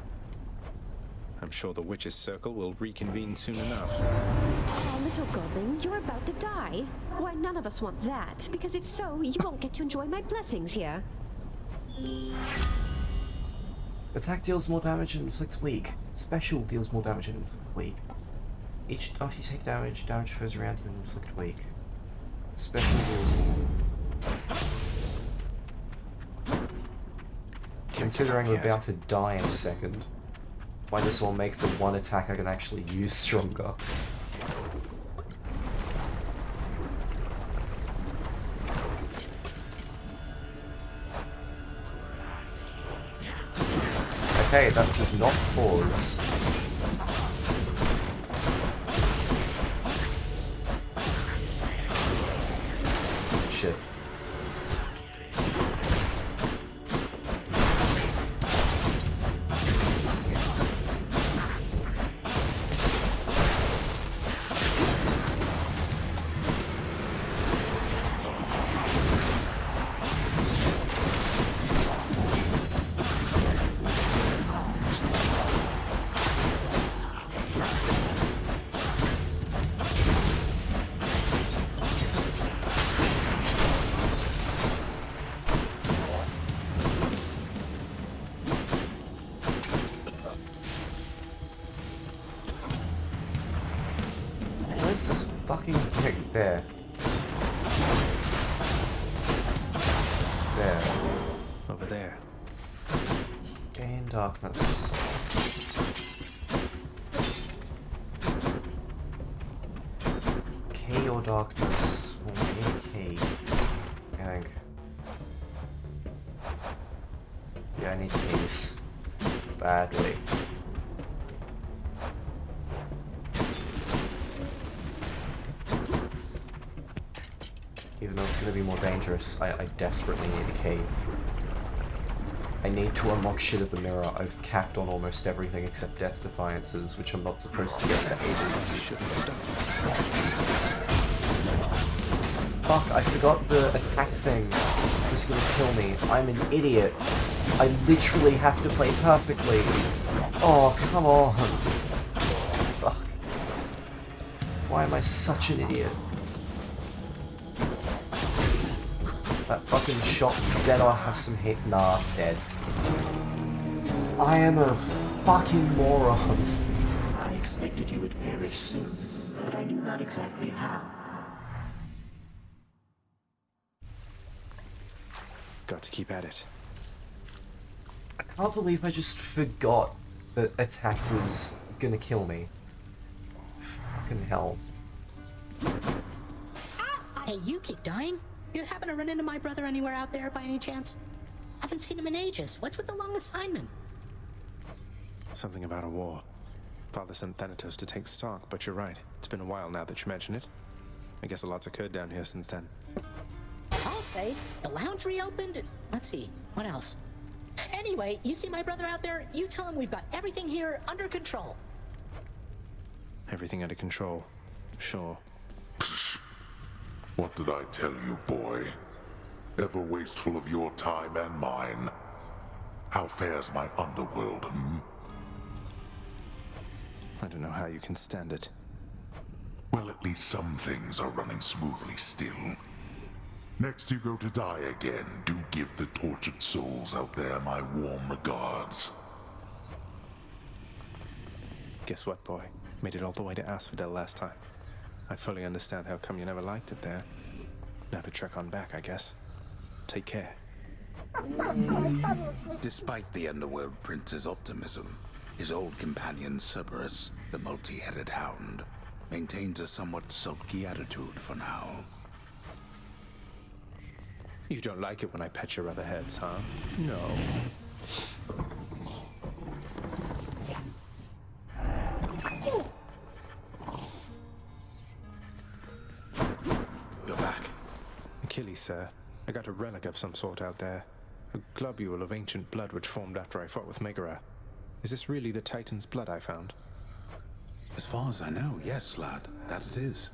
I'm sure the witch's circle will reconvene soon enough.
Oh, little godling, you're about to die. Why, none of us want that, because if so, you won't get to enjoy my blessings here.
Attack deals more damage and inflicts weak. Special deals more damage and inflicts weak. Each after you take damage, damage flows around you and inflict weak. Special deals more. Considering I'm about to die in a second, might as well make the one attack I can actually use stronger. Okay, that does not pause. Shit. Where's this fucking thing? There. There.
Over there.
Gain darkness. Key or darkness? Or maybe key. I think. Yeah, I need keys. Badly. Even though it's going to be more dangerous, I desperately need a key. I need to unlock shit at the mirror. I've capped on almost everything except Death Defiances, which I'm not supposed to get for ages. Fuck, I forgot the attack thing was going to kill me. I'm an idiot. I literally have to play perfectly. Oh, come on. Fuck. Why am I such an idiot? That fucking shot dead, I'll have some hit. Nah, dead. I am a fucking moron.
I expected you would perish soon, but I knew not exactly how.
Got to keep at it.
I can't believe I just forgot that attack was gonna kill me. Fucking hell.
Hey, you keep dying? You happen to run into my brother anywhere out there by any chance? Haven't seen him in ages. What's with the long assignment?
Something about a war. Father sent Thanatos to take stock, but you're right. It's been a while now that you mention it. I guess a lot's occurred down here since then.
I'll say, the lounge reopened, and let's see, what else? Anyway, you see my brother out there? You tell him we've got everything here under control.
Everything under control. Sure.
What did I tell you, boy? Ever wasteful of your time and mine. How fares my underworld, hmm?
I don't know how you can stand it.
Well, at least some things are running smoothly still. Next you go to die again, do give the tortured souls out there my warm regards.
Guess what, boy? Made it all the way to Asphodel last time. I fully understand how come you never liked it there. Now to trek on back, I guess. Take care.
Despite the Underworld Prince's optimism, his old companion Cerberus, the multi-headed hound, maintains a somewhat sulky attitude for now.
You don't like it when I pet your other heads, huh? No.
You're back.
Achilles, sir. I got a relic of some sort out there. A globule of ancient blood which formed after I fought with Megara. Is this really the Titan's blood I found?
As far as I know, yes, lad, that it is.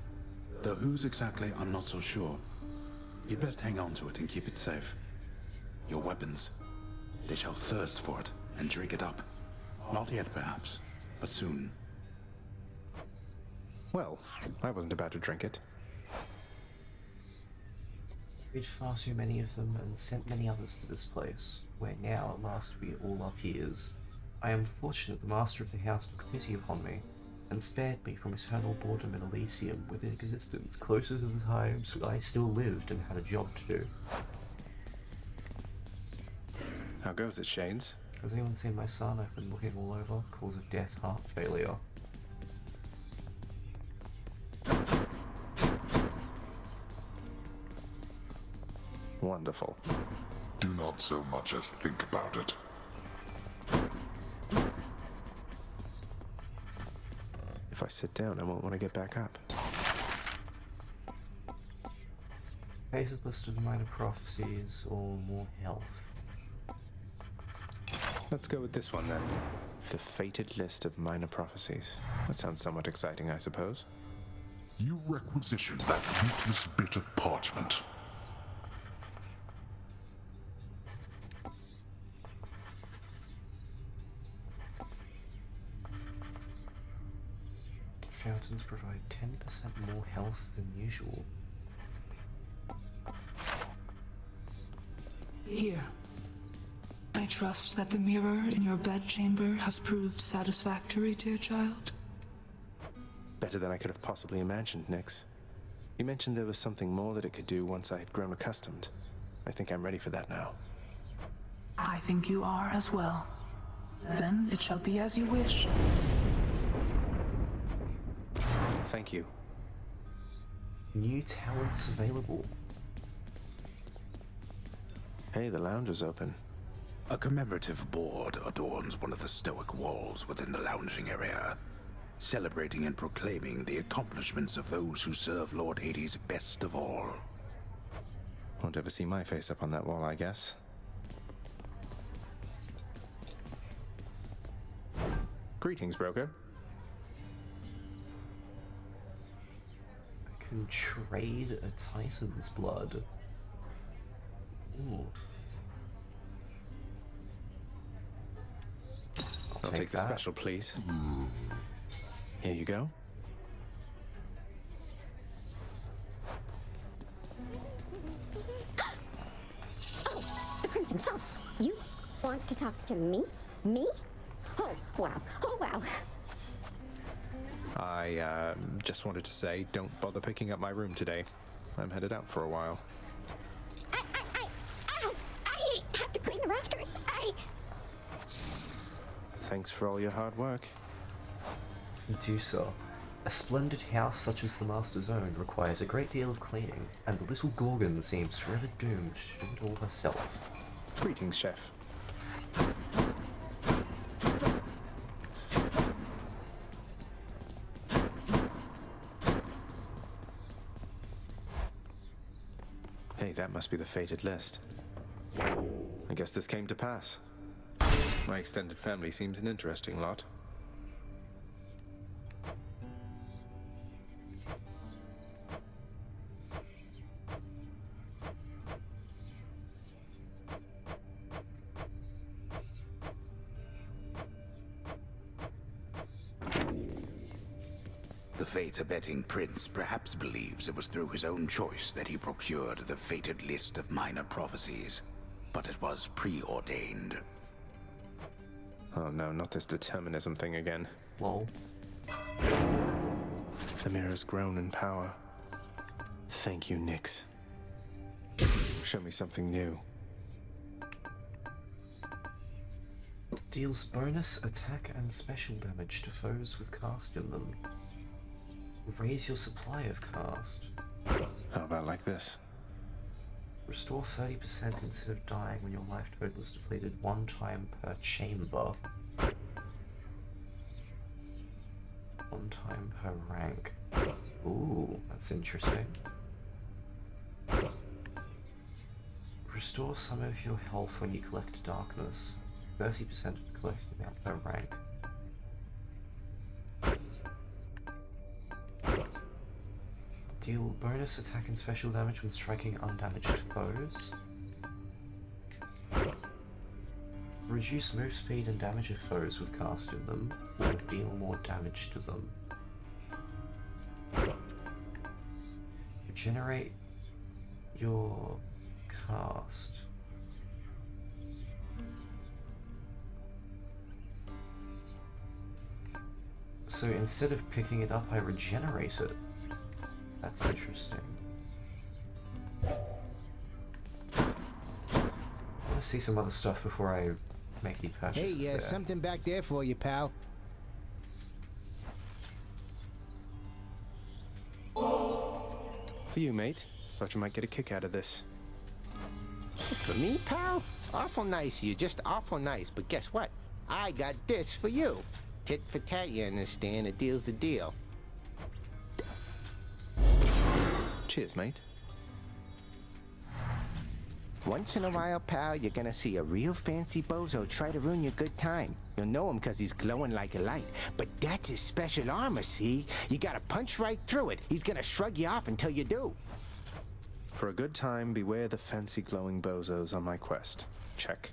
Though whose exactly, I'm not so sure. You'd best hang on to it and keep it safe. Your weapons, they shall thirst for it and drink it up. Not yet, perhaps, but soon.
Well, I wasn't about to drink it.
Rid far too many of them and sent many others to this place, where now at last we all are peers. I am fortunate the master of the house took pity upon me, and spared me from eternal boredom in Elysium with an existence closer to the times when I still lived and had a job to do.
How goes it, Shades?
Has anyone seen my son? I've been looking all over. Cause of death, heart failure.
Wonderful.
Do not so much as think about it.
If I sit down, I won't want to get back up.
Fated list of minor prophecies or more health.
Let's go with this one then. The fated list of minor prophecies. That sounds somewhat exciting, I suppose.
You requisition that useless bit of parchment.
Fountains provide 10% more health than usual.
Here. I trust that the mirror in your bedchamber has proved satisfactory, dear child.
Better than I could have possibly imagined, Nyx. You mentioned there was something more that it could do once I had grown accustomed. I think I'm ready for that now.
I think you are as well. Then it shall be as you wish.
Thank you.
New talents available.
Hey, the lounge is open.
A commemorative board adorns one of the stoic walls within the lounging area, celebrating and proclaiming the accomplishments of those who serve Lord Hades best of all.
Won't ever see my face up on that wall, I guess. Greetings, broker.
I can trade a Titan's blood. Ooh.
I'll take the special, please. Here you go.
Oh, the prince himself. You want to talk to me? Me? Oh, wow. Oh, wow.
I just wanted to say, don't bother picking up my room today. I'm headed out for a while.
I have to clean the rafters.
Thanks for all your hard work.
Medusa. A splendid house such as the Master's own requires a great deal of cleaning, and the little Gorgon seems forever doomed to do it all herself.
Greetings, Chef. Hey, that must be the fated list. I guess this came to pass. My extended family seems an interesting lot.
The fate-abetting prince perhaps believes it was through his own choice that he procured the fated list of minor prophecies, but it was preordained.
Oh no, not this determinism thing again.
Lol.
The mirror's grown in power. Thank you, Nyx. Show me something new.
Deals bonus attack and special damage to foes with cast in them. Raise your supply of cast.
How about like this?
Restore 30% instead of dying when your life total is depleted 1 time per chamber. 1 time per rank. Ooh, that's interesting. Restore some of your health when you collect darkness. 30% of the collected amount per rank. Deal bonus attack and special damage when striking undamaged foes. Reduce move speed and damage of foes with cast in them, or deal more damage to them. Regenerate your cast. So instead of picking it up, I regenerate it. That's interesting. I want to see some other stuff before I make any purchases.
Hey,
there.
something back there for you, pal.
For you, mate. Thought you might get a kick out of this.
For me, pal? Awful nice of you, just awful nice. But guess what? I got this for you. Tit for tat, you understand? A deal's a deal.
Cheers, mate.
Once in a while, pal, you're gonna see a real fancy bozo try to ruin your good time. You'll know him because he's glowing like a light. But that's his special armor, see? You gotta punch right through it. He's gonna shrug you off until you do.
For a good time, beware the fancy glowing bozos on my quest. Check.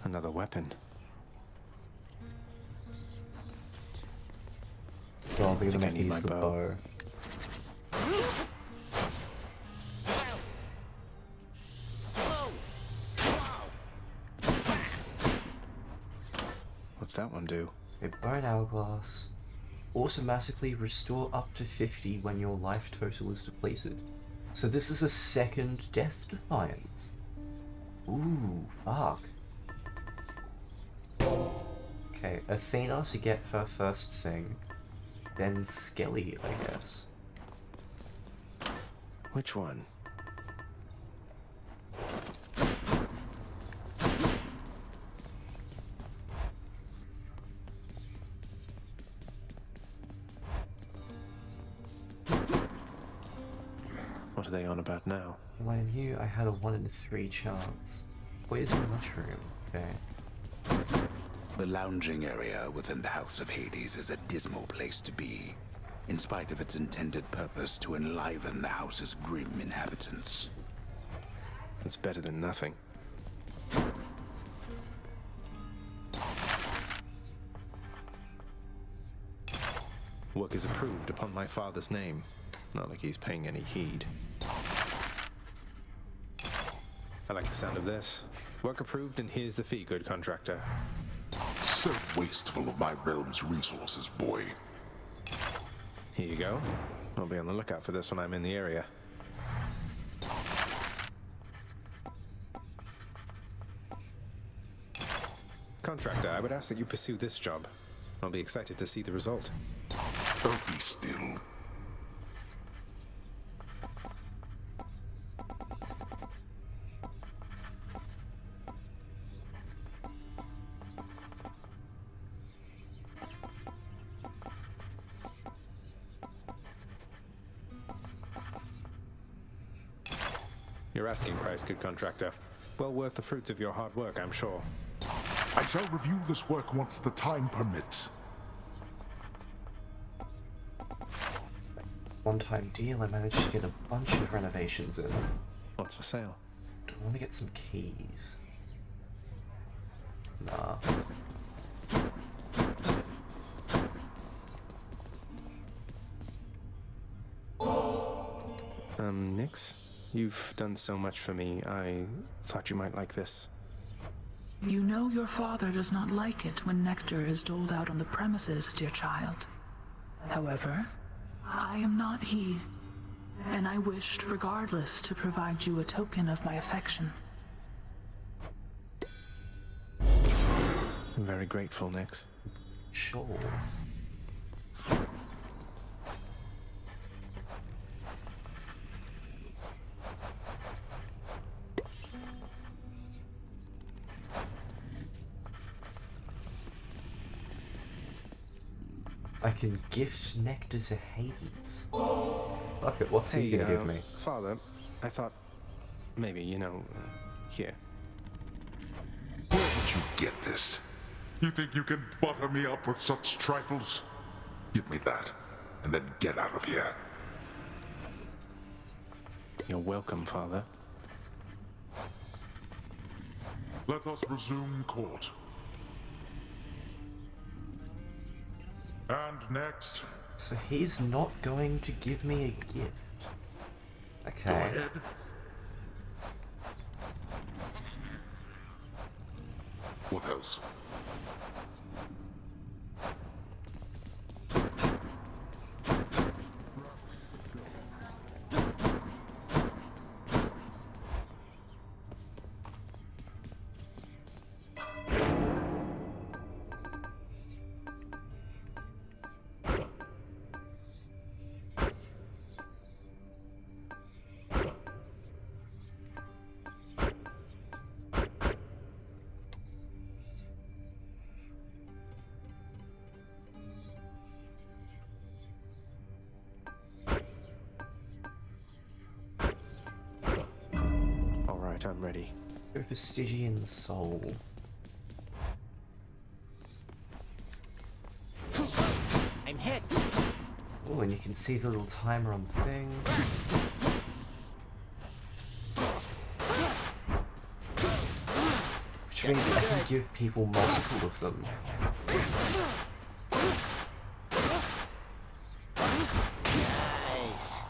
Another weapon.
Well, they're
I
gonna
need my
use the
bow. What's that one do?
A burn hourglass. Automatically restore up to 50 when your life total is depleted. So this is a second death defiance. Ooh, fuck. Okay, Athena to get her first thing. Then Skelly, I guess.
Which one? What are they on about now?
Well, I knew I had a 1 in 3 chance. Poison mushroom, okay.
The lounging area within the House of Hades is a dismal place to be, in spite of its intended purpose to enliven the house's grim inhabitants.
It's better than nothing. Work is approved upon my father's name. Not like he's paying any heed. I like the sound of this. Work approved, and here's the fee, good contractor.
So wasteful of my realm's resources, boy.
Here you go. I'll be on the lookout for this when I'm in the area. Contractor, I would ask that you pursue this job. I'll be excited to see the result.
Oh, be still.
Your asking price, good contractor. Well worth the fruits of your hard work, I'm sure.
I shall review this work once the time permits.
One-time deal, I managed to get a bunch of renovations in.
What's for sale?
Do I want to get some keys? Nah.
Nyx? You've done so much for me. I thought you might like this.
You know your father does not like it when nectar is doled out on the premises, dear child. However, I am not he, and I wished, regardless, to provide you a token of my affection.
I'm very grateful, Nix.
Sure. I can gift nectar to Hades. Fuck it, what's he gonna give me?
Father, I thought maybe, here.
Where did you get this? You think you can butter me up with such trifles? Give me that, and then get out of here.
You're welcome, Father.
Let us resume court. And next.
So he's not going to give me a gift. Okay.
Go ahead. What else?
I'm ready.
Go for Stygian Soul.
I'm hit.
Oh, and you can see the little timer on the thing. Which means I can give people multiple of them.
Nice.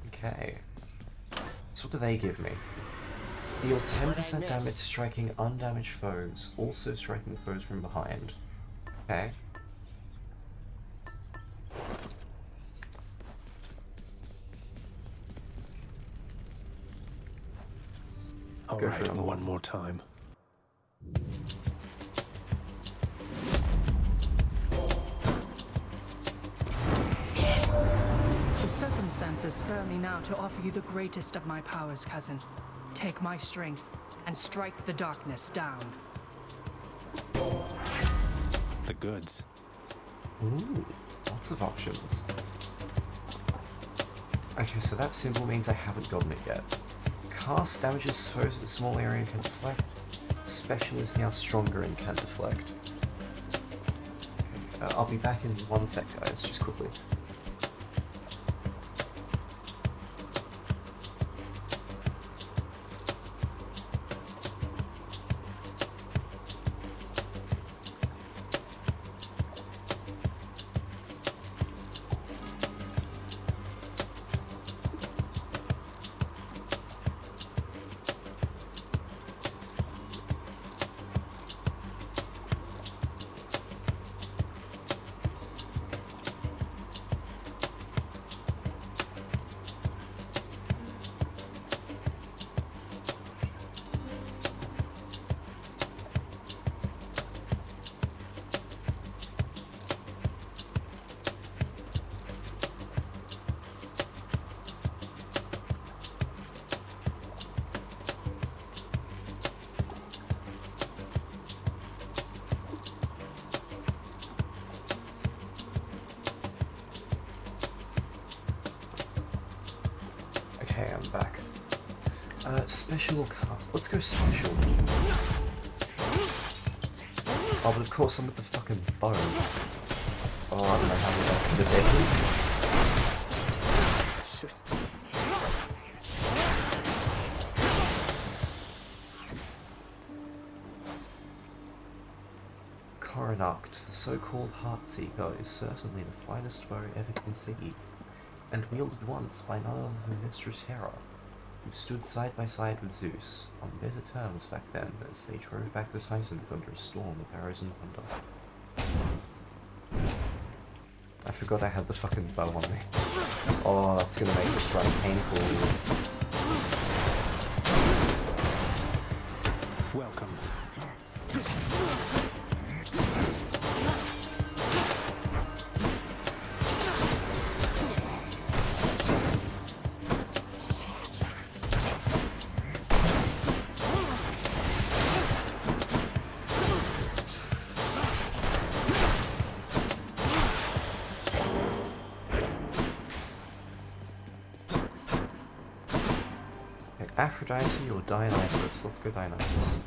Okay. So what do they give me? Deal 10% damage striking undamaged foes, also striking foes from behind. Okay.
All right, one more time.
The circumstances spur me now to offer you the greatest of my powers, cousin. Take my strength and strike the darkness down.
The goods.
Ooh, lots of options. Okay, so that symbol means I haven't gotten it yet. Cast damages foes at a small area and can deflect. Special is now stronger and can deflect. Okay, I'll be back in 1 sec, guys, just quickly. Okay, I'm back. Special cast. Let's go special. Oh, but of course I'm with the fucking bow. Oh, I don't know how long that's gonna take. Coronact, the so-called Heartseeker, is certainly the finest bow ever conceived, and wielded once by none other than Mistress Hera, who stood side by side with Zeus, on better terms back then as they drove back the Titans under a storm of arrows and thunder. I forgot I had the fucking bow on me. Oh, that's gonna make this run painful.
Welcome.
Aphrodite or Dionysus? Let's go Dionysus.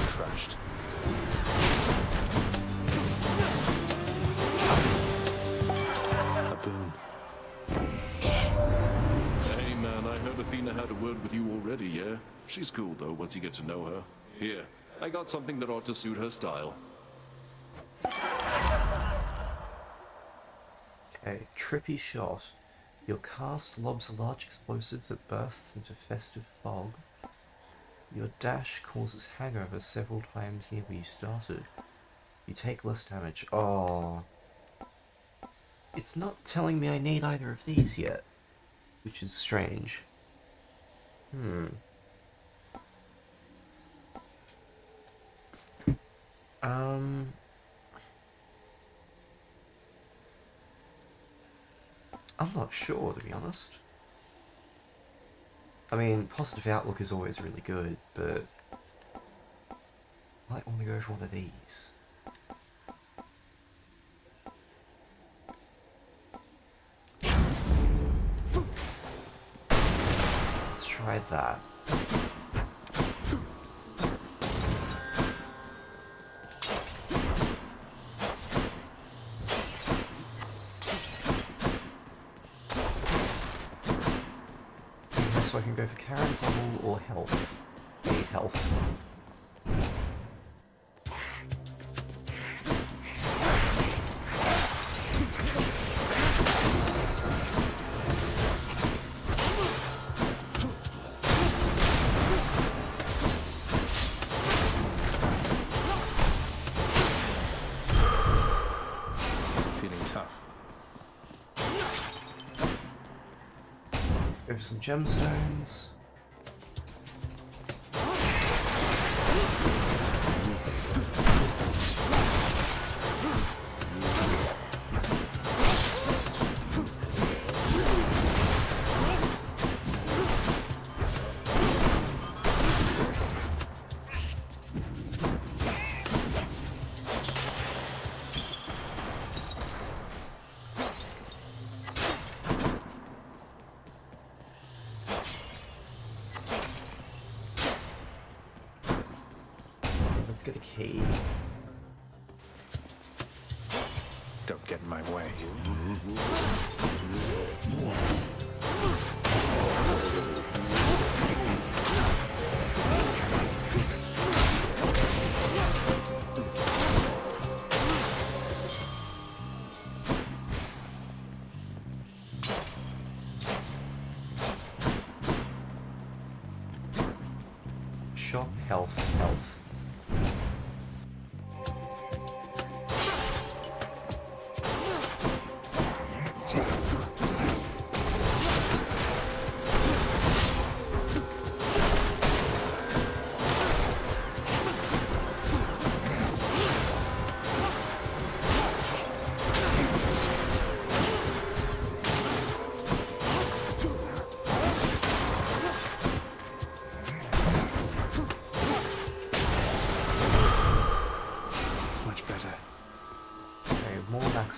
Crushed. A boon.
Hey man, I heard Athena had a word with you already, yeah? She's cool though, once you get to know her. Here, I got something that ought to suit her style.
Okay, trippy shot. Your cast lobs a large explosive that bursts into festive fog. Your dash causes hangover several times near where you started. You take less damage. Oh. It's not telling me I need either of these yet, which is strange. I'm not sure, to be honest. I mean, positive outlook is always really good, but I might want to go for one of these. Let's try that. So I can go for Karen's level or health. I need health.
Feeling tough.
Go for some gemstones. Let's get a key.
Don't get in my way.
Shop, health, health.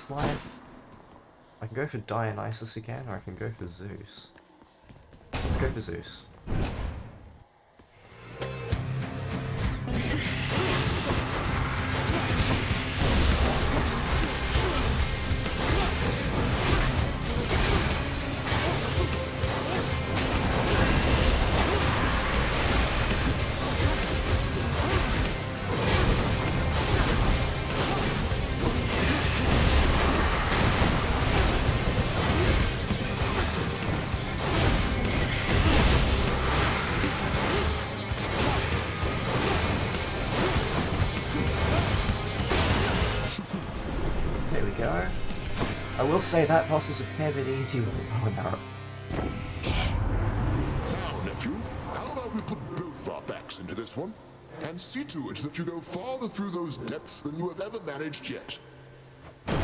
Life. I can go for Dionysus again, or I can go for Zeus. Let's go for Zeus. I will say that boss is a fair bit easier with a bow and arrow.
Now, nephew, how about we put both our backs into this one, and see to it that you go farther through those depths than you have ever managed yet.
Attack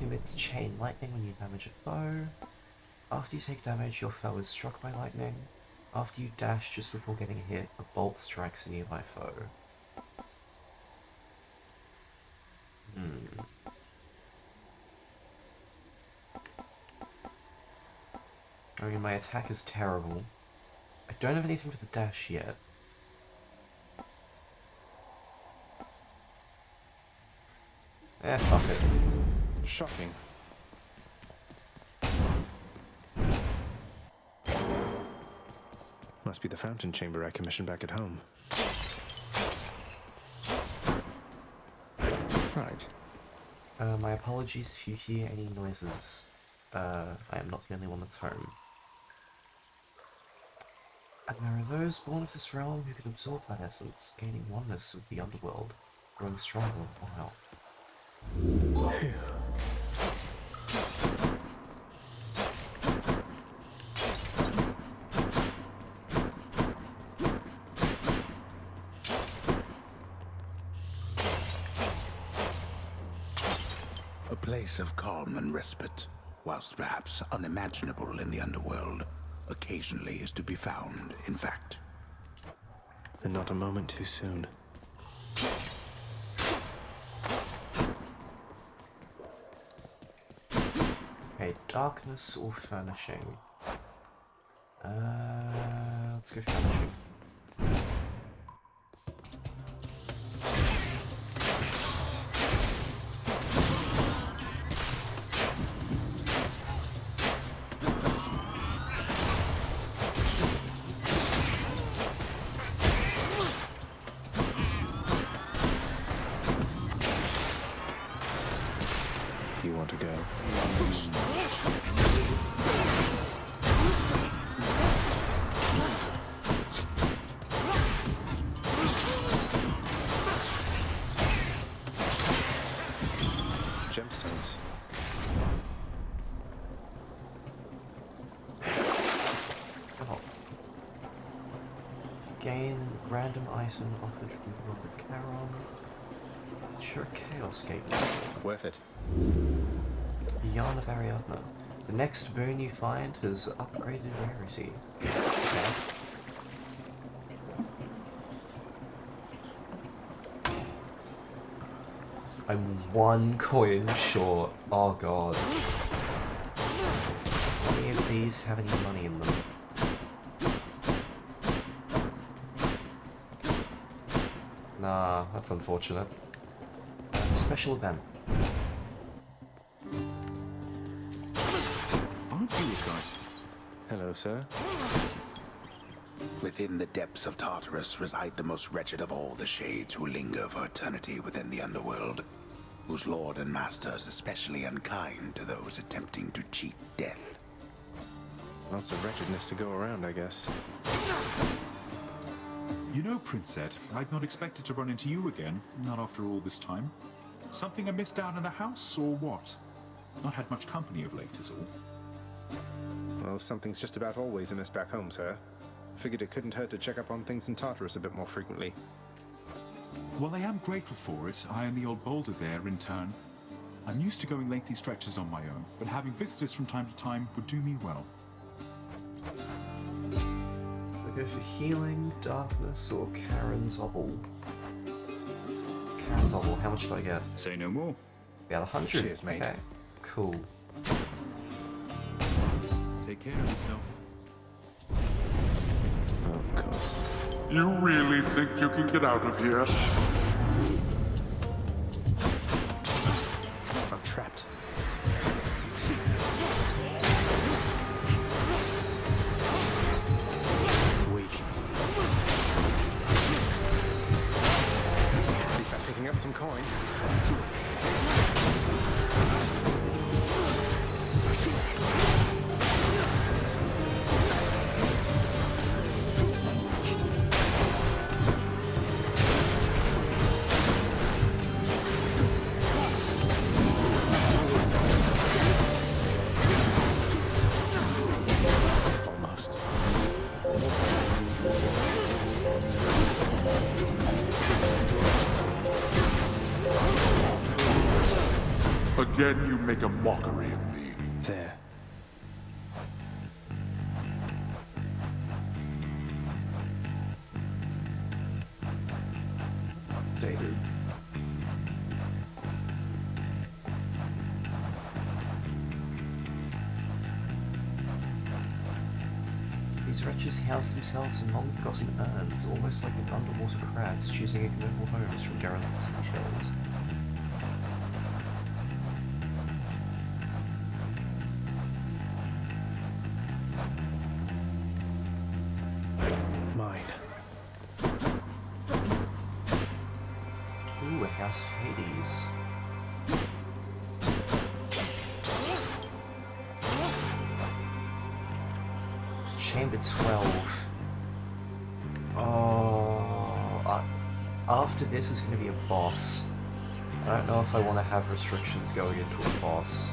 emits chain lightning when you damage a foe. After you take damage, your foe is struck by lightning. After you dash just before getting hit, a bolt strikes a nearby foe. I mean, my attack is terrible. I don't have anything for the dash yet. Fuck it.
Shocking. Must be the fountain chamber I commissioned back at home. Right.
My apologies if you hear any noises. I am not the only one that's home. And there are those born of this realm who can absorb that essence, gaining oneness with the underworld, growing stronger with while.
A place of calm and respite, whilst perhaps unimaginable in the underworld, occasionally is to be found, in fact.
And not a moment too soon.
Okay, darkness or furnishing? Let's go furnishing.
You want to go? Gemstones.
Oh. Gain random item offered from the World of Charon. Sure, Chaos Gate.
Worth it.
Yarn of Ariadne. The next boon you find has upgraded rarity. Okay. I'm one coin short. Oh god. Any of these have any money in them? Nah, that's unfortunate. Special event.
Aren't you a guy?
Hello, sir.
Within the depths of Tartarus reside the most wretched of all the shades who linger for eternity within the underworld, whose lord and master is especially unkind to those attempting to cheat death.
Lots of wretchedness to go around, I guess.
You know, Prince Ed, I'd not expected to run into you again, not after all this time. Something amiss down in the house, or what? Not had much company of late, is all.
Well, something's just about always amiss back home, sir. Figured it couldn't hurt to check up on things in Tartarus a bit more frequently.
Well, I am grateful for it, I and the old boulder there, in turn. I'm used to going lengthy stretches on my own, but having visitors from time to time would do me well.
I go for healing, darkness, or Karen's Obble. Karen's Obble, how much do I get?
Say no more.
Got 100.
Cheers, mate.
Okay, cool.
Take care of yourself.
Oh, God.
You really think you can get out of here?
I'm trapped. Weak. At least I'm picking up some coin.
Again, you make a mockery of me.
There.
Dated. These wretches house themselves in long-forgotten urns, almost like the underwater crabs choosing ignoble homes from derelict seashells.
Mine.
Ooh, a house of Hades. Chamber 12. Oh, after this is going to be a boss. I don't know if I want to have restrictions going into a boss.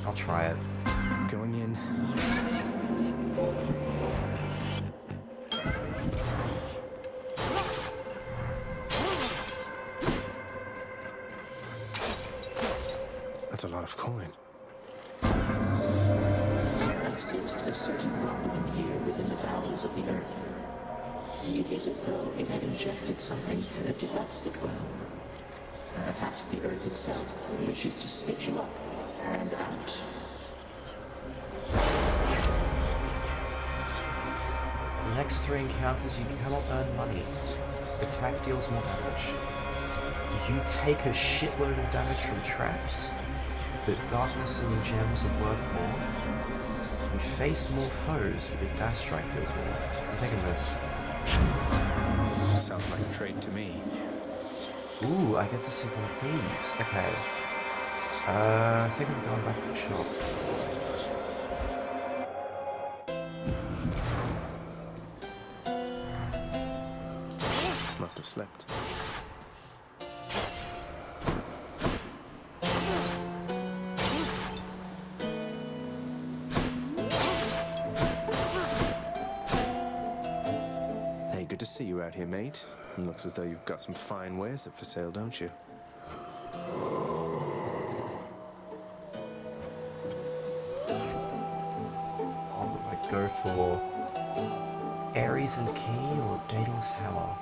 I'll try it.
Going in. That's a lot of coin.
I sensed a certain rumbling here within the bowels of the earth. It is as though it had ingested something that did not sit well. Perhaps the earth itself wishes to spit you up and out.
The next 3 encounters you cannot earn money. Attack deals more damage. You take a shitload of damage from traps, but darkness and gems are worth more. You face more foes, but your dash strike does more. I'm taking this.
Sounds like a trade to me.
Ooh, I get to see one of these. Okay. I think I'm going back to the shop.
Must have slept. Hey, good to see you out here, mate. It looks as though you've got some fine wares up for sale, don't you?
I go for Ares and Key or Daedalus Hammer.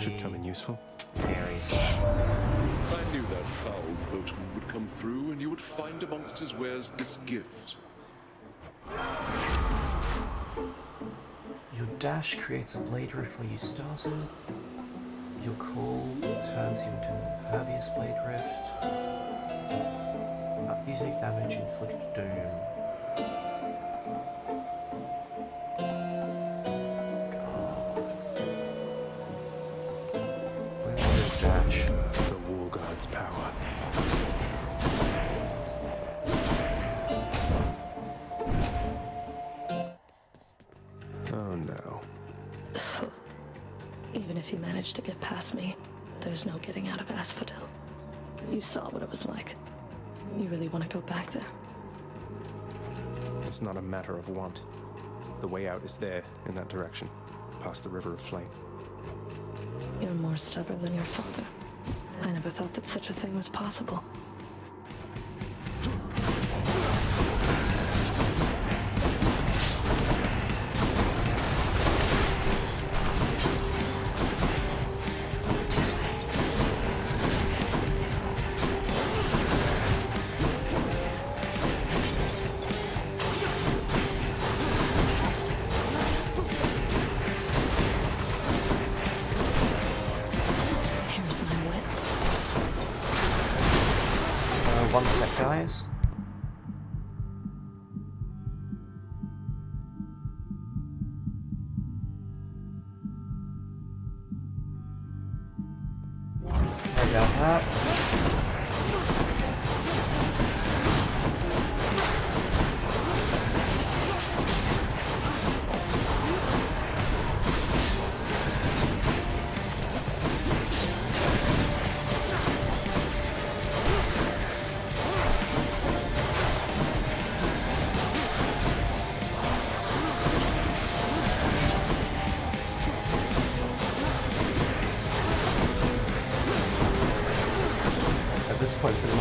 Should come in useful.
Ares.
I knew that foul boatman would come through, and you would find amongst his wares this gift.
Your dash creates a blade rift where you started. Your call turns you into an impervious blade rift. After you take damage, inflict doom. Dash.
The War God's power. Oh no.
Even if you manage to get past me, there's no getting out of Asphodel. You saw what it was like. You really want to go back there?
It's not a matter of want. The way out is there, in that direction, past the River of Flame.
You're more stubborn than your father. I never thought that such a thing was possible.
One sec, guys. Sorry about that.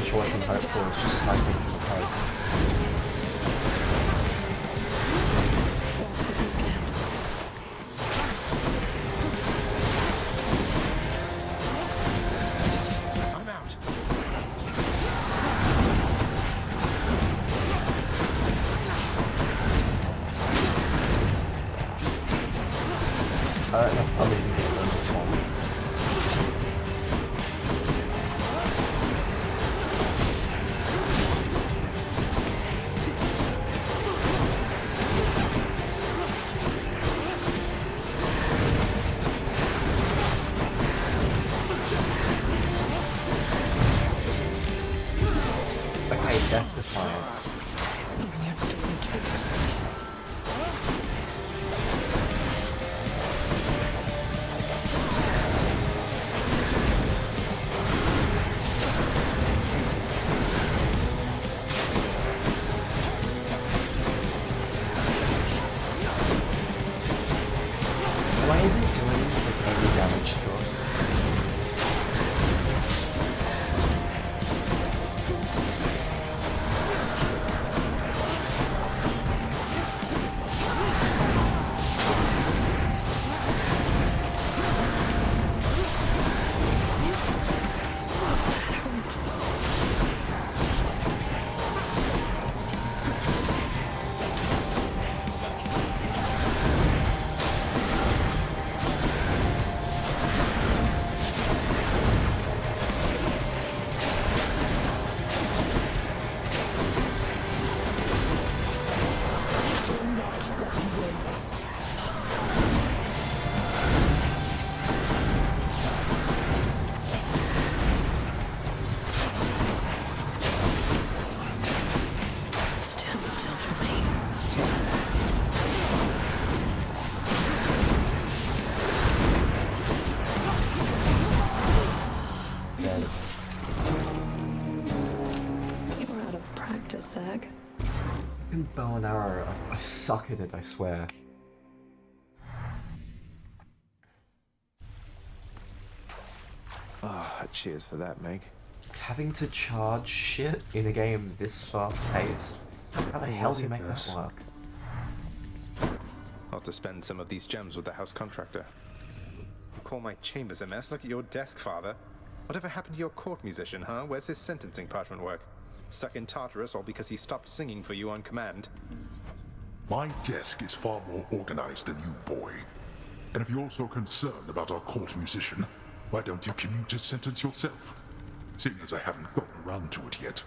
much all I can hope for is just sniping from the head.
I'm out.
I don't know if I'm even getting on this one. Okay, Death Defiance. Why are they doing like any damage to it?
You're out of practice, Zag.
Fucking bow and arrow, I suck at it, I swear.
Ah, cheers for that, Meg.
Having to charge shit in a game this fast paced, how the hell do you make that work?
I'll have to spend some of these gems with the house contractor. You call my chambers a mess? Look at your desk, Father. Whatever happened to your court musician, huh? Where's his sentencing parchment work? Stuck in Tartarus all because he stopped singing for you on command?
My desk is far more organized than you, boy. And if you're so concerned about our court musician, why don't you commute his sentence yourself? Seeing as I haven't gotten around to it yet.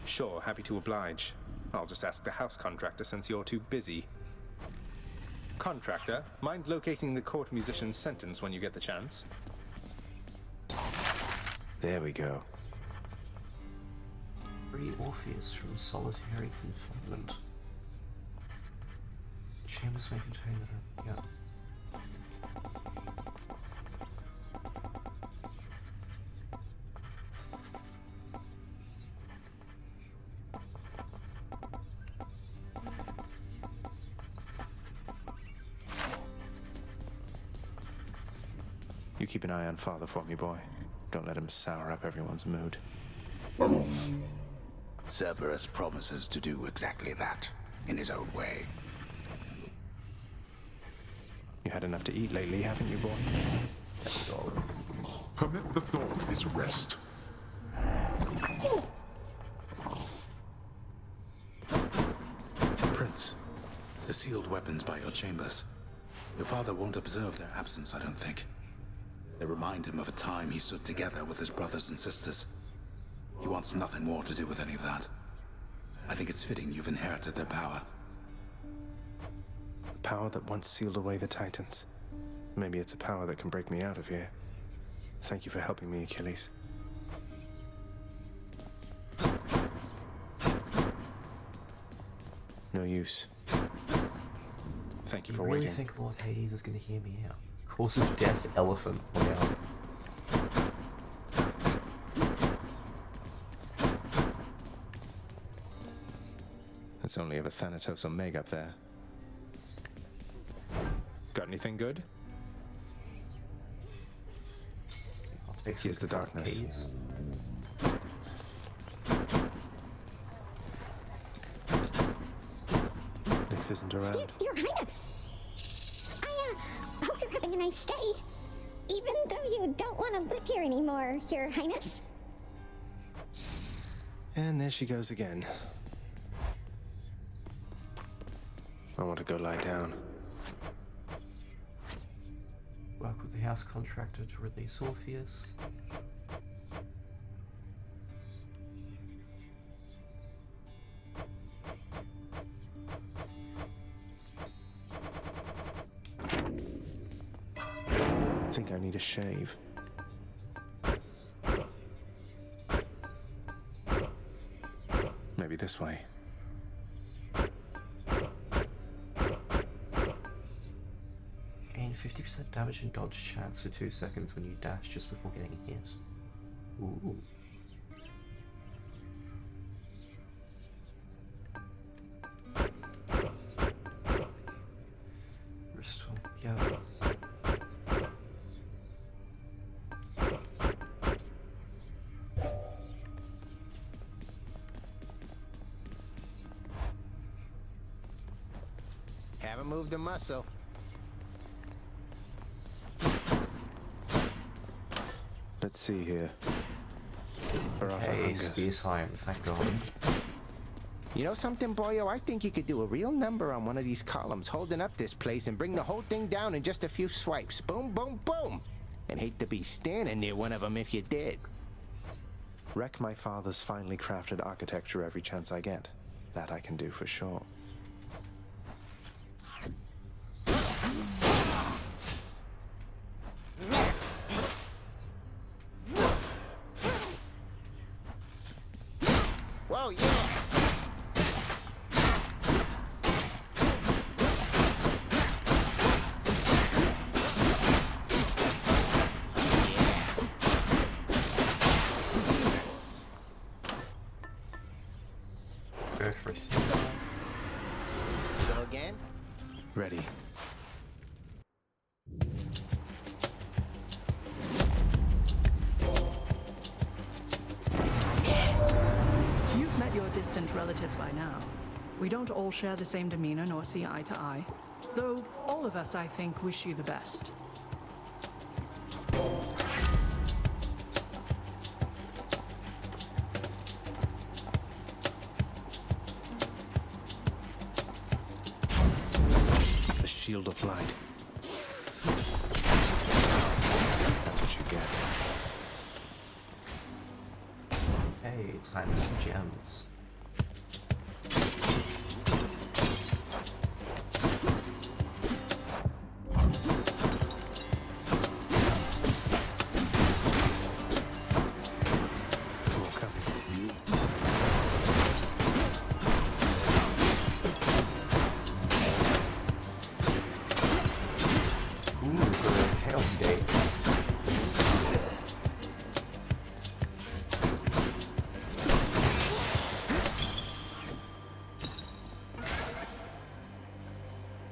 Sure, happy to oblige. I'll just ask the house contractor since you're too busy. Contractor, mind locating the court musician's sentence when you get the chance? There we go.
Free Orpheus from solitary confinement. Chambers may contain the... yeah.
You keep an eye on Father for me, boy. Don't let him sour up everyone's mood.
Cerberus promises to do exactly that, in his own way.
You had enough to eat lately, haven't you, boy?
Permit the dog his rest.
Prince, the sealed weapons by your chambers. Your father won't observe their absence, I don't think. They remind him of a time he stood together with his brothers and sisters. He wants nothing more to do with any of that. I think it's fitting you've inherited their power.
Power that once sealed away the Titans. Maybe it's a power that can break me out of here. Thank you for helping me, Achilles. No use. Thank you for
I really
waiting.
think Lord Hades is going to hear me out. Course of Death Elephant. Wow.
It's only ever Thanatos or Meg up there. Got anything good? Here's the darkness.
Keys.
Onyx isn't around.
Your Highness! I hope you're having a nice stay. Even though you don't want to live here anymore, Your Highness.
And there she goes again. I want to go lie down.
Work with the house contractor to release Orpheus.
I think I need a shave. Maybe this way.
Gain 50% damage and dodge chance for 2 seconds when you dash just before getting hit. Ooh. Restore. Yeah.
Haven't moved a muscle.
Let's see here.
Okay, speed time, thank God.
You know something, boyo? I think you could do a real number on one of these columns, holding up this place and bring the whole thing down in just a few swipes. Boom, boom, boom! And hate to be standing near one of them if you did.
Wreck my father's finely crafted architecture every chance I get. That I can do for sure.
Whoa, yeah!
Go for it.
Go again?
Ready.
You've met your distant relatives by now. We don't all share the same demeanor nor see eye to eye. Though all of us, I think, wish you the best.
The shield of light. That's what you get.
Hey, time for some gems.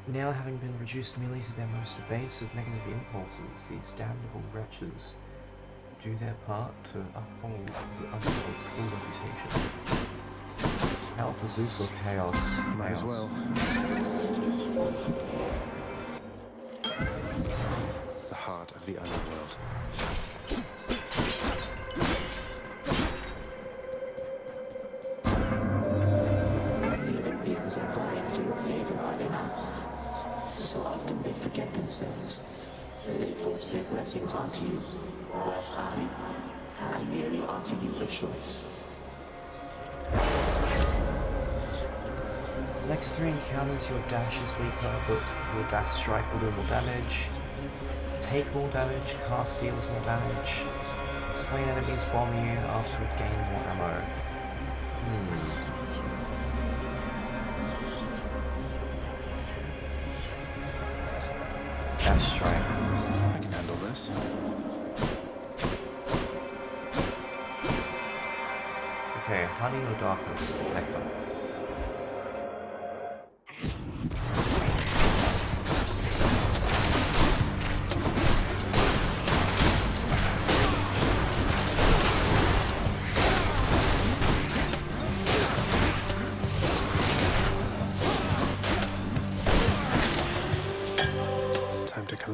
Now having been reduced merely to their most base of negative impulses, these damnable wretches do their part to uphold the Underworld's cool reputation. Alpha Zeus or Chaos?
Might as well. The heart of the Underworld.
The other beings are vying for your favor, are they not? So often they forget themselves. They force their blessings onto you, whilst I merely offer you a choice.
Next 3 encounters, your dash is weaker, but your dash strike will do more damage. Take more damage, cast deals more damage. Slain enemies bomb you, afterward gain more ammo. Dash strike.
I can handle this.
Okay, honey or darkness? Nectar.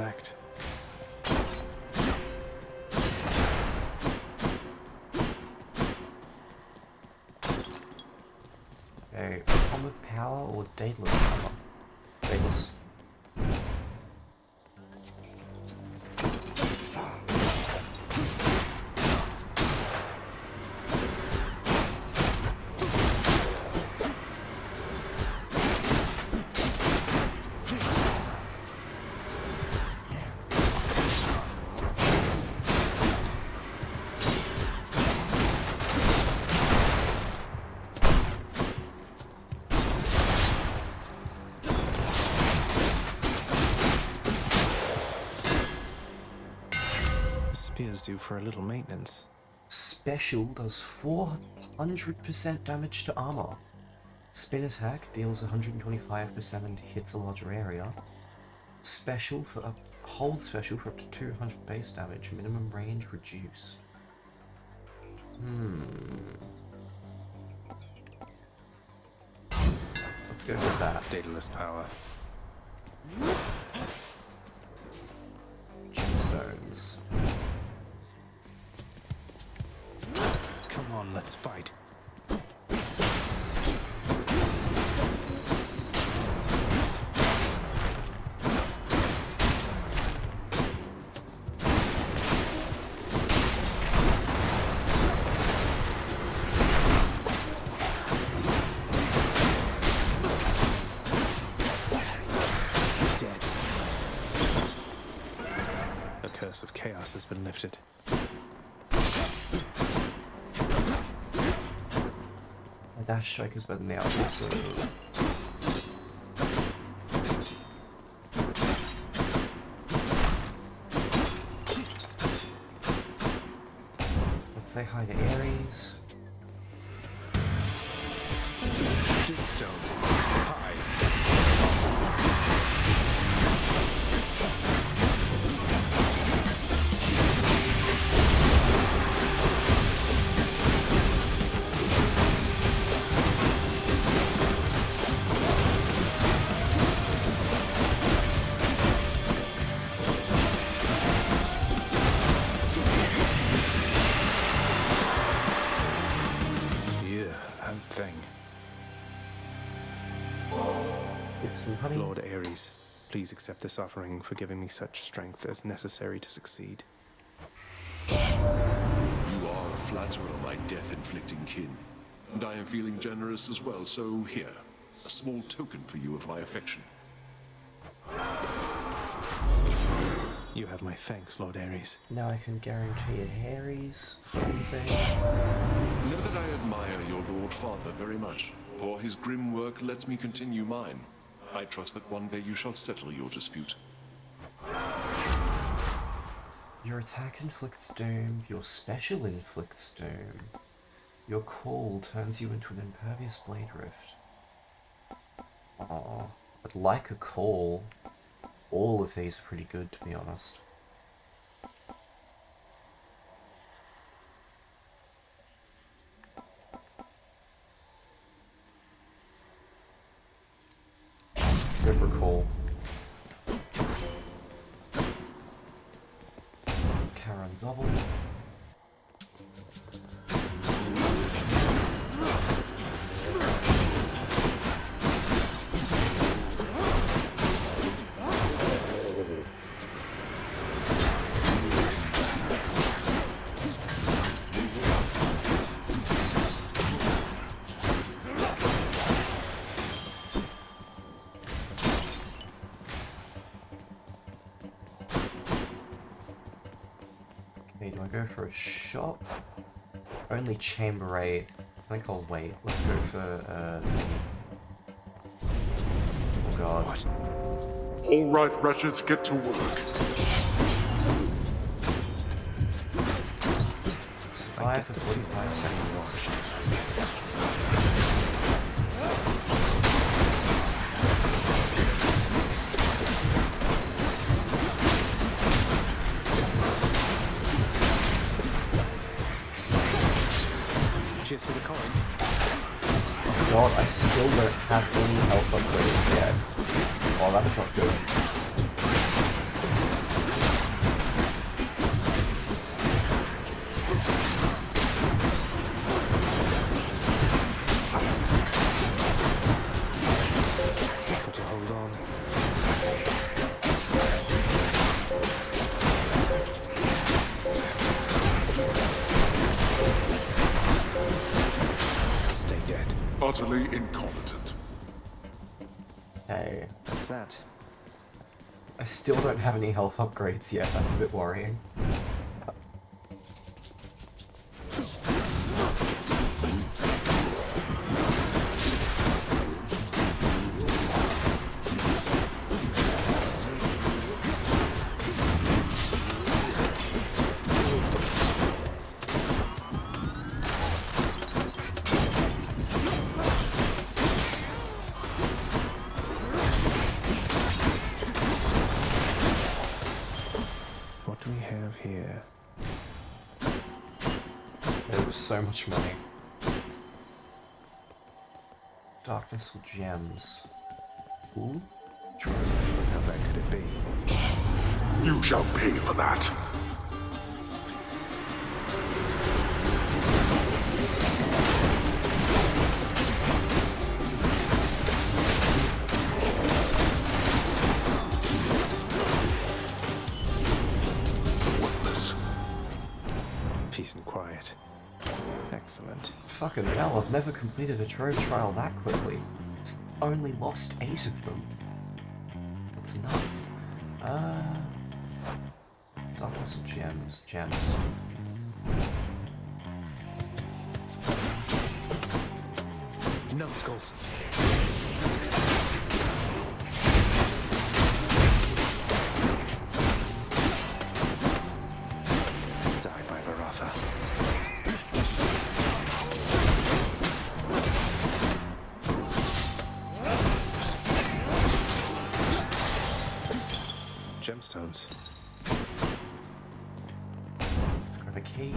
collect.
Okay, Palm of Power or Daedalus Power? Daedalus.
Spear's due for a little maintenance.
Special does 400% damage to armor. Spin attack deals 125% and hits a larger area. Special for hold special for up to 200 base damage. Minimum range reduced. Let's go with that.
Daedalus power.
Gemstones.
Come on, let's fight. Dead. The curse of chaos has been lifted.
Dash strike is better than the outfit, so... Let's say hi to Ares.
Doomstone. Hi. Lord Ares, please accept this offering for giving me such strength as necessary to succeed.
You are a flatterer, my death-inflicting kin. And I am feeling generous as well, so here, a small token for you of my affection.
You have my thanks, Lord Ares.
Now I can guarantee a Ares anything.
Know that I admire your Lord Father very much, for his grim work lets me continue mine. I trust that one day you shall settle your dispute.
Your attack inflicts doom, your special inflicts doom. Your call turns you into an impervious blade rift. Aww, but like a call, all of these are pretty good, to be honest. River call. Karen Zobble. Okay, do I go for a shop? Only chamber rate. I think I'll wait. Let's go for oh god.
What? All right, wretches, get to work.
Survive for 45 seconds.
Cheers for the coin.
God, I still don't have any health upgrades yet. Oh, that's not good.
utterly incompetent.
Hey.
What's that?
I still don't have any health upgrades yet, that's a bit worrying.
What do we have here?
There was so much money. Darkness or gems? Ooh.
How bad could it be?
You shall pay for that. Worthless.
Peace and quiet. Excellent.
Fucking hell, I've never completed a trove trial that quickly. It's only lost 8 of them. That's nuts. Darkness or gems? Gems.
Numbskulls. Die by Varatha. Gemstones.
Let's grab a key.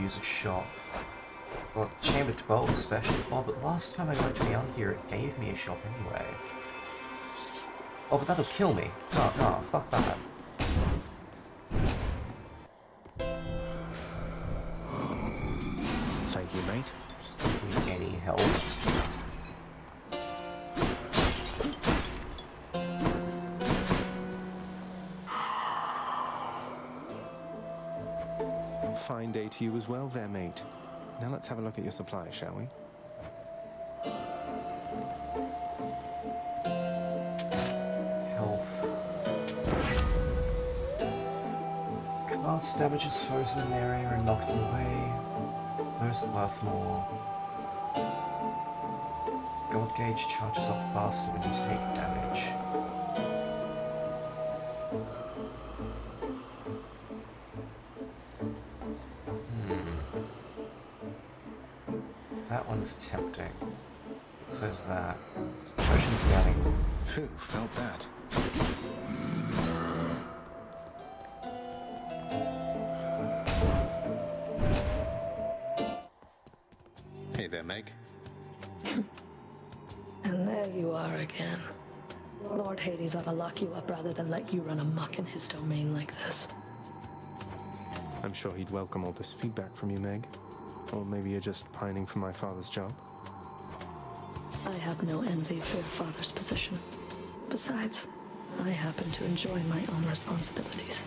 A shop. Well, Chamber 12 special. Oh, but last time I went down here, it gave me a shop anyway. Oh, but that'll kill me. No, no, fuck that.
Thank you, mate.
Just don't need any help.
Fine day to you as well there, mate. Now let's have a look at your supplies, shall we?
Health. Cast damages foes in an area and knocks them away. Those are worth more. Gold gauge charges up faster when you take damage. That one's tempting. So is that. Potions getting.
Phew, felt that. Hey there, Meg.
And there you are again. Lord Hades ought to lock you up rather than let you run amok in his domain like this.
I'm sure he'd welcome all this feedback from you, Meg. Or maybe you're just pining for my father's job?
I have no envy for your father's position. Besides, I happen to enjoy my own responsibilities.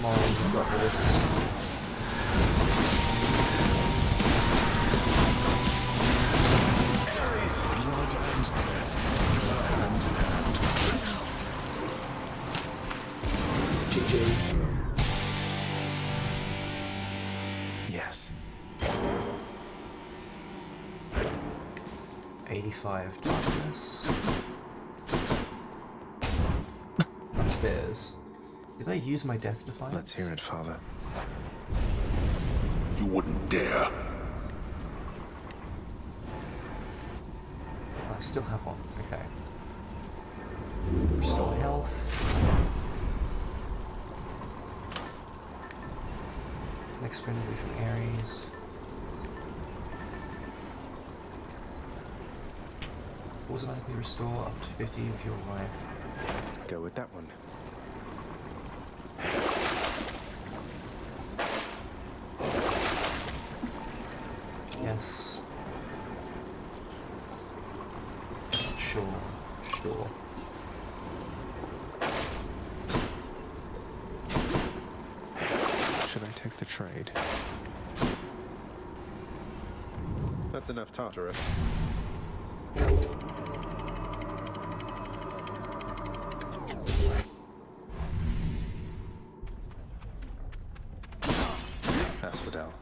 Persephone, you've got this.
Blood and death together hand in hand.
GG. Yes.
85 darkness. Upstairs. Did I use my death defiance?
Let's hear it, Father.
You wouldn't dare.
I still have one. Okay. Restore health. Next friendly from Ares. Automatically restore up to 50 of your life.
Go with that one.
Yes. Sure.
Should I take the trade? That's enough Tartarus. Asphodel.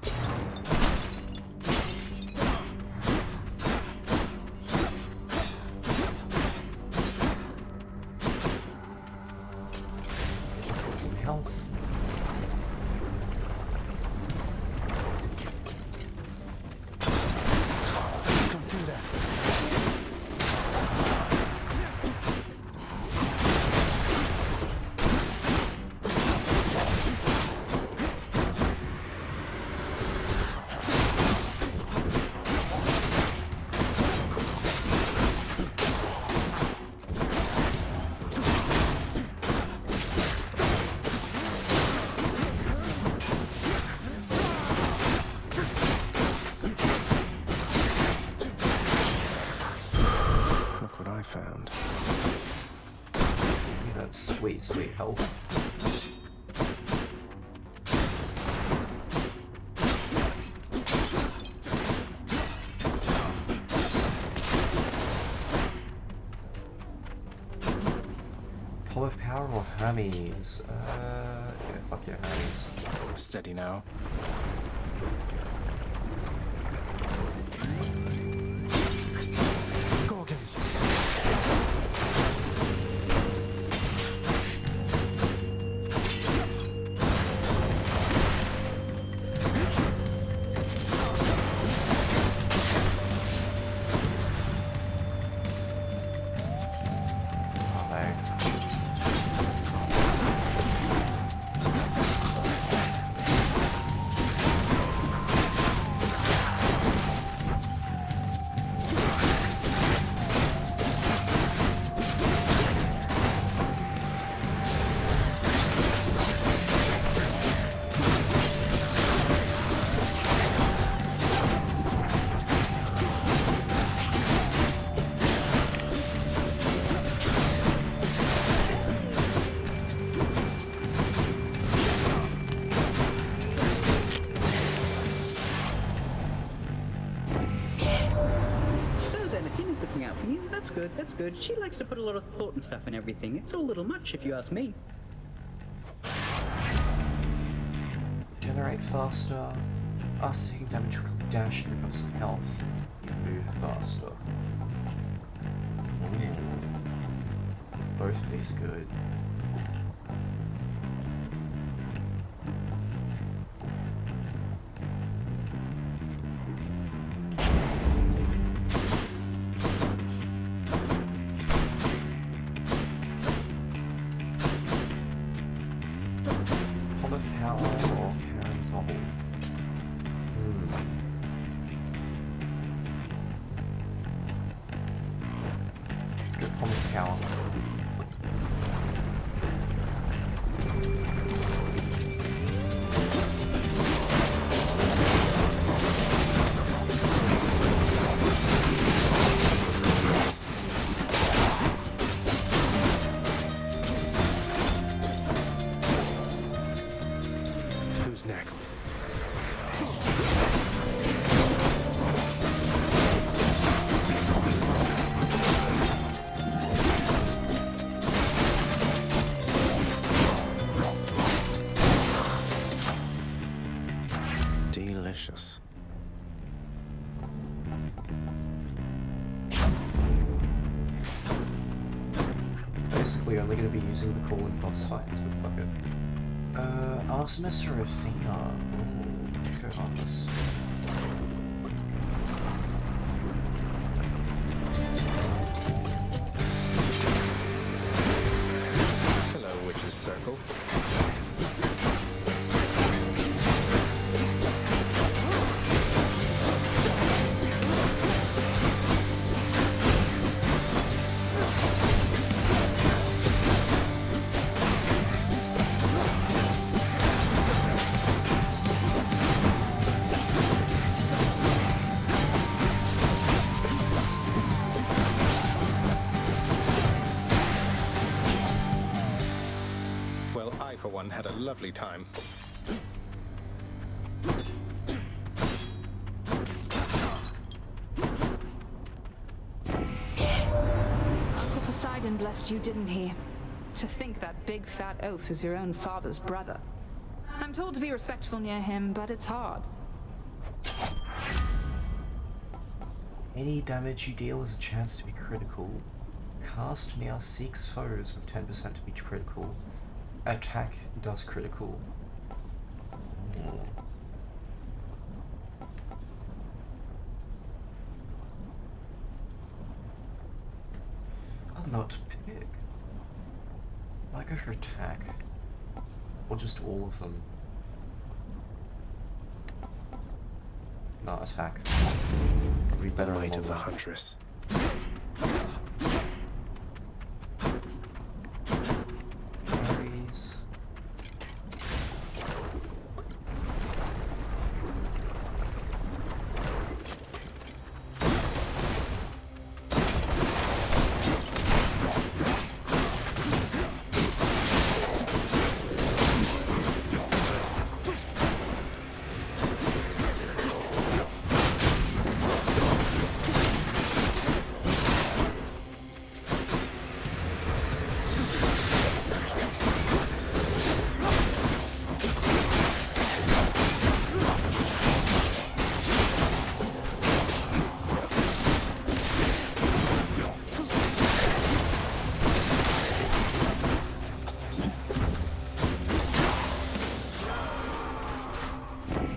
Let's get some health.
Don't do that. Look what I found.
That sweet, sweet health. Pole of Power or Hermes? Yeah, fuck yeah, Hermes.
Steady now. Gorgons.
That's good. She likes to put a lot of thought and stuff in everything. It's all a little much, if you ask me.
Generate faster. After taking damage, dash to recover some health. You move faster. Both of these good.
Who's next? Delicious.
Basically only going to be using the call in boss fights, but fuck it. Artemis or Athena? Ooh, let's go Artemis.
Hello, Witch's Circle. Well, I, for one, had a lovely time.
Uncle Poseidon blessed you, didn't he? To think that big fat oaf is your own father's brother. I'm told to be respectful near him, but it's hard.
Any damage you deal has a chance to be critical. Cast now seeks foes with 10% to be critical. Attack does critical. I'll not pick. I go for attack. Or just all of them. Not attack. Probably better on
Might of the
all.
Huntress.
Ares.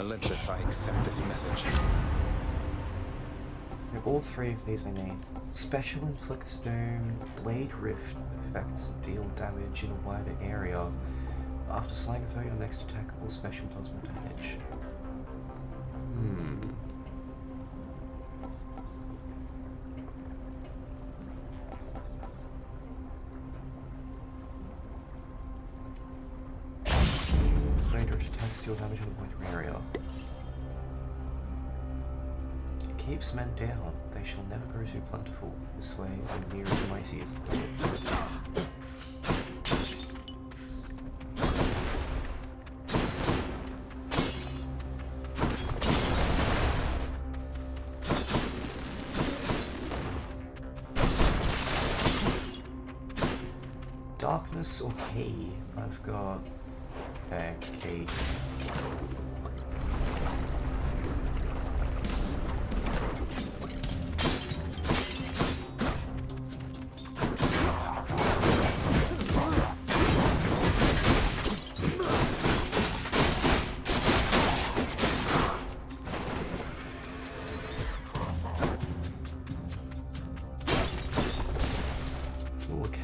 Olympus, I accept this message.
All three of these I need. Special inflicts doom, blade rift effects deal damage in a wider area. After slaying a foe, your next attackable special does more damage. Blade rift attacks deal damage in a wider area. Keeps men down, they shall never grow too plentiful. This way, the near and mighty is the gods. Darkness or key? I've got... okay, key.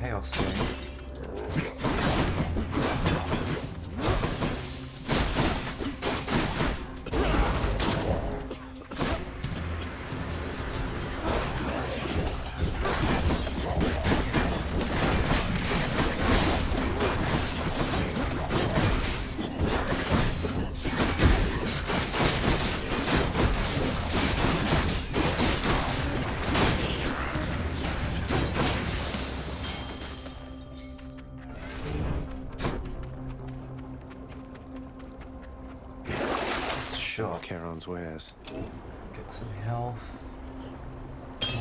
Chaos game.
some of Charon's wares.
Get some health,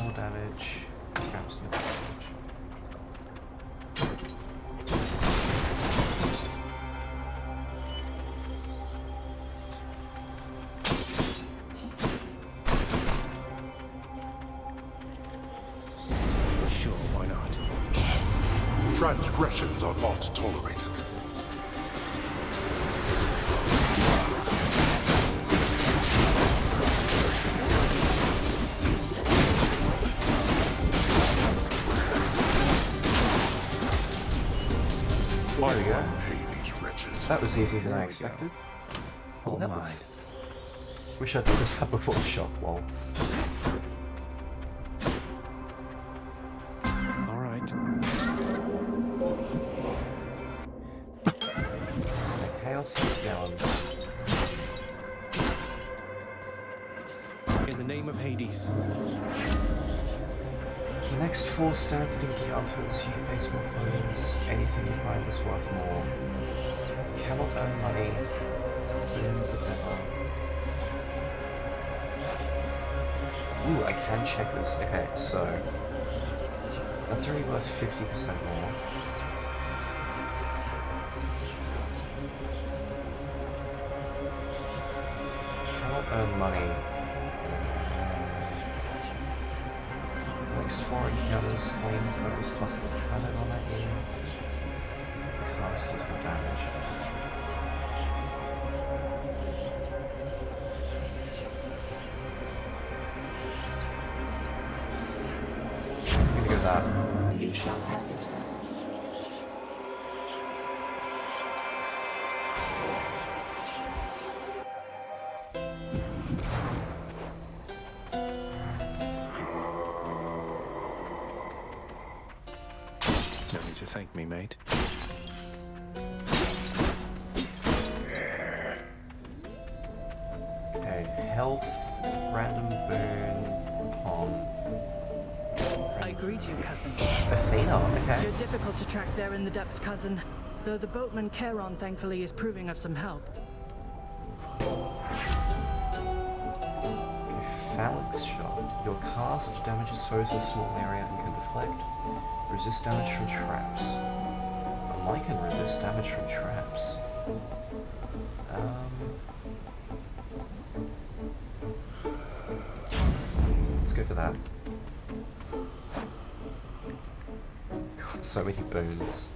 more damage, grab some damage.
Sure, why not?
Transgressions are not tolerated.
There we go. That was easier than I expected.
All
that
mine.
was... Wish I'd noticed that before the shop, lol.
Alright.
Chaos down.
In the name of Hades.
The next 4 standard encounters, you face more foes. Anything you find is worth more. Cannot earn money. Wins are better. Ooh, I can check this. Okay, so that's already worth 50% more. Cannot earn money. Next 4 encounters, slain foes plus the credit on it in. Cast does more damage. I'm gonna go that.
You shall have it.
No need to thank me, mate.
Okay, health, random burn, palm.
I greet you, cousin.
Athena, okay.
You're difficult to track there in the depths, cousin. Though the boatman Charon, thankfully, is proving of some help.
Phalanx shot. Your cast damages foes in a small area and can deflect. Resist damage from traps. Oh, I can resist damage from traps. Let's go for that. God, so many boons.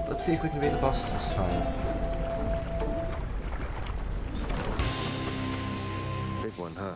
Let's see if we can beat the boss this time.
Big one, huh?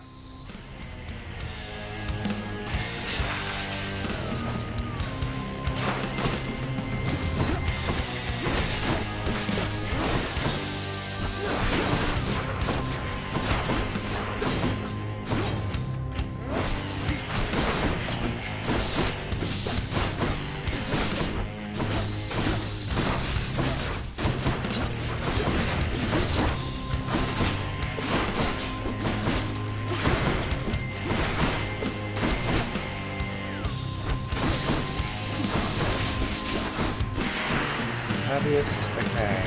Obvious, okay.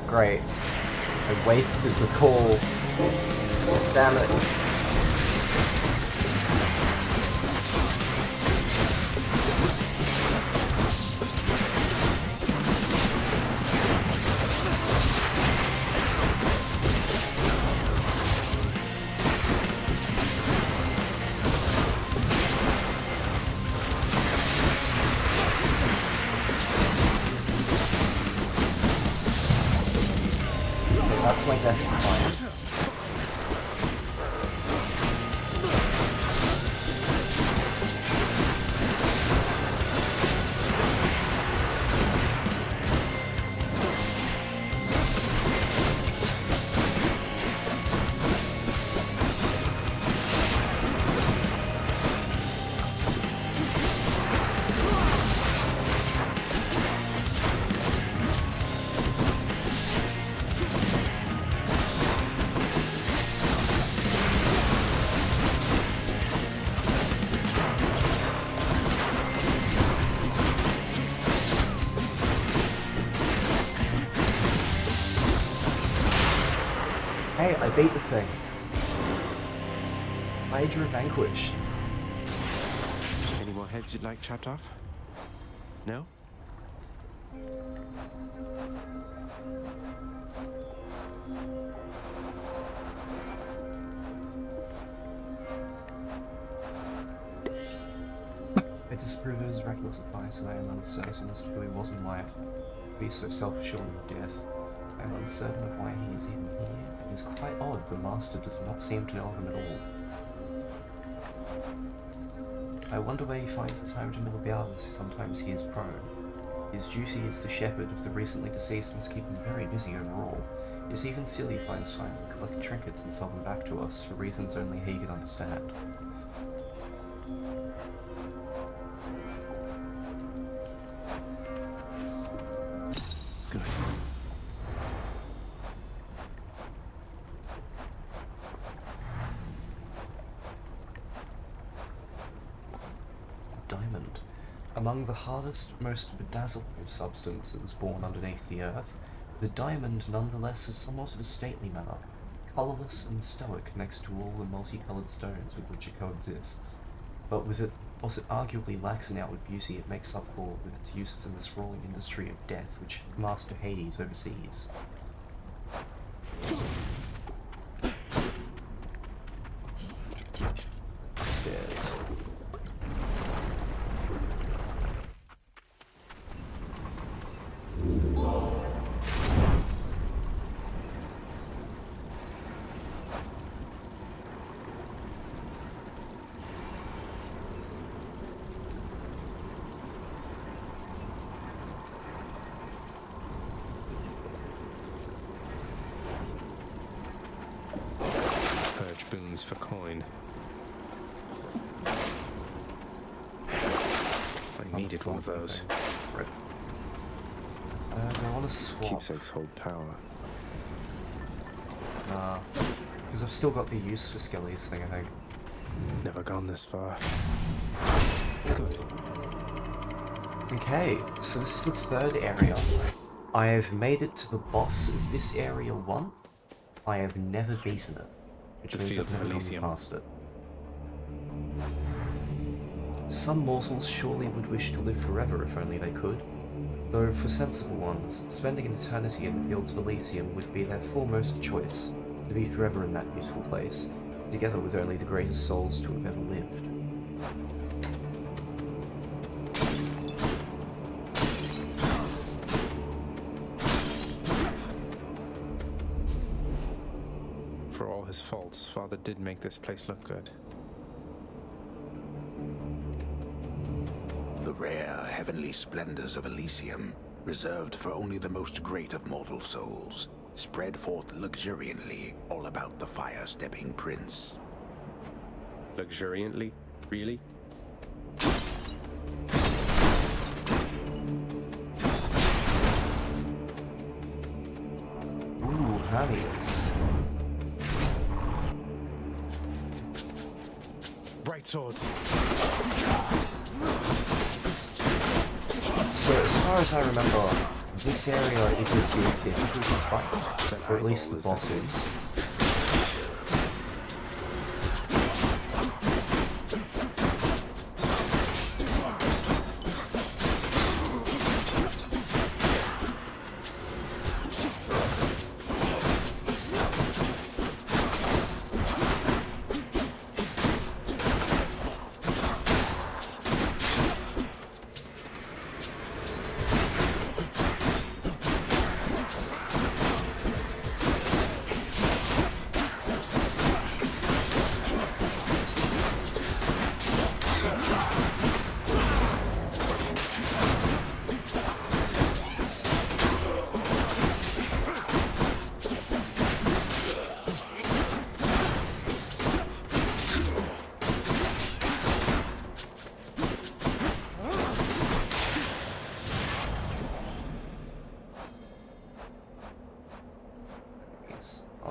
Great. I wasted the call. Damn it. That's my best defiance. Hey, I beat the thing. Hydra vanquished.
Any more heads you'd like chopped off? No?
I disapprove of his reckless advice, and I am uncertain as to who he was in life. Be so self-assured of death. I am uncertain of why he is even here. It is quite odd, the Master does not seem to know of him at all. I wonder where he finds the time to mill about as sometimes he is prone. His duty as the shepherd of the recently deceased must keep him very busy overall. It is even silly he finds time to collect trinkets and sell them back to us for reasons only he can understand.
Good.
Diamond. Among the hardest, most bedazzling of substances born underneath the earth, the diamond nonetheless has somewhat of a stately manner, colourless and stoic next to all the multicolored stones with which it coexists. But with it, whilst it arguably lacks in outward beauty, it makes up for with its uses in the sprawling industry of death which Master Hades oversees. Upstairs.
Boons for coin. I needed one of those.
Right. I want to swap.
Keepsakes hold power.
Nah, because I've still got the use for Skelly's thing, I think.
Never gone this far.
Good. Okay, so this is the third area. I have made it to the boss of this area once. I have never beaten it. Which means I've never gone past it. Some mortals surely would wish to live forever if only they could. Though for sensible ones, spending an eternity in the fields of Elysium would be their foremost choice, to be forever in that useful place, together with only the greatest souls to have ever lived.
For all his faults, Father did make this place look good.
The rare heavenly splendors of Elysium, reserved for only the most great of mortal souls, spread forth luxuriantly all about the fire-stepping prince.
Luxuriantly? Really?
Ooh, Hermes.
Bright swords.
So as far as I remember, this area is a good difficulty spike, or at least the bosses.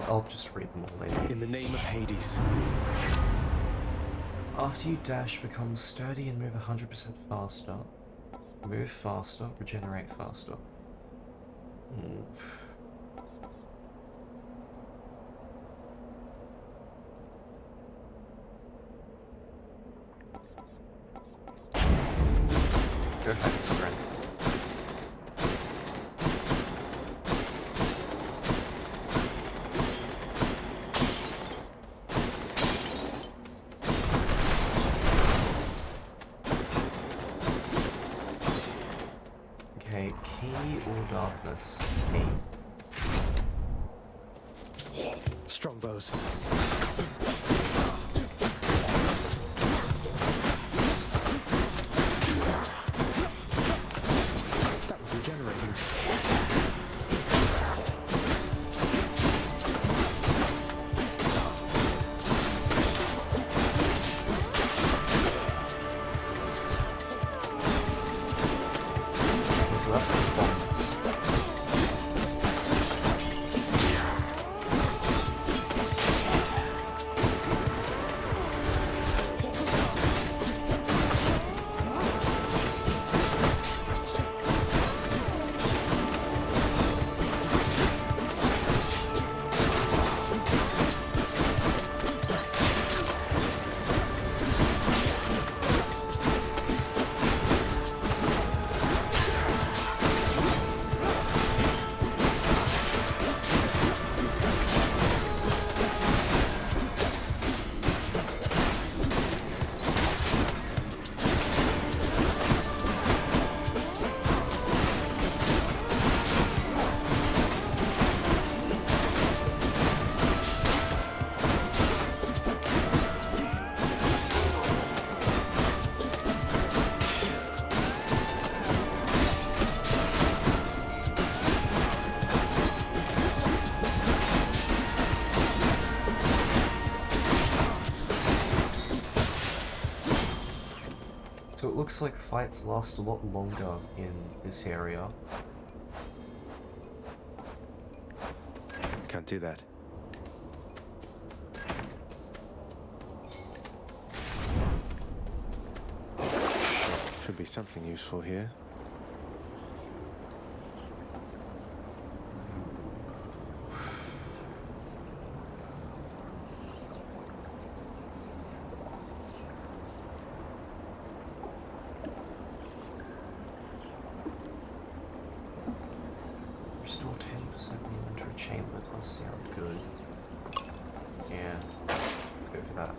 I'll just read them all later.
In the name of Hades.
After you dash, become sturdy and move 100% faster. Move faster, regenerate faster. Go ahead, sprint. Okay, key or darkness? Key.
Strongbows. That was regenerating.
So that's the bombs. So it looks like fights last a lot longer in this area.
Can't do that. Should be something useful here.
Restore 10% inventory chamber does sound good. Yeah, let's go for that.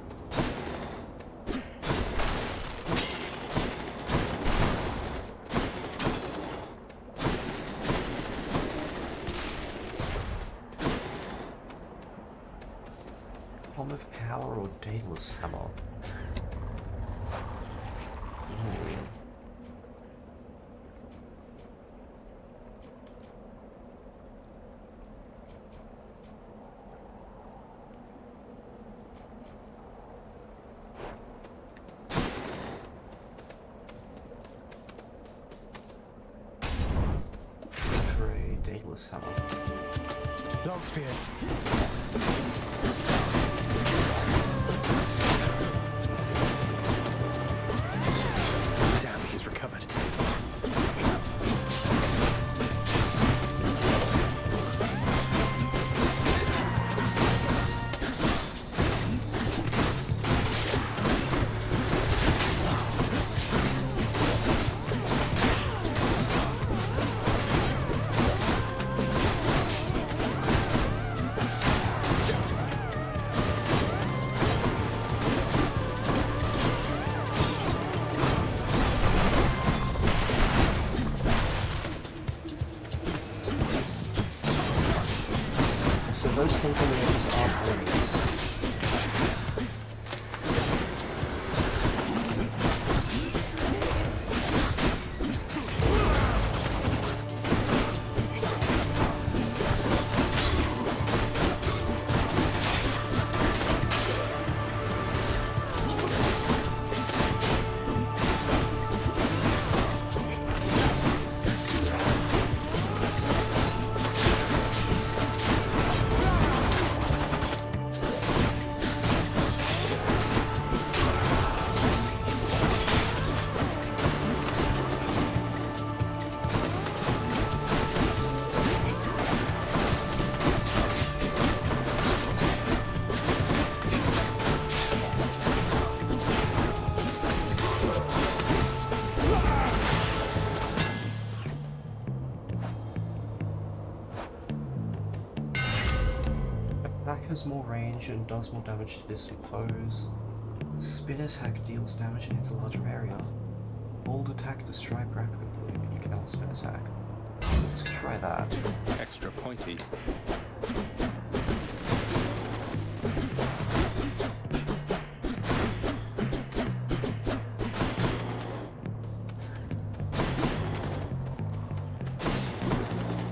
Bomb of power or Daedalus hammer? Ooh. Daedalus hammer.
Long spears. Damn, he's recovered.
So those things on the edges are enemies. Attack has more range and does more damage to distant foes. Spin attack deals damage and hits a larger area. Hold attack to strike rapidly, but you can now spin attack. Let's try that.
Extra pointy.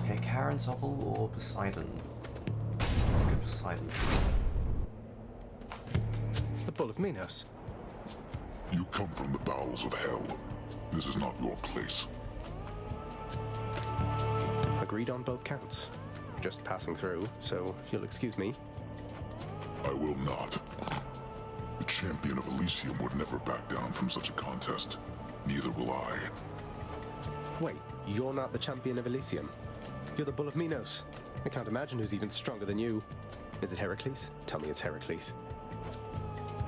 Okay, Karen Zoppel or Poseidon? Let's go Poseidon.
The Bull of Minos.
You come from the bowels of hell. This is not your place.
Agreed on both counts. Just passing through, so if you'll excuse me.
I will not. The champion of Elysium would never back down from such a contest. Neither will I.
Wait, you're not the champion of Elysium? You're the Bull of Minos. I can't imagine who's even stronger than you. Is it Heracles? Tell me it's Heracles.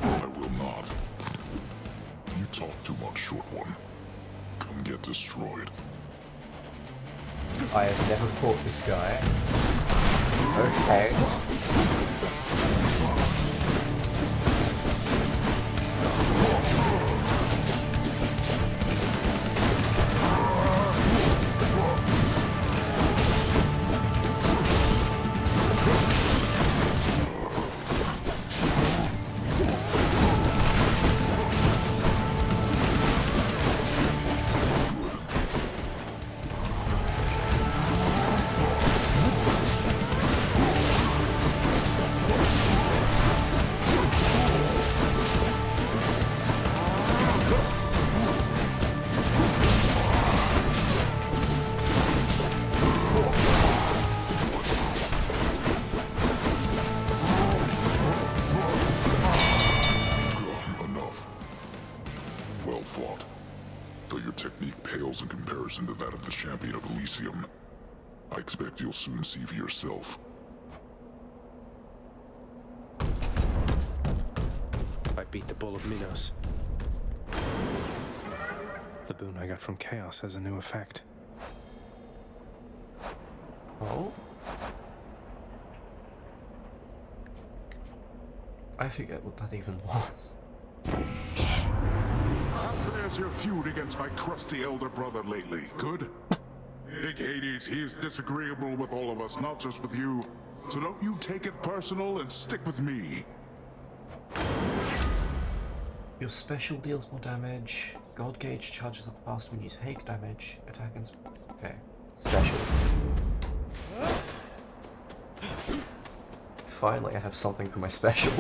I will not. You talk too much, short one. Come get destroyed.
I have never fought this guy. Okay.
Well fought. Though your technique pales in comparison to that of the champion of Elysium, I expect you'll soon see for yourself.
I beat the Bull of Minos. The boon I got from Chaos has a new effect.
Oh? I forget what that even was.
How fares your feud against my crusty elder brother lately? Good? Big Hades, he is disagreeable with all of us, not just with you. So don't you take it personal and stick with me.
Your special deals more damage. God gauge charges up fast when you take damage. Attack and... Okay. Special. Finally, I have something for my special.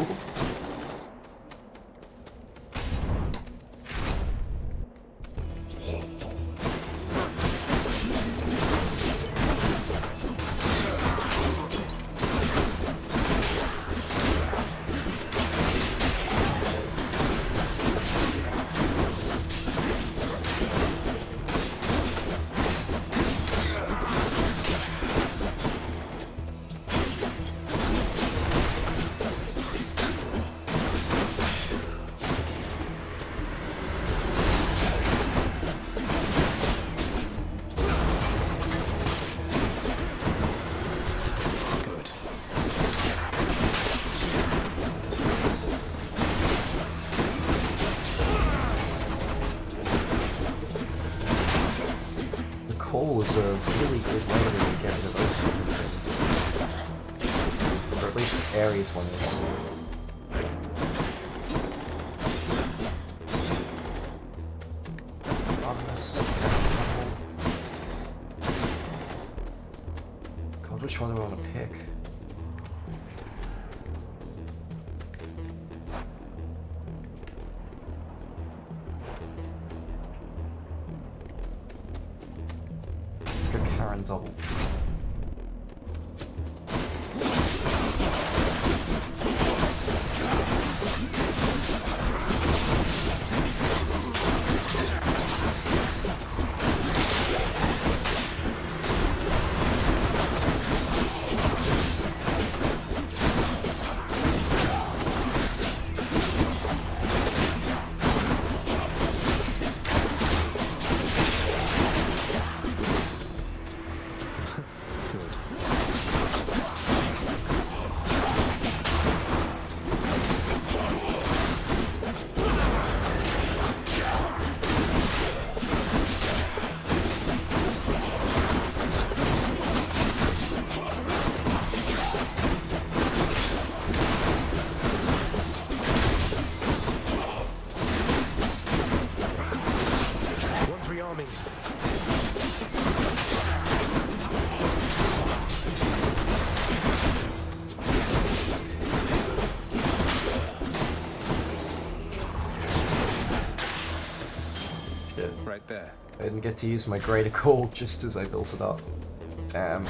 Coal is a really good way to get into those sort of things. Or at least Ares one is. God, which one do I want to pick? Zoppel.
there.
I didn't get to use my greater call just as I built it up. Damn.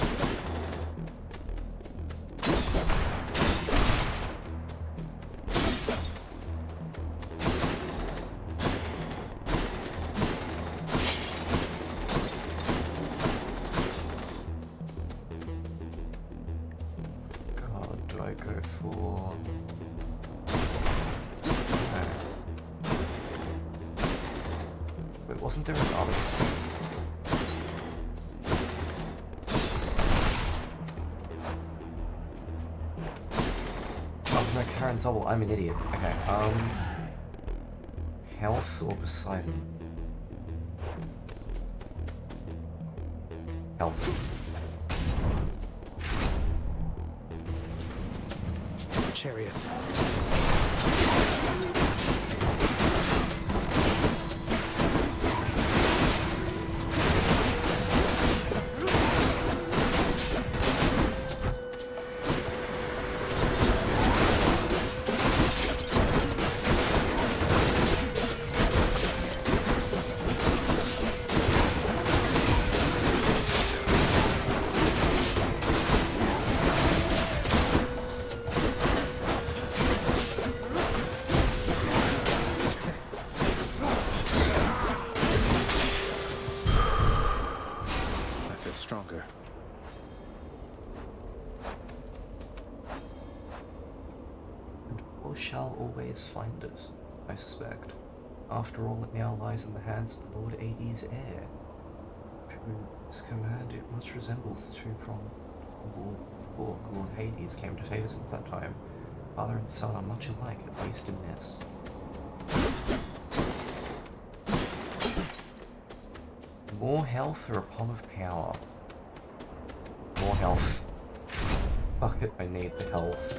God, do I go for... Wait, wasn't there an others? Oh, no, Karen's double. I'm an idiot. Okay, Health or Poseidon? Health.
Chariots. Stronger.
And war shall always find it, I suspect. After all, it now lies in the hands of the Lord Hades' heir, whose command it much resembles the two-pronged Lord Hades came to favor since that time. Father and son are much alike, at least in this. More health or a palm of power? More health. Fuck it, I need the health.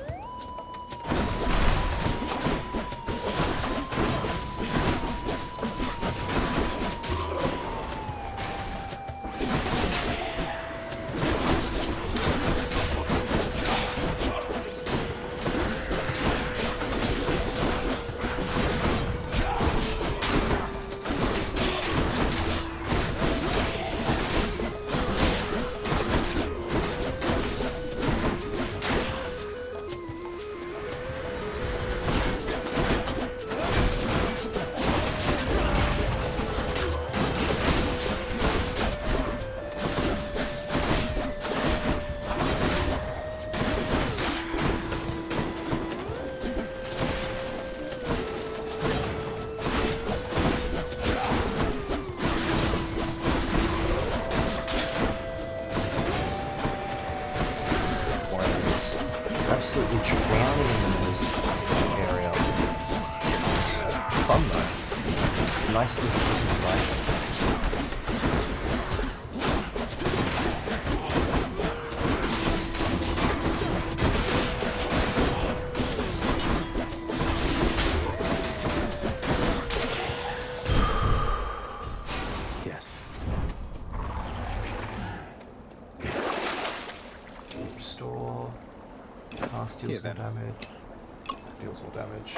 Absolutely drowning in this area. Fun though. Nice difficulties, right?
Yes.
Restore. Cast deals more damage. Deals more damage.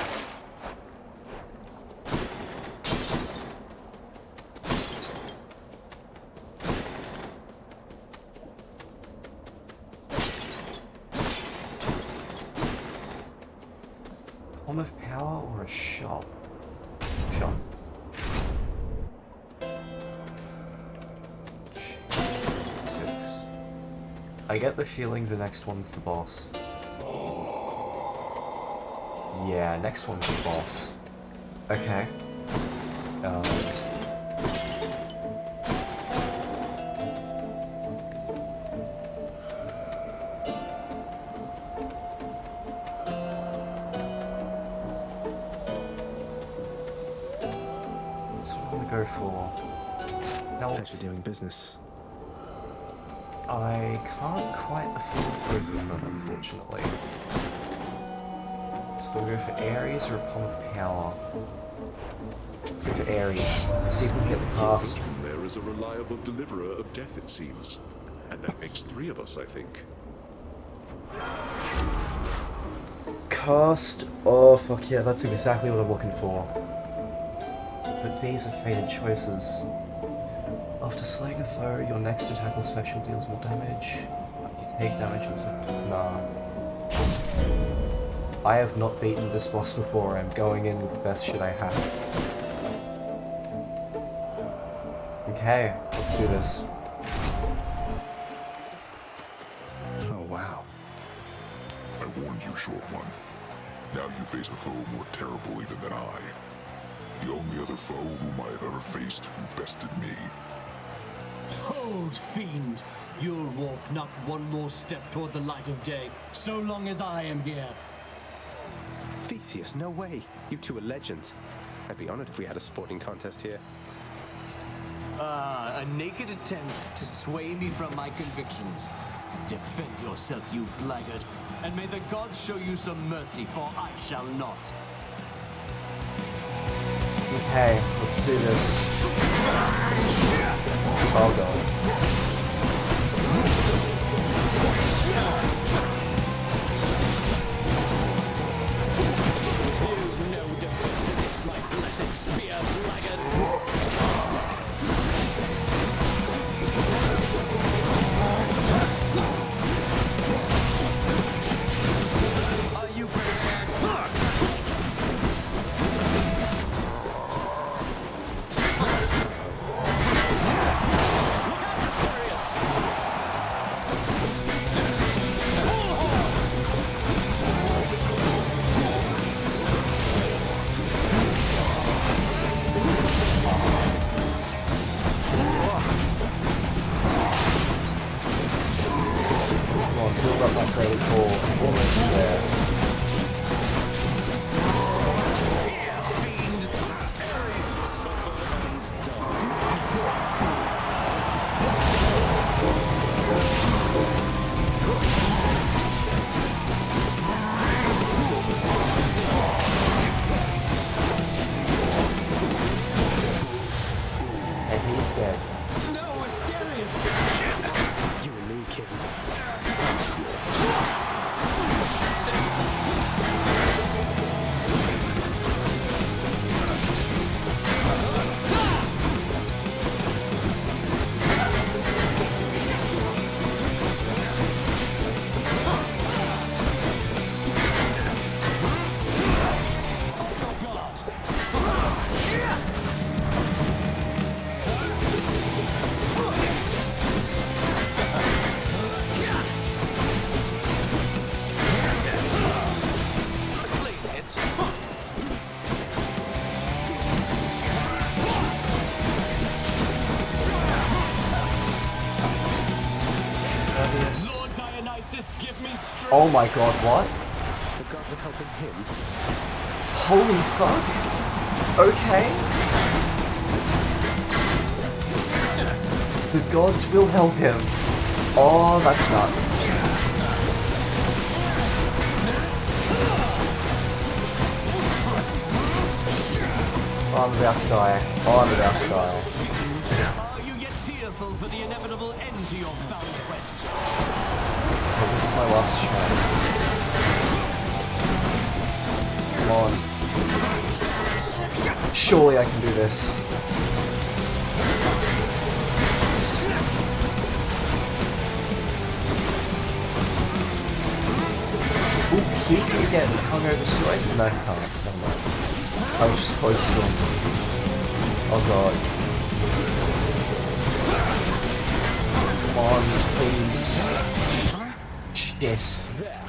Palm of power or a shot? Shot. I get the feeling the next one's the boss. Yeah, next one's the boss. Okay. So I'm gonna go for health.
Pleasure doing business.
I can't quite afford both of them, unfortunately. So we'll go for Ares or a Palm of Power. Let's go for Ares. See if we can get the cast.
There is a reliable deliverer of death, it seems. And that makes 3 of us, I think.
Cast. Oh, fuck yeah, that's exactly what I'm looking for. But these are fated choices. After slaying a foe, your next attack or special deals more damage. You take damage inflicted. Nah. I have not beaten this boss before. I'm going in with the best shit I have. Okay, let's do this.
Oh, wow.
I warned you, short one. Now you face a foe more terrible even than I. The only other foe whom I have ever faced who bested me.
Hold, fiend! You'll walk not one more step toward the light of day, so long as I am here.
Theseus, no way. You two are legends. I'd be honored if we had a sporting contest here.
Ah, a naked attempt to sway me from my convictions. Defend yourself, you blackguard, and may the gods show you some mercy, for I shall not.
Okay, let's do this. Oh god.
There's no defense against my blessed spear, blackguard. Are you prepared?
Build up that great core. Almost there. And he's dead.
No, Asterius!
You and me, kid.
Lord Dionysus, give me strength!
Oh my god, what?
The gods are helping him.
Holy fuck! Okay. The gods will help him. Oh, that's nuts. Oh, I'm about to die. Oh, I'm about to die.
Are you yet fearful for the inevitable end to your found quest?
Okay, this is my last chance. Come on. Surely I can do this. Ooh, he can get hung over straight? No, I can't. Never mind. I was just close to him. Oh god. Come on, please. Shit.
There.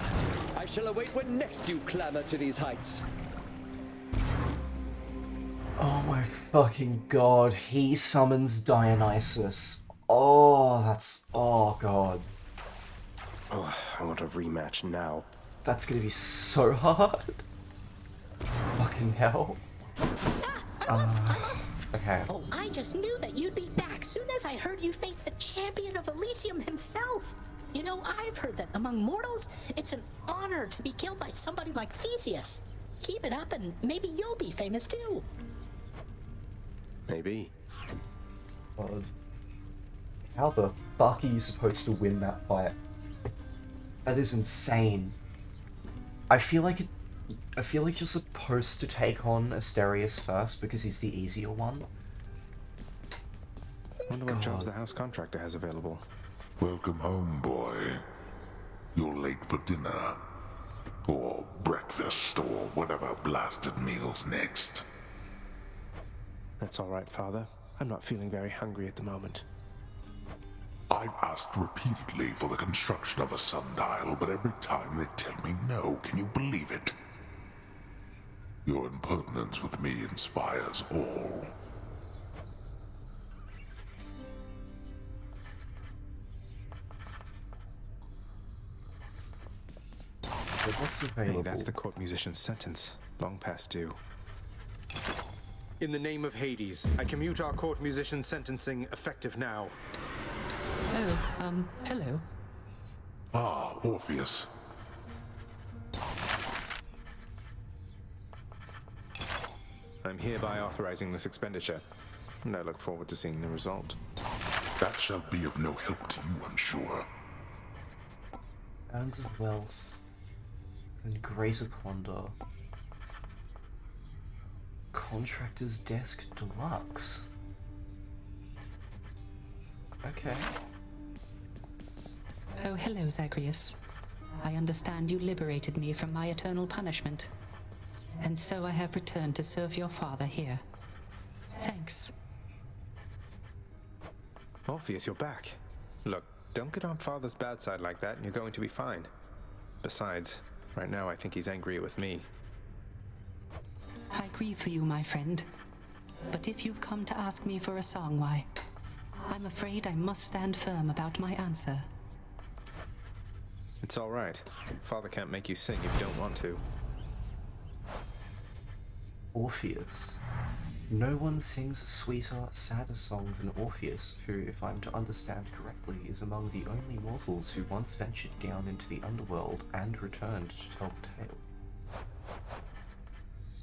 I shall await when next you clamber to these heights.
Oh my fucking god, he summons Dionysus. Oh, that's... oh god.
Oh, I want a rematch now.
That's gonna be so hard. Fucking hell. Okay.
Oh, I just knew that you'd be back soon as I heard you face the champion of Elysium himself. You know, I've heard that among mortals, it's an honor to be killed by somebody like Theseus. Keep it up and maybe you'll be famous too.
Maybe.
God. How the fuck are you supposed to win that fight? That is insane. I feel like you're supposed to take on Asterius first because he's the easier one.
Wonder what jobs the house contractor has available.
Welcome home, boy. You're late for dinner. Or breakfast, or whatever blasted meal's next.
That's all right, Father. I'm not feeling very hungry at the moment.
I've asked repeatedly for the construction of a sundial, but every time they tell me no. Can you believe it? Your impertinence with me inspires all.
But what's available?
Hey, that's the court musician's sentence. Long past due. In the name of Hades, I commute our court musician's sentencing effective now.
Oh, hello.
Ah, Orpheus.
I'm hereby authorizing this expenditure, and I look forward to seeing the result.
That shall be of no help to you, I'm sure.
Bands of wealth and greater plunder. Contractor's desk deluxe. Okay.
Oh, hello, Zagreus. I understand you liberated me from my eternal punishment. And so I have returned to serve your father here. Thanks.
Orpheus, you're back. Look, don't get on Father's bad side like that and you're going to be fine. Besides, right now I think he's angry with me.
I grieve for you, my friend. But if you've come to ask me for a song, why, I'm afraid I must stand firm about my answer.
It's all right. Father can't make you sing if you don't want to.
Orpheus. No one sings a sweeter, sadder song than Orpheus, who, if I'm to understand correctly, is among the only mortals who once ventured down into the Underworld and returned to tell the tale.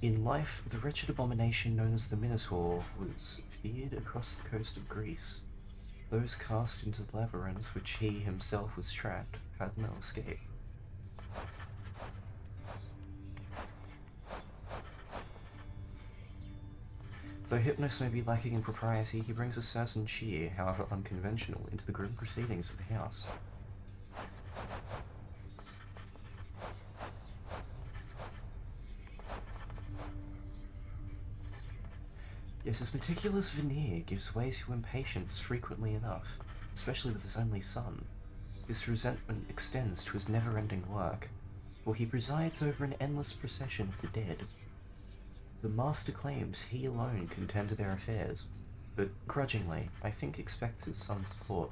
In life, the wretched abomination known as the Minotaur was feared across the coast of Greece. Those cast into the labyrinth which he himself was trapped had no escape. Though Hypnos may be lacking in propriety, he brings a certain cheer, however unconventional, into the grim proceedings of the house. Yes, his meticulous veneer gives way to impatience frequently enough, especially with his only son. This resentment extends to his never-ending work, for he presides over an endless procession of the dead. The master claims he alone can tend to their affairs, but grudgingly, I think expects his son's support.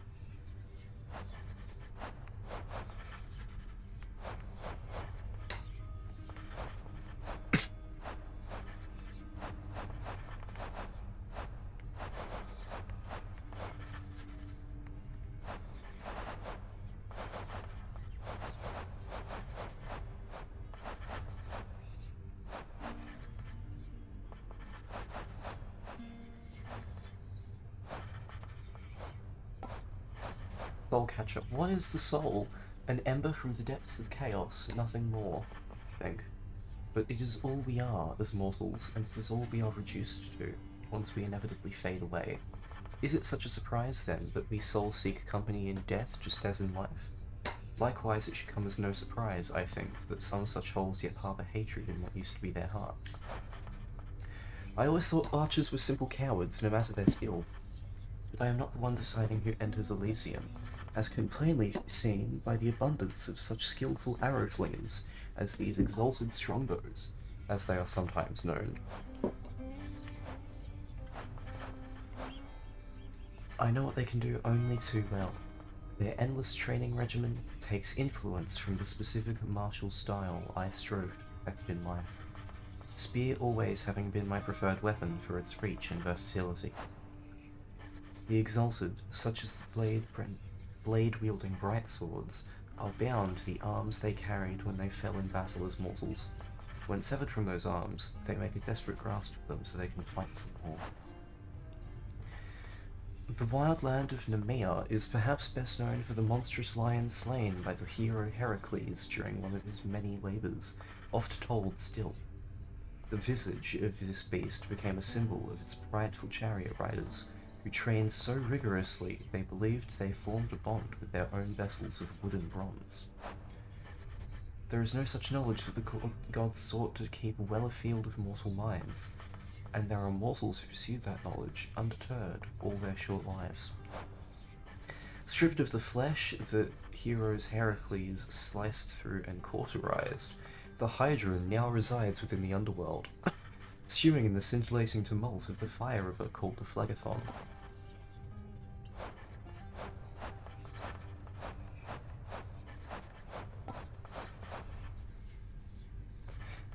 Soul Catcher. What is the soul? An ember from the depths of chaos, nothing more, I think. But it is all we are as mortals, and it is all we are reduced to, once we inevitably fade away. Is it such a surprise, then, that we souls seek company in death just as in life? Likewise, it should come as no surprise, I think, that some such souls yet harbour hatred in what used to be their hearts. I always thought archers were simple cowards, no matter their skill. But I am not the one deciding who enters Elysium, as can plainly be seen by the abundance of such skillful arrow flingers as these exalted strongbows, as they are sometimes known. I know what they can do only too well. Their endless training regimen takes influence from the specific martial style I strove to perfect in life. Spear always having been my preferred weapon for its reach and versatility. The exalted, such as the blade-wielding bright swords, are bound to the arms they carried when they fell in battle as mortals. When severed from those arms, they make a desperate grasp of them so they can fight some more. The wild land of Nemea is perhaps best known for the monstrous lion slain by the hero Heracles during one of his many labours, oft told still. The visage of this beast became a symbol of its prideful chariot riders, who trained so rigorously they believed they formed a bond with their own vessels of wood and bronze. There is no such knowledge that the gods sought to keep well afield of mortal minds, and there are mortals who pursue that knowledge undeterred all their short lives. Stripped of the flesh that heroes Heracles sliced through and cauterized, the Hydra now resides within the Underworld, stewing in the scintillating tumult of the fire river called the Phlegethon.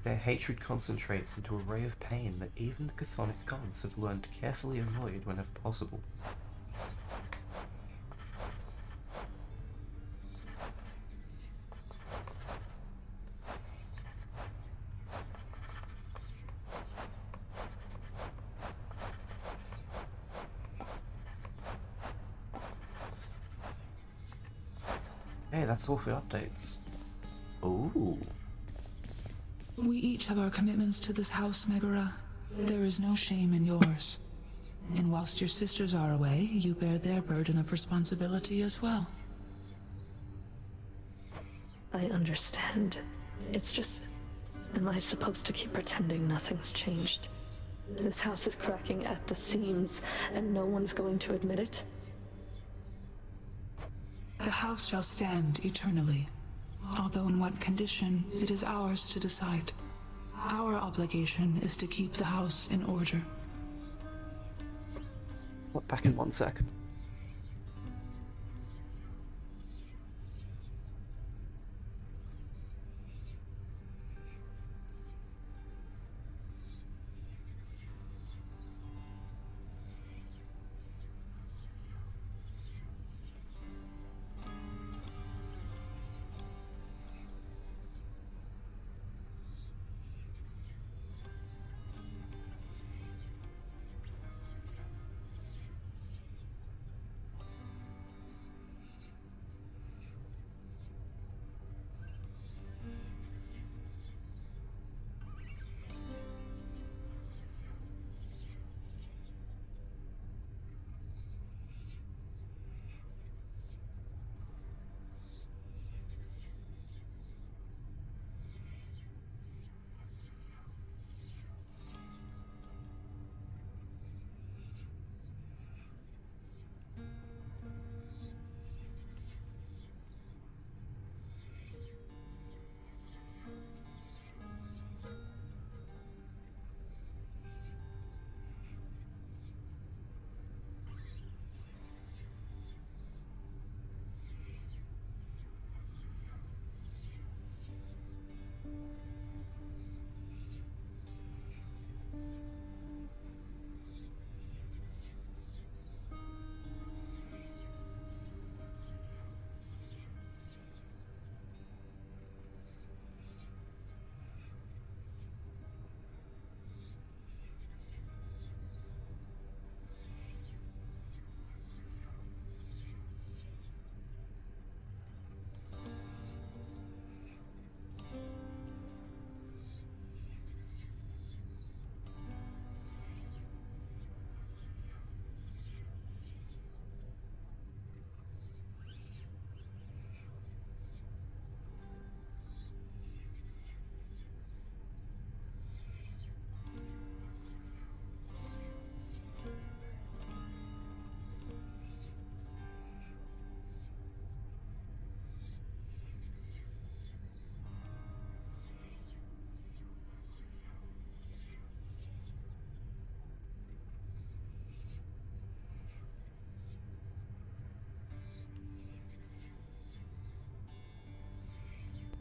Their hatred concentrates into a ray of pain that even the chthonic gods have learned to carefully avoid whenever possible. Hey, that's all for updates. Ooh.
We each have our commitments to this house, Megara. There is no shame in yours. And whilst your sisters are away, you bear their burden of responsibility as well.
I understand. It's just... Am I supposed to keep pretending nothing's changed? This house is cracking at the seams, and no one's going to admit it?
The house shall stand eternally. Although in what condition, it is ours to decide. Our obligation is to keep the house in order.
Back in 1 sec.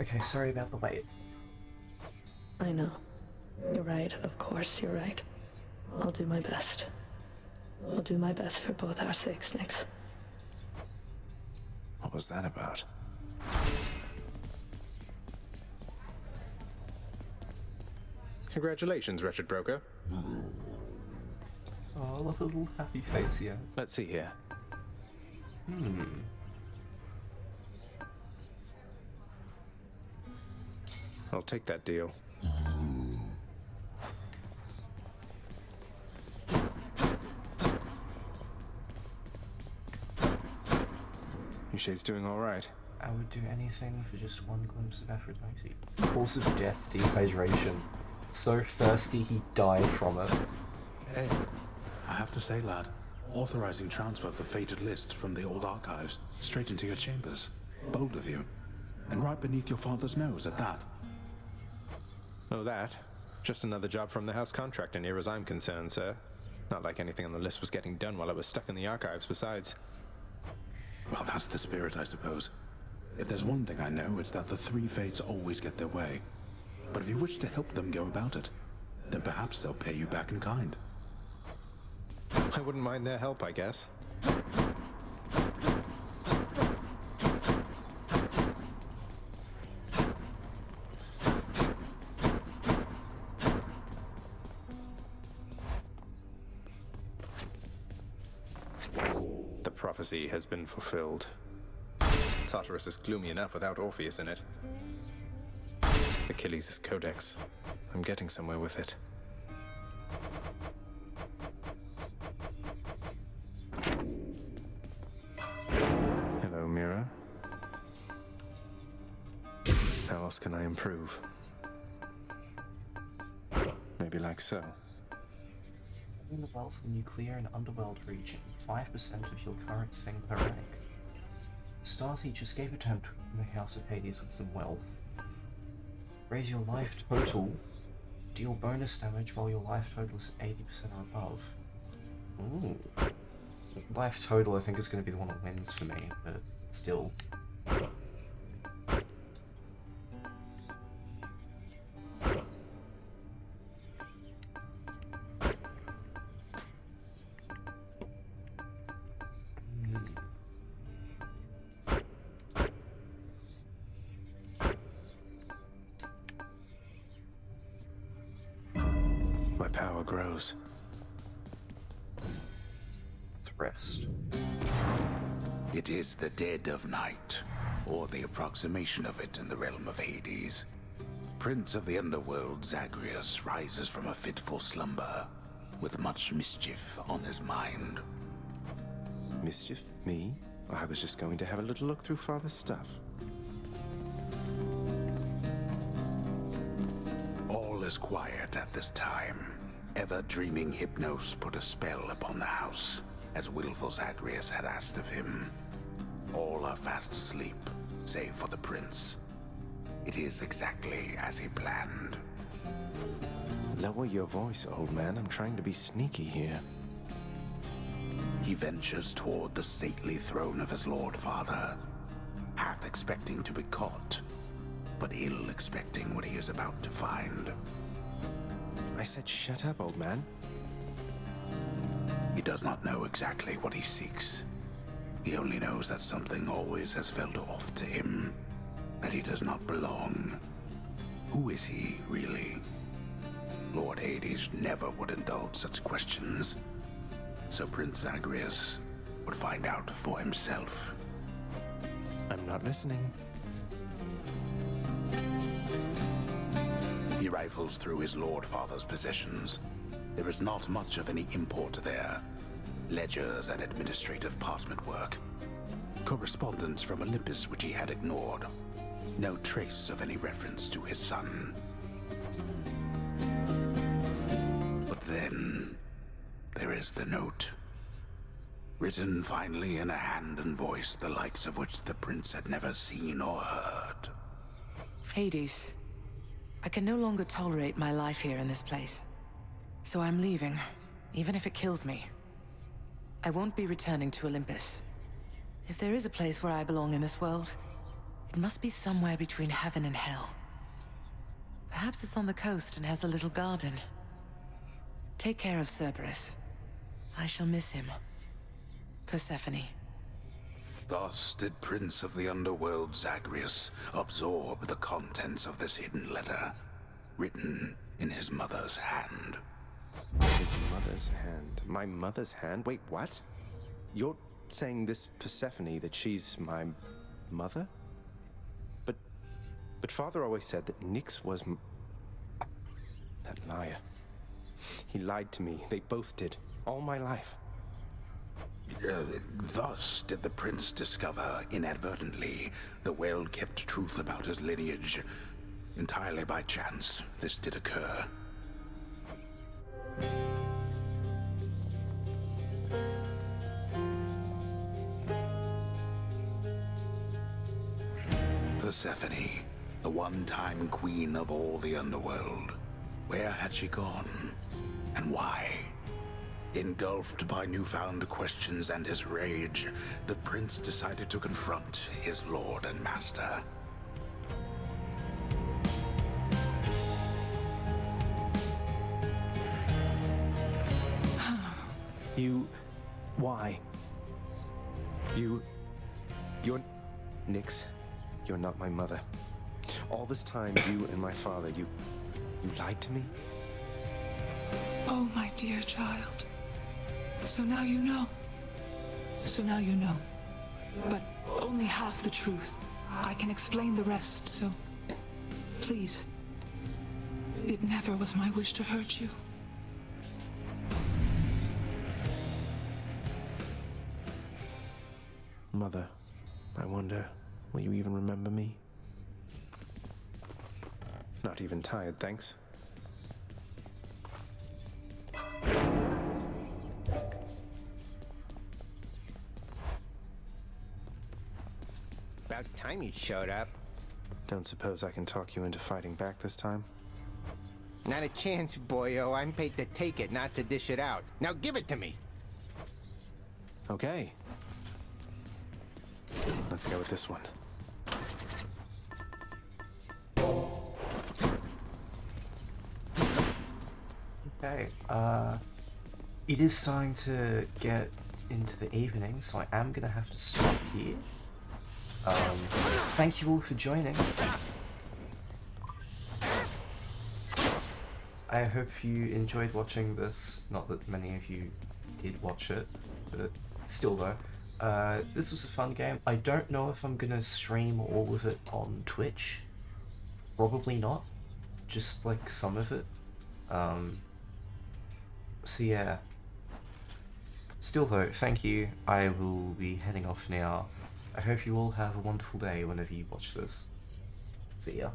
Okay, sorry about the wait.
I know. You're right, of course you're right. I'll do my best. I'll do my best for both our sakes, Nix.
What was that about? Congratulations, wretched broker.
Oh, I love a little happy face here.
Let's see here. I'll take that deal. Moonshade's doing all right.
I would do anything for just one glimpse of Aphrodite. Course of death, dehydration. So thirsty he died from it.
Hey, I have to say, lad, authorizing transfer of the fated list from the old archives straight into your chambers. Bold of you. And right beneath your father's nose at that.
Oh, that? Just another job from the house contractor near as I'm concerned, sir. Not like anything on the list was getting done while I was stuck in the archives besides.
Well, that's the spirit, I suppose. If there's one thing I know, it's that the three fates always get their way. But if you wish to help them go about it, then perhaps they'll pay you back in kind.
I wouldn't mind their help, I guess. The prophecy has been fulfilled. Tartarus is gloomy enough without Orpheus in it. Achilles' codex. I'm getting somewhere with it. Hello, Mira. How else can I improve? Maybe like so.
In the wealth of nuclear and underworld region, 5% of your current thing per rank. The Star Teacher escape attempt in the House of Hades with some wealth. Raise your life total. Deal bonus damage while your life total is 80% or above. Ooh. Life total I think is going to be the one that wins for me, but still.
My power grows.
Let's rest.
It is the dead of night, or the approximation of it in the realm of Hades. Prince of the Underworld, Zagreus, rises from a fitful slumber, with much mischief on his mind.
Mischief? Me? I was just going to have a little look through Father's stuff.
All is quiet at this time. Ever-dreaming Hypnos put a spell upon the house, as willful Zagreus had asked of him. All are fast asleep, save for the prince. It is exactly as he planned.
Lower your voice, old man. I'm trying to be sneaky here.
He ventures toward the stately throne of his lord father, half expecting to be caught, but ill expecting what he is about to find.
I said shut up, old man.
He does not know exactly what he seeks. He only knows that something always has felt off to him, that he does not belong. Who is he, really? Lord Hades never would indulge such questions, so Prince Zagreus would find out for himself.
I'm not listening.
He rifles through his lord father's possessions. There is not much of any import there. Ledgers and administrative parchment work. Correspondence from Olympus which he had ignored. No trace of any reference to his son. But then, there is the note. Written finally in a hand and voice the likes of which the prince had never seen or heard.
Hades, I can no longer tolerate my life here in this place. So I'm leaving, even if it kills me. I won't be returning to Olympus. If there is a place where I belong in this world, it must be somewhere between heaven and hell. Perhaps it's on the coast and has a little garden. Take care of Cerberus. I shall miss him. Persephone.
Thus did Prince of the Underworld Zagreus absorb the contents of this hidden letter, written in his mother's hand.
His mother's hand? My mother's hand? Wait, what? You're saying this Persephone, that she's my mother? But Father always said that Nyx was that liar. He lied to me. They both did. All my life.
Thus did the prince discover, inadvertently, the well-kept truth about his lineage. Entirely by chance, this did occur. Persephone, the one-time queen of all the Underworld. Where had she gone? And why? Engulfed by newfound questions and his rage, the prince decided to confront his lord and master.
Why? You're... Nix, you're not my mother. All this time, you and my father, you lied to me?
Oh, my dear child. So now you know. So now you know. But only half the truth. I can explain the rest, so... Please. It never was my wish to hurt you.
Mother, I wonder, will you even remember me? Not even tired, thanks.
About time you showed up.
Don't suppose I can talk you into fighting back this time?
Not a chance, boyo. I'm paid to take it, not to dish it out. Now give it to me!
Okay. Let's go with this one.
Okay, it is starting to get into the evening, so I am gonna have to stop here. Thank you all for joining. I hope you enjoyed watching this. Not that many of you did watch it, but still though. This was a fun game. I don't know if I'm gonna stream all of it on Twitch. Probably not. Just like some of it. So yeah. Still though, thank you. I will be heading off now. I hope you all have a wonderful day whenever you watch this. See ya.